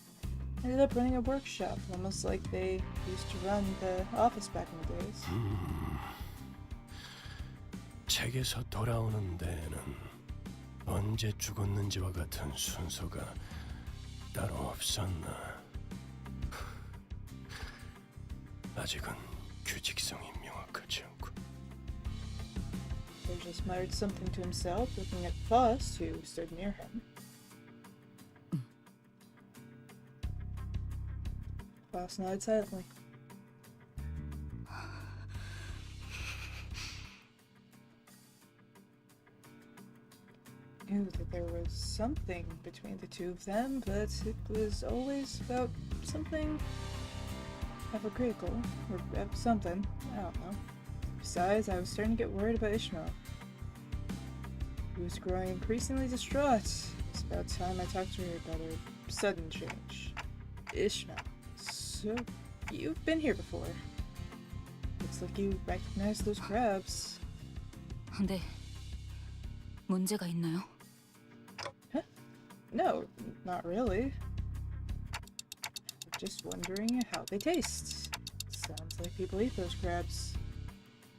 Ended up running a workshop, almost like they used to run the office back in the days. 책에서 돌아오는 데에는 언제 죽었는지와 같은 순서가 따로 없었나. 아직은 규칙성이 명확하지 않고. He just muttered something to himself, looking at Faust, who stood near him. Faust nodded silently. Knew that there was something between the two of them, but it was always about something hypocritical, or something, I don't know. Besides, I was starting to get worried about Ishmael. He was growing increasingly distraught. It's about time I talked to her about her sudden change. Ishmael, so you've been here before. Looks like you recognize those crabs. 네. 문제가 있나요? Huh? No, not really. Just wondering how they taste. Sounds like people eat those crabs.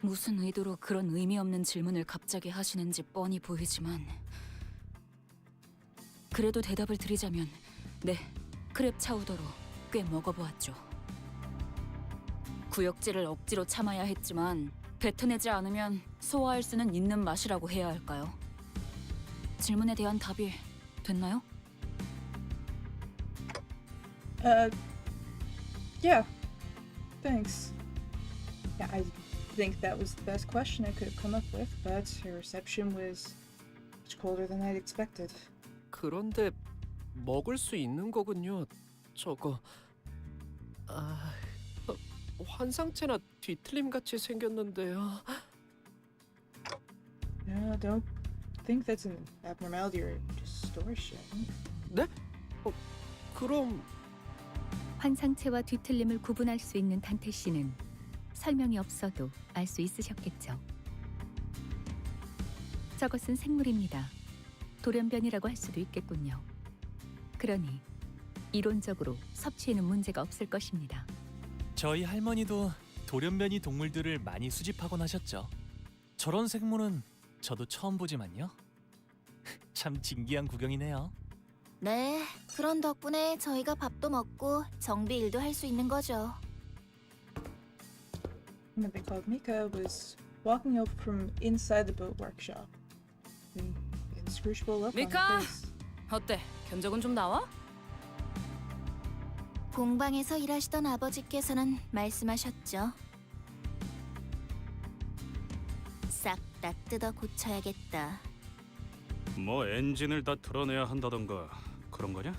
무슨 의도로 그런 의미 없는 질문을 갑자기 하시는지 뻔히 보이지만 그래도 대답을 드리자면 네, 크랩 차우더로 꽤 먹어보았죠. 구역질을 억지로 참아야 했지만 뱉어내지 않으면 소화할 수는 있는 맛이라고 해야 할까요? 질문에 대한 답이 됐나요? Yeah. Thanks. Yeah, I think that was the best question I could have come up with, but her reception was much colder than I'd expected. 그런데 먹을 수 있는 거군요. 저거. 환상체나 뒤틀림 같이 생겼는데요. No, don't think that's an abnormality or distortion. 네? 그럼 환상체와 뒤틀림을 구분할 수 있는 단테 씨는 설명이 없어도 알 수 있으셨겠죠. 저것은 생물입니다. 돌연변이라고 할 수도 있겠군요. 그러니 이론적으로 섭취에는 문제가 없을 것입니다. 저희 할머니도 돌연변이 동물들을 많이 수집하곤 하셨죠. 저런 생물은 저도 처음 보지만요. 참 진기한 구경이네요. 네, 그런 덕분에 저희가 밥도 먹고 정비 일도 할 수 있는 거죠. When they called Mika was walking up from inside the boat workshop. An inscrutable look on her 미카! face. 어때? 견적은 좀 나와? 공방에서 일하시던 아버지께서는 말씀하셨죠. 싹 다 뜯어 고쳐야겠다. 뭐 엔진을 다 드러내야 한다던가 그런 거냐?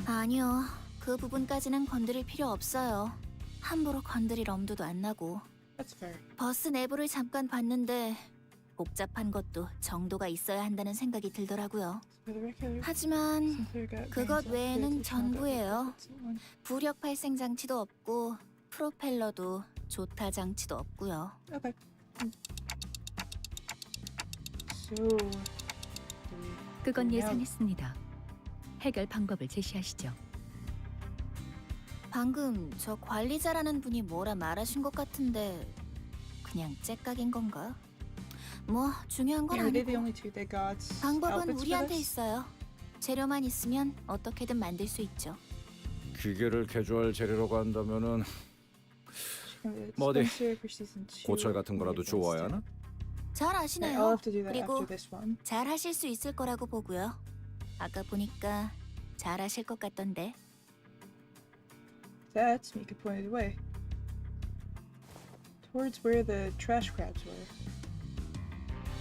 아니요, 그 부분까지는 건드릴 필요 없어요. 함부로 건드릴 엄두도 안 나고. That's fair. 버스 내부를 잠깐 봤는데 복잡한 것도 정도가 있어야 한다는 생각이 들더라고요. For the record, 하지만 some clear gut 그것 grains of 외에는 good 전부예요. chocolate. 부력 발생 장치도 없고 프로펠러도 조타 장치도 없고요. Okay. So, 그건 예상했습니다. 해결 방법을 제시하시죠. 방금 저 관리자라는 분이 뭐라 말하신 것 같은데 그냥 째깍인 건가? 뭐 중요한 건 are they the 아니고 only two that got 방법은 outfits for 우리한테 this? 있어요. 재료만 있으면 어떻게든 만들 수 있죠. 기계를 개조할 재료라고 한다면은 뭐 어디 Spencer for season 2. 고철 같은 거라도 주워야 하나? 잘 I'll 아시네요. have to do that 그리고 after this one. 잘 하실 수 있을 거라고 보고요. 아까 보니까 잘 하실 것 같던데. That's Mika pointed away. Towards where the trash crabs were.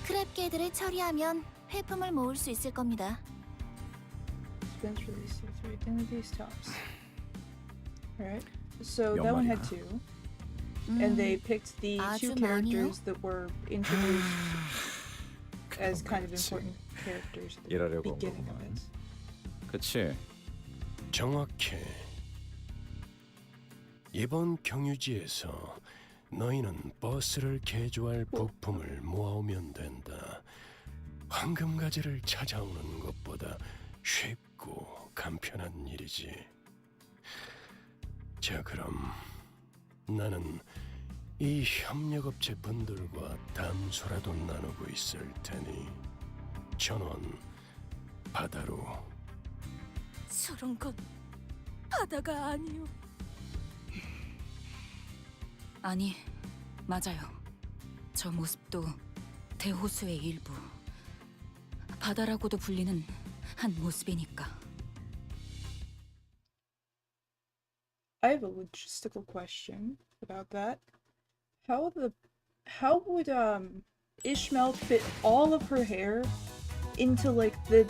크랩개들을 처리하면 회품을 모을 수 있을 겁니다. Spence released the three identities tops. Alright. So that one had two. And they picked the two 아주 많이요? characters that were introduced as kind of important characters at the 일하려고 온 beginning of 거구만. it. 그치? 정확해. 이번 경유지에서 너희는 버스를 개조할 부품을 모아오면 된다. 황금가지를 찾아오는 것보다 쉽고 간편한 일이지. 자, 그럼 나는 이 협력업체 분들과 담소라도 나누고 있을 테니 전원 바다로. 저런 건 바다가 아니오. 아니, 맞아요. 저 모습도 대호수의 일부. 바다라고도 불리는 한 모습이니까. I have a logistical question about that. How would Ishmael fit all of her hair into like the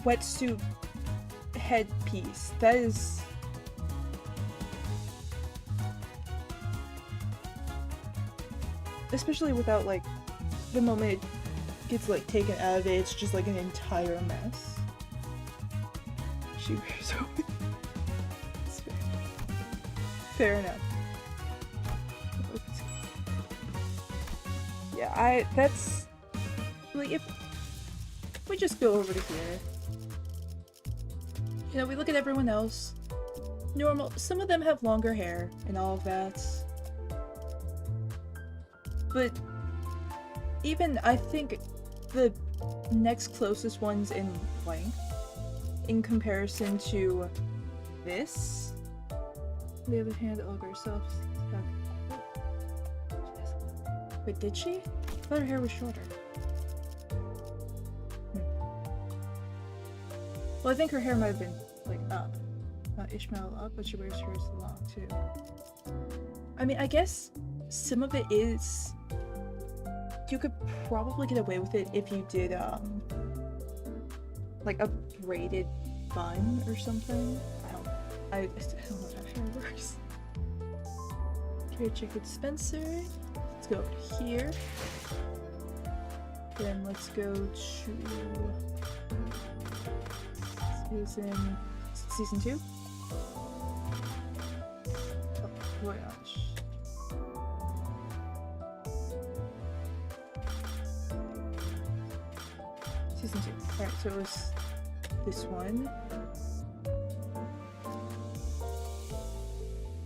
wetsuit headpiece? That is especially without like the moment it gets like taken out of it, it's just like an entire mess. She wears over. Fair enough. Yeah, that's like if we just go over to here. You know, we look at everyone else. Normal, some of them have longer hair and all of that. But even I think the next closest ones in length in comparison to this. On the other hand, Olga herself have... Wait, did she? I thought her hair was shorter. Well, I think her hair might have been, like, up. Not Ishmael up, but she wears hers long, too. I mean, I guess some of it is... You could probably get away with it if you did, like, a braided bun or something. I don't know how hair works. Here, check with Spencer. Let's go over to here. Then let's go to season 2. Oh, voyage. Season 2. Alright, so it was this one.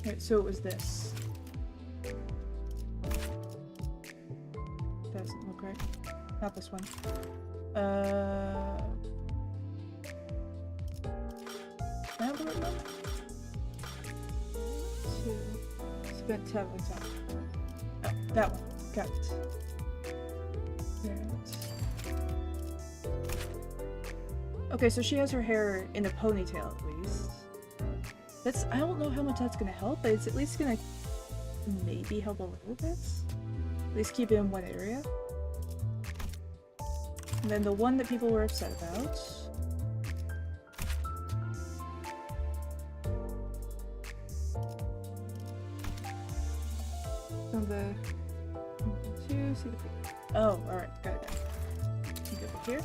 Alright, so it was this. Doesn't look right. Not this one. Now the right one? 2. Spent 7 time. Oh, that one. Got it. Right. Okay, so she has her hair in a ponytail at least. I don't know how much that's gonna help, but it's at least gonna maybe help a little bit. At least keep it in one area. And then the one that people were upset about. From the 2, see the Oh, alright, got it. You go over here.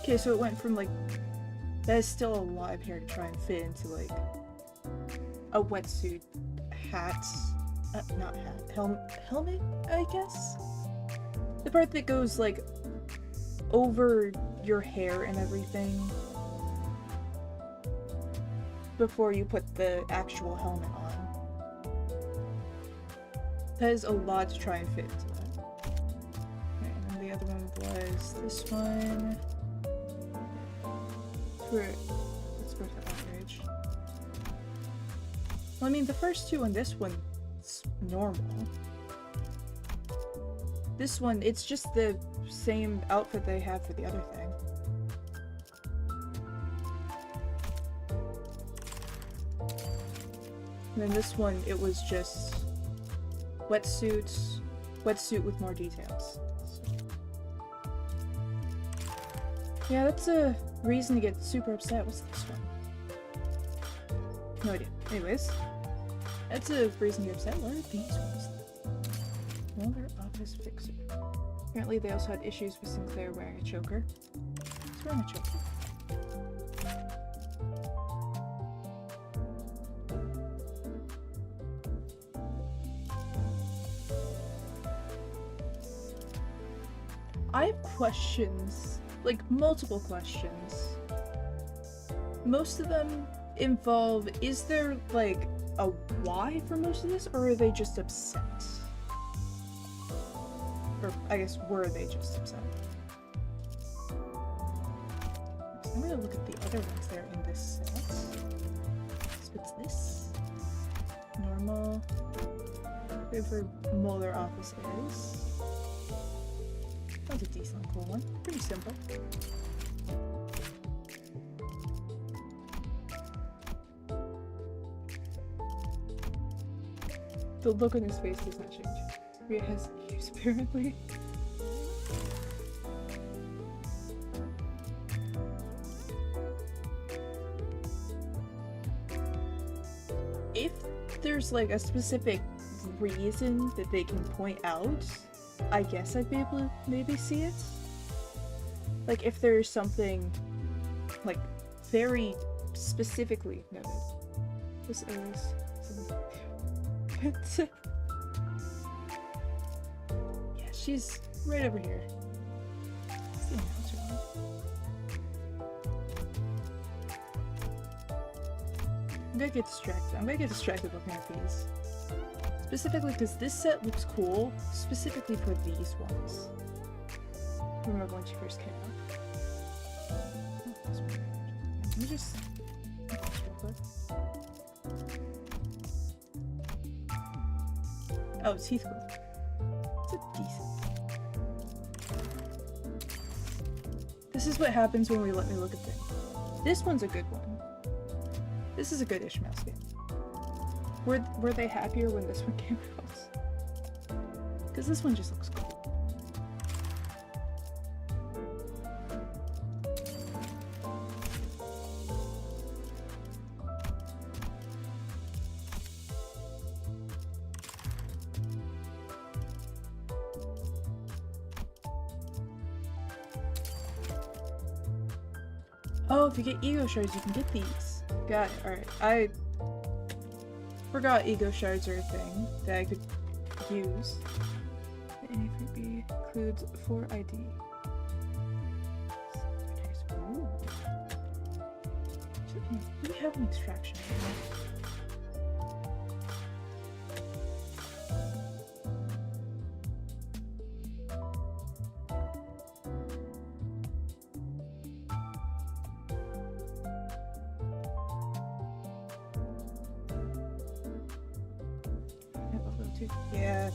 Okay, so it went from like that is still a lot of hair to try and fit into like a wetsuit, hat, not hat, helmet, I guess? The part that goes like over your hair and everything before you put the actual helmet on. That is a lot to try and fit into that. Okay, and then the other one was this one. Let's go to outrage. Well, I mean, the first two and this one, it's normal. This one, it's just the same outfit they have for the other thing. And then this one, it was just wetsuit with more details. Yeah, that's a reason to get super upset. What's this one? No idea. Anyways, that's a reason to get upset. What are these ones? Another office fixer. Apparently they also had issues with Sinclair wearing a choker. He's wearing a choker. I have questions. Like, multiple questions. Most of them involve, is there, like, a why for most of this, or are they just upset? Or, I guess, were they just upset? I'm gonna look at the other ones that are in this set. So what's this? Normal. Whatever Molar office is. That's a decent cool one. Pretty simple. The look on his face does not change. He has issues, apparently. If there's like a specific reason that they can point out, I guess I'd be able to maybe see it. Like if there's something like very specifically noted. This is yeah, she's right over here. I'm gonna get distracted. I'm gonna get distracted looking at these. Specifically because this set looks cool, specifically for these ones. Remember when she first came out. Let me just look at this real quick. Oh, it's Heathcliff. It's a decent. This is what happens when we let me look at things. This one's a good one. This is a good Ishmael skin. Were they happier when this one came out? Because this one just looks cool. Oh, if you get ego shards, you can get these. Got it. Alright, I forgot ego shards are a thing that I could use. The A3B includes 4 ID. Ooh. Do we have an extraction here? Yeah.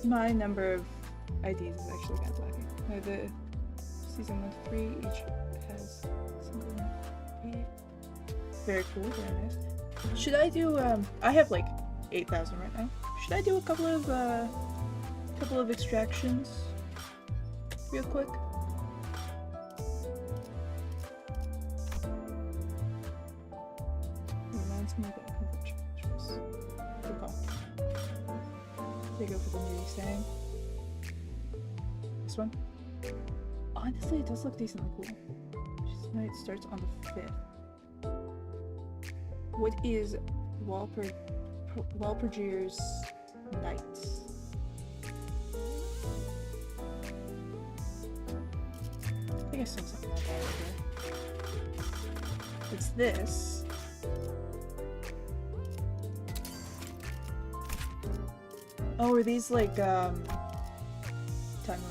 My number of IDs is actually kind of lacking. The season 1 to 3 each has single ID. Very cool, very nice. Should I do I have like 8,000 right now. Should I do a couple of extractions real quick? Good call. They go for the new thing. This one? Honestly, it does look decently cool. Night starts on the 5th. What is Walpurgis Nights? I think I saw something like that here. It's this. Oh, are these like time over there?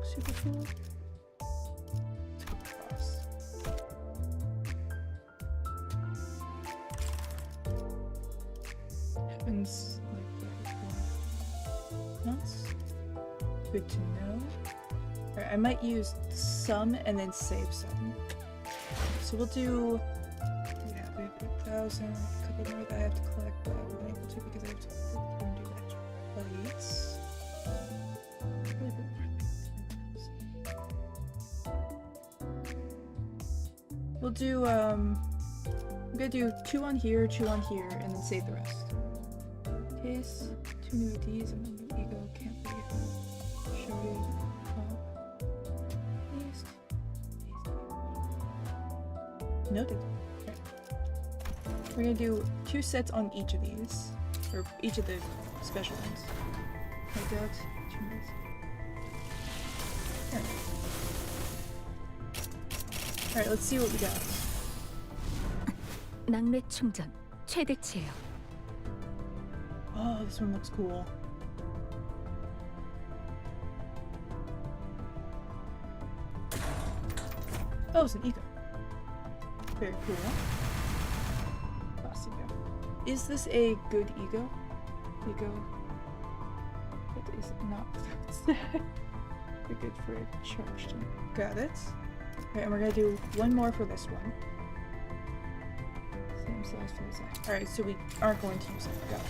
Super cool. Happens like once. Good to know. Alright, I might use some and then save some. So we'll do. Yeah, we have 1,000. A couple more that I have to collect, but I'm not able to because I have to do extra plates. We'll do, I'm gonna do 2 on here, 2 on here, and then save the rest. Case, 2 new IDs, and then the ego can't be showed. Noted. Okay. We're gonna do 2 sets on each of these, or each of the special ones. Like that. 2 minutes. Alright, let's see what we got. 낙뢰 충전 최대치예요. Oh, this one looks cool. Oh, it's an ego. Very cool. Class ego. Is this a good ego? Ego. It is not. They're good for a charged. Got it. Alright, and we're gonna do 1 more for this one. Same size for this. Alright, so we aren't going to use it. Got it.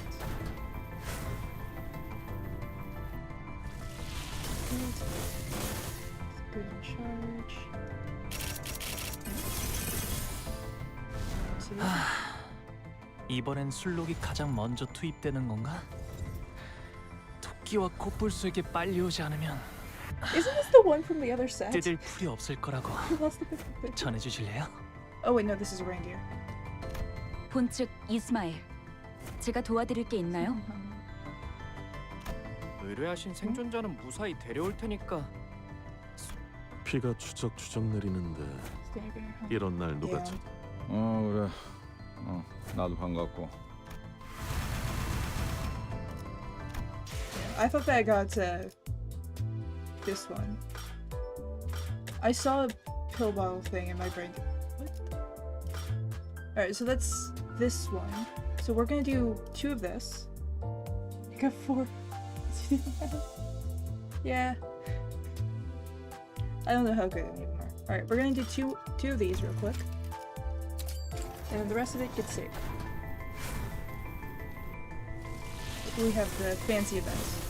Good on charge. 이번엔 술록이 가장 먼저 투입되는 건가? 토끼와 코뿔소에게 빨리 오지 않으면 Isn't this the one from the other set? 뜯을 풀이 없을 거라고 전해주실래요? Oh wait, no, this is a reindeer. 본측 이스마일. 제가 도와드릴 게 있나요? 의뢰하신 생존자는 무사히 데려올 테니까. 비가 추적추적 내리는데 이런 날 누가 쳐? 그래. 나도 반갑고. I thought that I got this one. I saw a pill bottle thing in my brain. What? Alright, so that's this one. So we're gonna do 2 of this. I got 4. Yeah. I don't know how good any of them are. Alright, we're gonna do two of these real quick. And then the rest of it gets saved. We have the fancy events.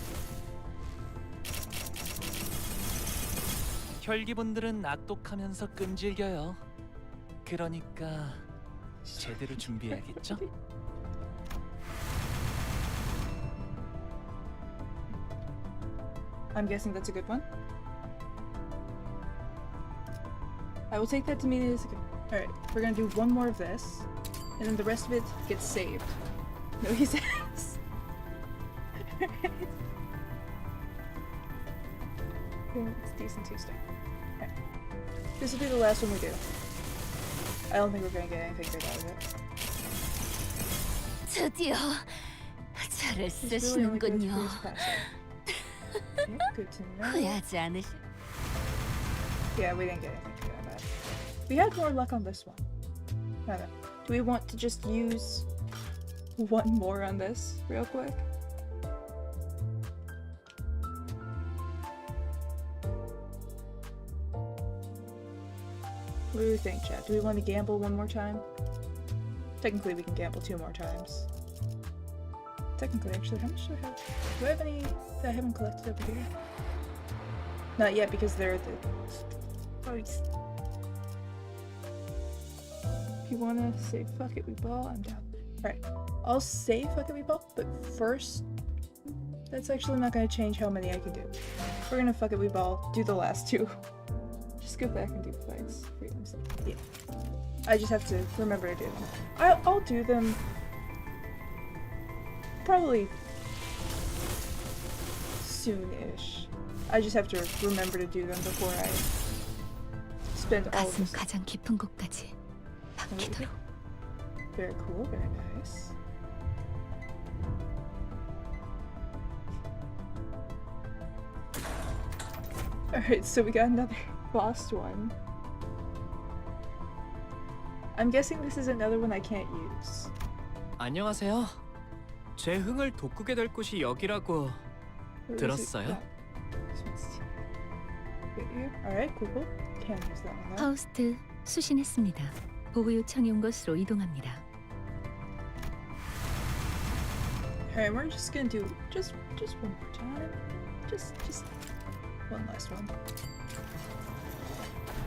혈기분들은 악독하면서 끈질겨요. 그러니까 제대로 준비해야겠죠? I'm guessing that's a good one. I will take that to mean it is a good. Alright, we're gonna do 1 more of this, and then the rest of it gets saved. No, he says. It's decent Tuesday. Okay. This will be the last one we do. I don't think we're gonna get anything good out of it. 드디어 저를 쓰시는군요. Good to know. 후회하지 않으시. Yeah, we didn't get anything good out of that. We had more luck on this one. I don't know. Do we want to just use 1 more on this real quick? What do we think, chat? Do we want to gamble 1 more time? Technically, we can gamble 2 more times. Technically, actually, how much do I have? Do I have any that I haven't collected over here? Not yet, because they're the... Oh, If you wanna say fuck it, we ball, I'm down. Alright, I'll say fuck it, we ball, but first, that's actually not gonna change how many I can do. We're gonna fuck it, we ball, do the last two. Just go back and do fights. Yeah. I just have to remember to do them. I'll do them probably soon-ish. I just have to remember to do them before I spend all of 가슴 this. 가장 깊은 곳까지 박히도록. Very cool, very nice. Alright, so we got another boss one. I'm guessing this is another one I can't use. 안녕하세요. 제 흥을 돋구게 될 곳이 여기라고 들었어요. Alright, cool. Can't use that one though. 파우스트 수신했습니다. 보고 요청이 온 곳으로 이동합니다. Alright, we're just gonna do just one more time. Just one last one.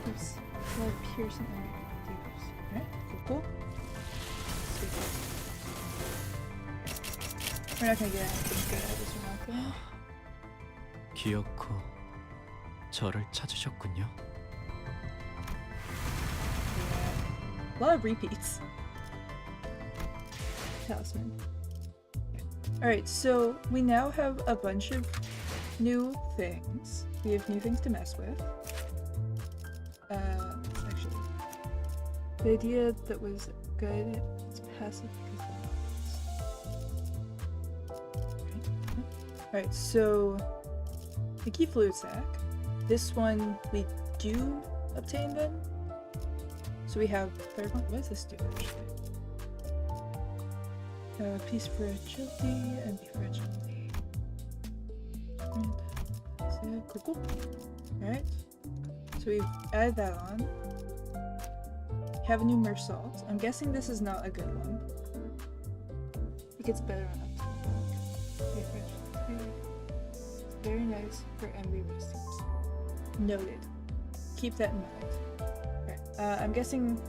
Oops. Blood piercing deals. Alright, cool. We're not gonna get anything good out of this one, okay? 기어코 저를 찾으셨군요. A lot of repeats. Talisman. Alright, so we now have a bunch of new things. We have new things to mess with. Actually, the idea that was good, it's passive because Alright, so the key fluid sac. This one we do obtain then. So we have third one. What does this do actually? Peace fragility and be fragility. And cool. Alright. So we've added that on. Have a new mersault. I'm guessing this is not a good one. It gets better on uptime. Very nice for MB systems. Noted. Keep that in mind. Alright. I'm guessing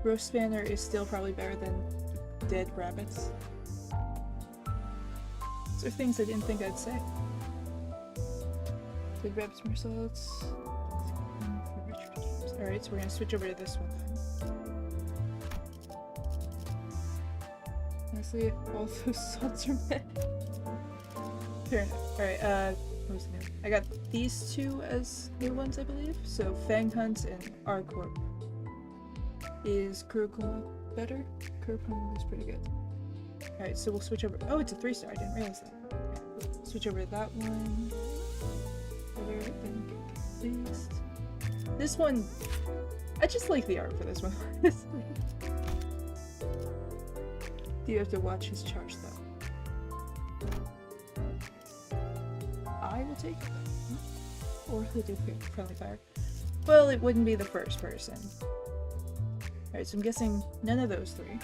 roast spanner is still probably better than dead rabbits. Those are things I didn't think I'd say. Dead rabbits, mersaults. Alright, so we're gonna switch over to this one then. Honestly, all those salts are met. Fair enough. Alright, what was new? I got these two as new ones, I believe. So Fang Hunt and Arcorp. Is Kurokuma better? Kurokuma is pretty good. Alright, so we'll switch over. Oh, it's a 3-star. I didn't realize that. Okay, we'll switch over to that one. Better than least. This one, I just like the art for this one, honestly. You have to watch his charge though. I will take it. Or he'll do friendly fire. Well, it wouldn't be the first person. Alright, so I'm guessing none of those three.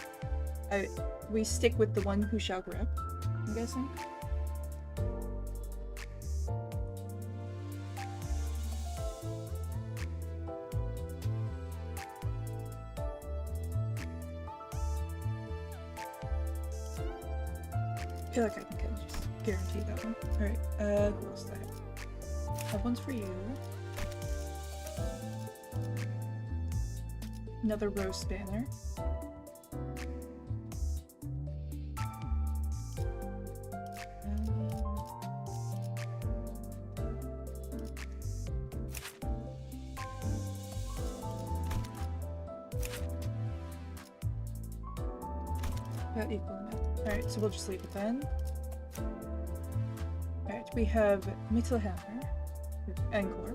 We stick with the one who shall grip, I'm guessing. I feel like I can kind of just guarantee that one. Alright, who else do I have? That one's for you. Another roast banner. About equal amount. Alright, so we'll just leave it then. Alright, we have Mittelhammer, Encore,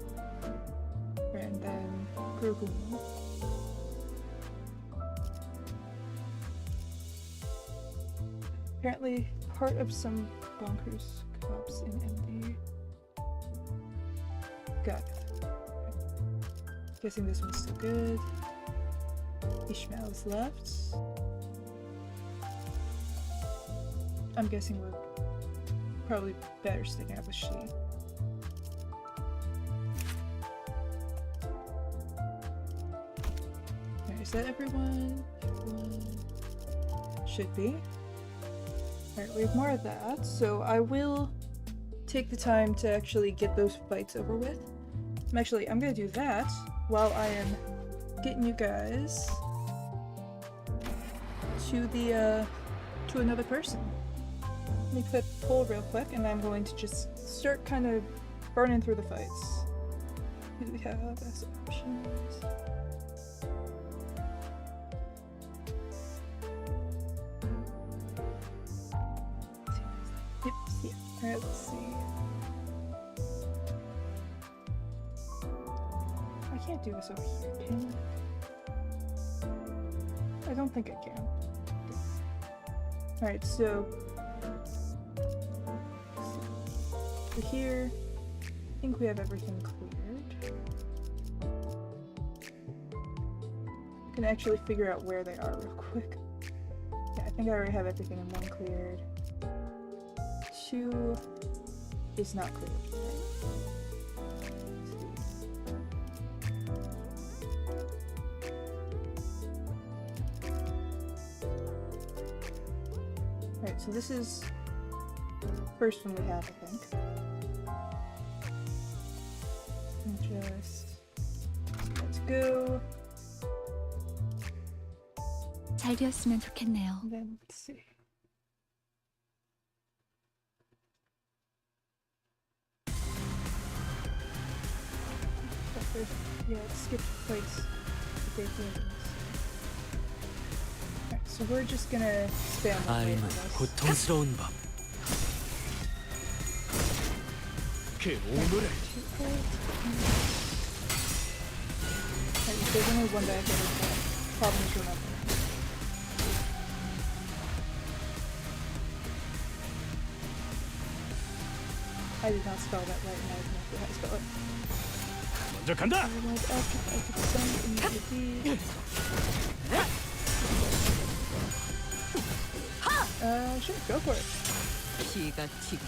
and then Kurokumo. Apparently part of some bonkers cops in MD. Got it. Guessing this one's still good. Ishmael is left. I'm guessing we're probably better sticking out with she. Alright, is that everyone? Should be. Alright, we have more of that, so I will take the time to actually get those fights over with. I'm gonna do that while I am getting you guys to the to another person. Let me click pull real quick, and I'm going to just start kind of burning through the fights. Who do we have as options? Yep, yeah. Alright, let's see. I can't do this over here, can I? I don't think I can. Alright, so over here, I think we have everything cleared. I can actually figure out where they are real quick. Yeah, I think I already have everything in one cleared. 2 is not cleared. Alright, so this is the first one we have, I think. And just let's go. 잘 되었으면 좋겠네요. And then let's see. Yeah, let's skip place. Alright, so we're just gonna spam the way 삶은 on this. 고통스러운 법. 그 오늘을 Alright, there's only one that I get is problem to remember. I did not spell that right, and I have no idea how to spell it. 먼저 간다. Otherwise, I could send immediately. Sure, go for it. 기가 튀고.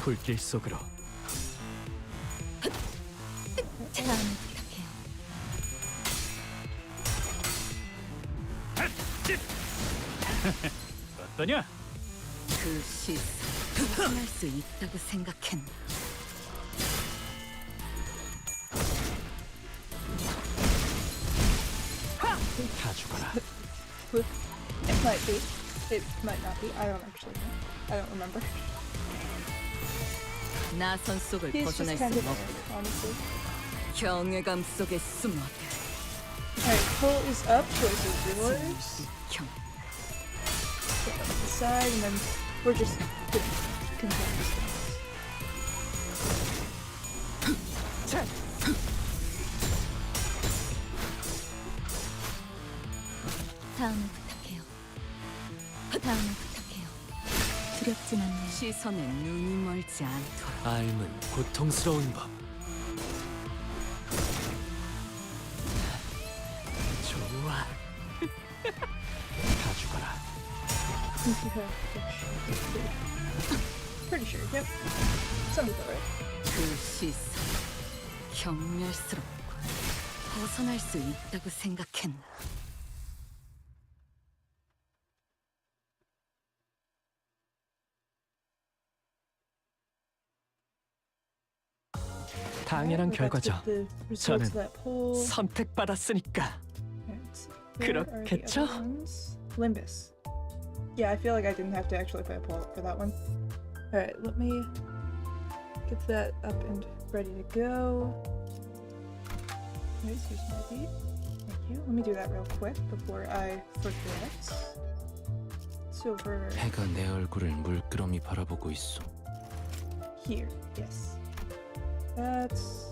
불길 속으로 다음을 부탁해요. 어떠냐? 그 시선 벗어날 수 있다고 생각했나? 다 죽어라. It might be. It might not be. I don't actually know. I don't remember. 나선 속을 He's just 벗어날 kind 수 of 없고 there, honestly. 경외감 속에 숨어들. Alright, pull is up, choice is yours. Put that on the side, and then we're just gonna continue this thing. 다음을 부탁해요. 다음을 부탁해요. 두렵진 않네요. 시선에 눈이 멀지 않도록. 삶은 고통스러운 법. 좋아. 다 죽어라. Pretty sure, yep. Sounds about right. 그 시선 경멸스럽고 벗어날 수 있다고 생각했나? 당연한 Let's 결과죠. get the results 저는 of that poll. 선택받았으니까. Where are the 그렇겠죠? other ones? Limbus. Yeah, I feel like I didn't have to actually play a poll for that one. Alright, let me get that up and ready to go. Nice, here's my beat. Thank you. Let me do that real quick before I forget. Silver 해가 내 얼굴을 물끄러미 바라보고 있어. here. Yes. That's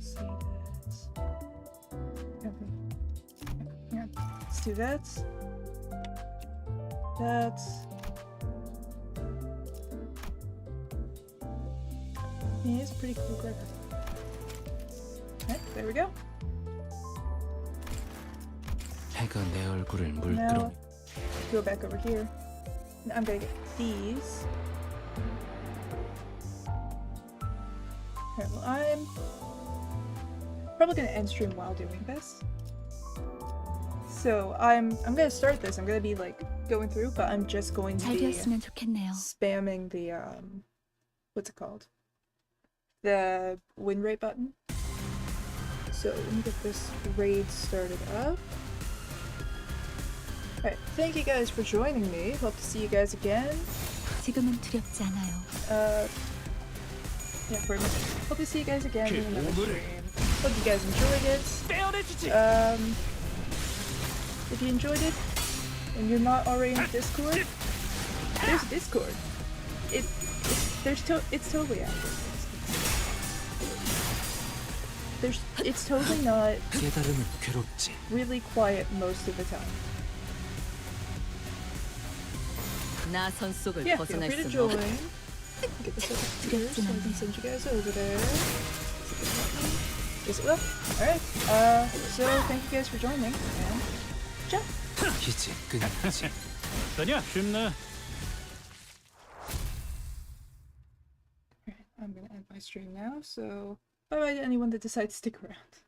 see that. Okay. Yeah. Let's do that. That. He is a pretty cool critter. Alright, there we go. 해가 내 얼굴을 Now, 물끄러. go back over here. I'm gonna get these. Alright, well, I'm probably gonna end stream while doing this. So I'm gonna start this. I'm gonna be like going through, but I'm just going to 잘 be 되었으면 좋겠네요. spamming the what's it called? The win rate button. So let me get this raid started up. Alright, thank you guys for joining me. Hope to see you guys again. 지금은 두렵지 않아요. Yeah, pretty much. Hope to see you guys again in another stream. Hope you guys enjoyed it. If you enjoyed it and you're not already in Discord, there's Discord. It's totally active. It's totally not 깨달음은 괴롭지. really quiet most of the time. 나선 속을 Yeah, feel 벗어날 free to 수 join. 없. Get this over here so I can send you guys over there. Yes, it will. Alright, so thank you guys for joining, and ciao! 이제 끝났지. 되냐? 쉽네. I'm gonna end my stream now, so bye bye to anyone that decides to stick around.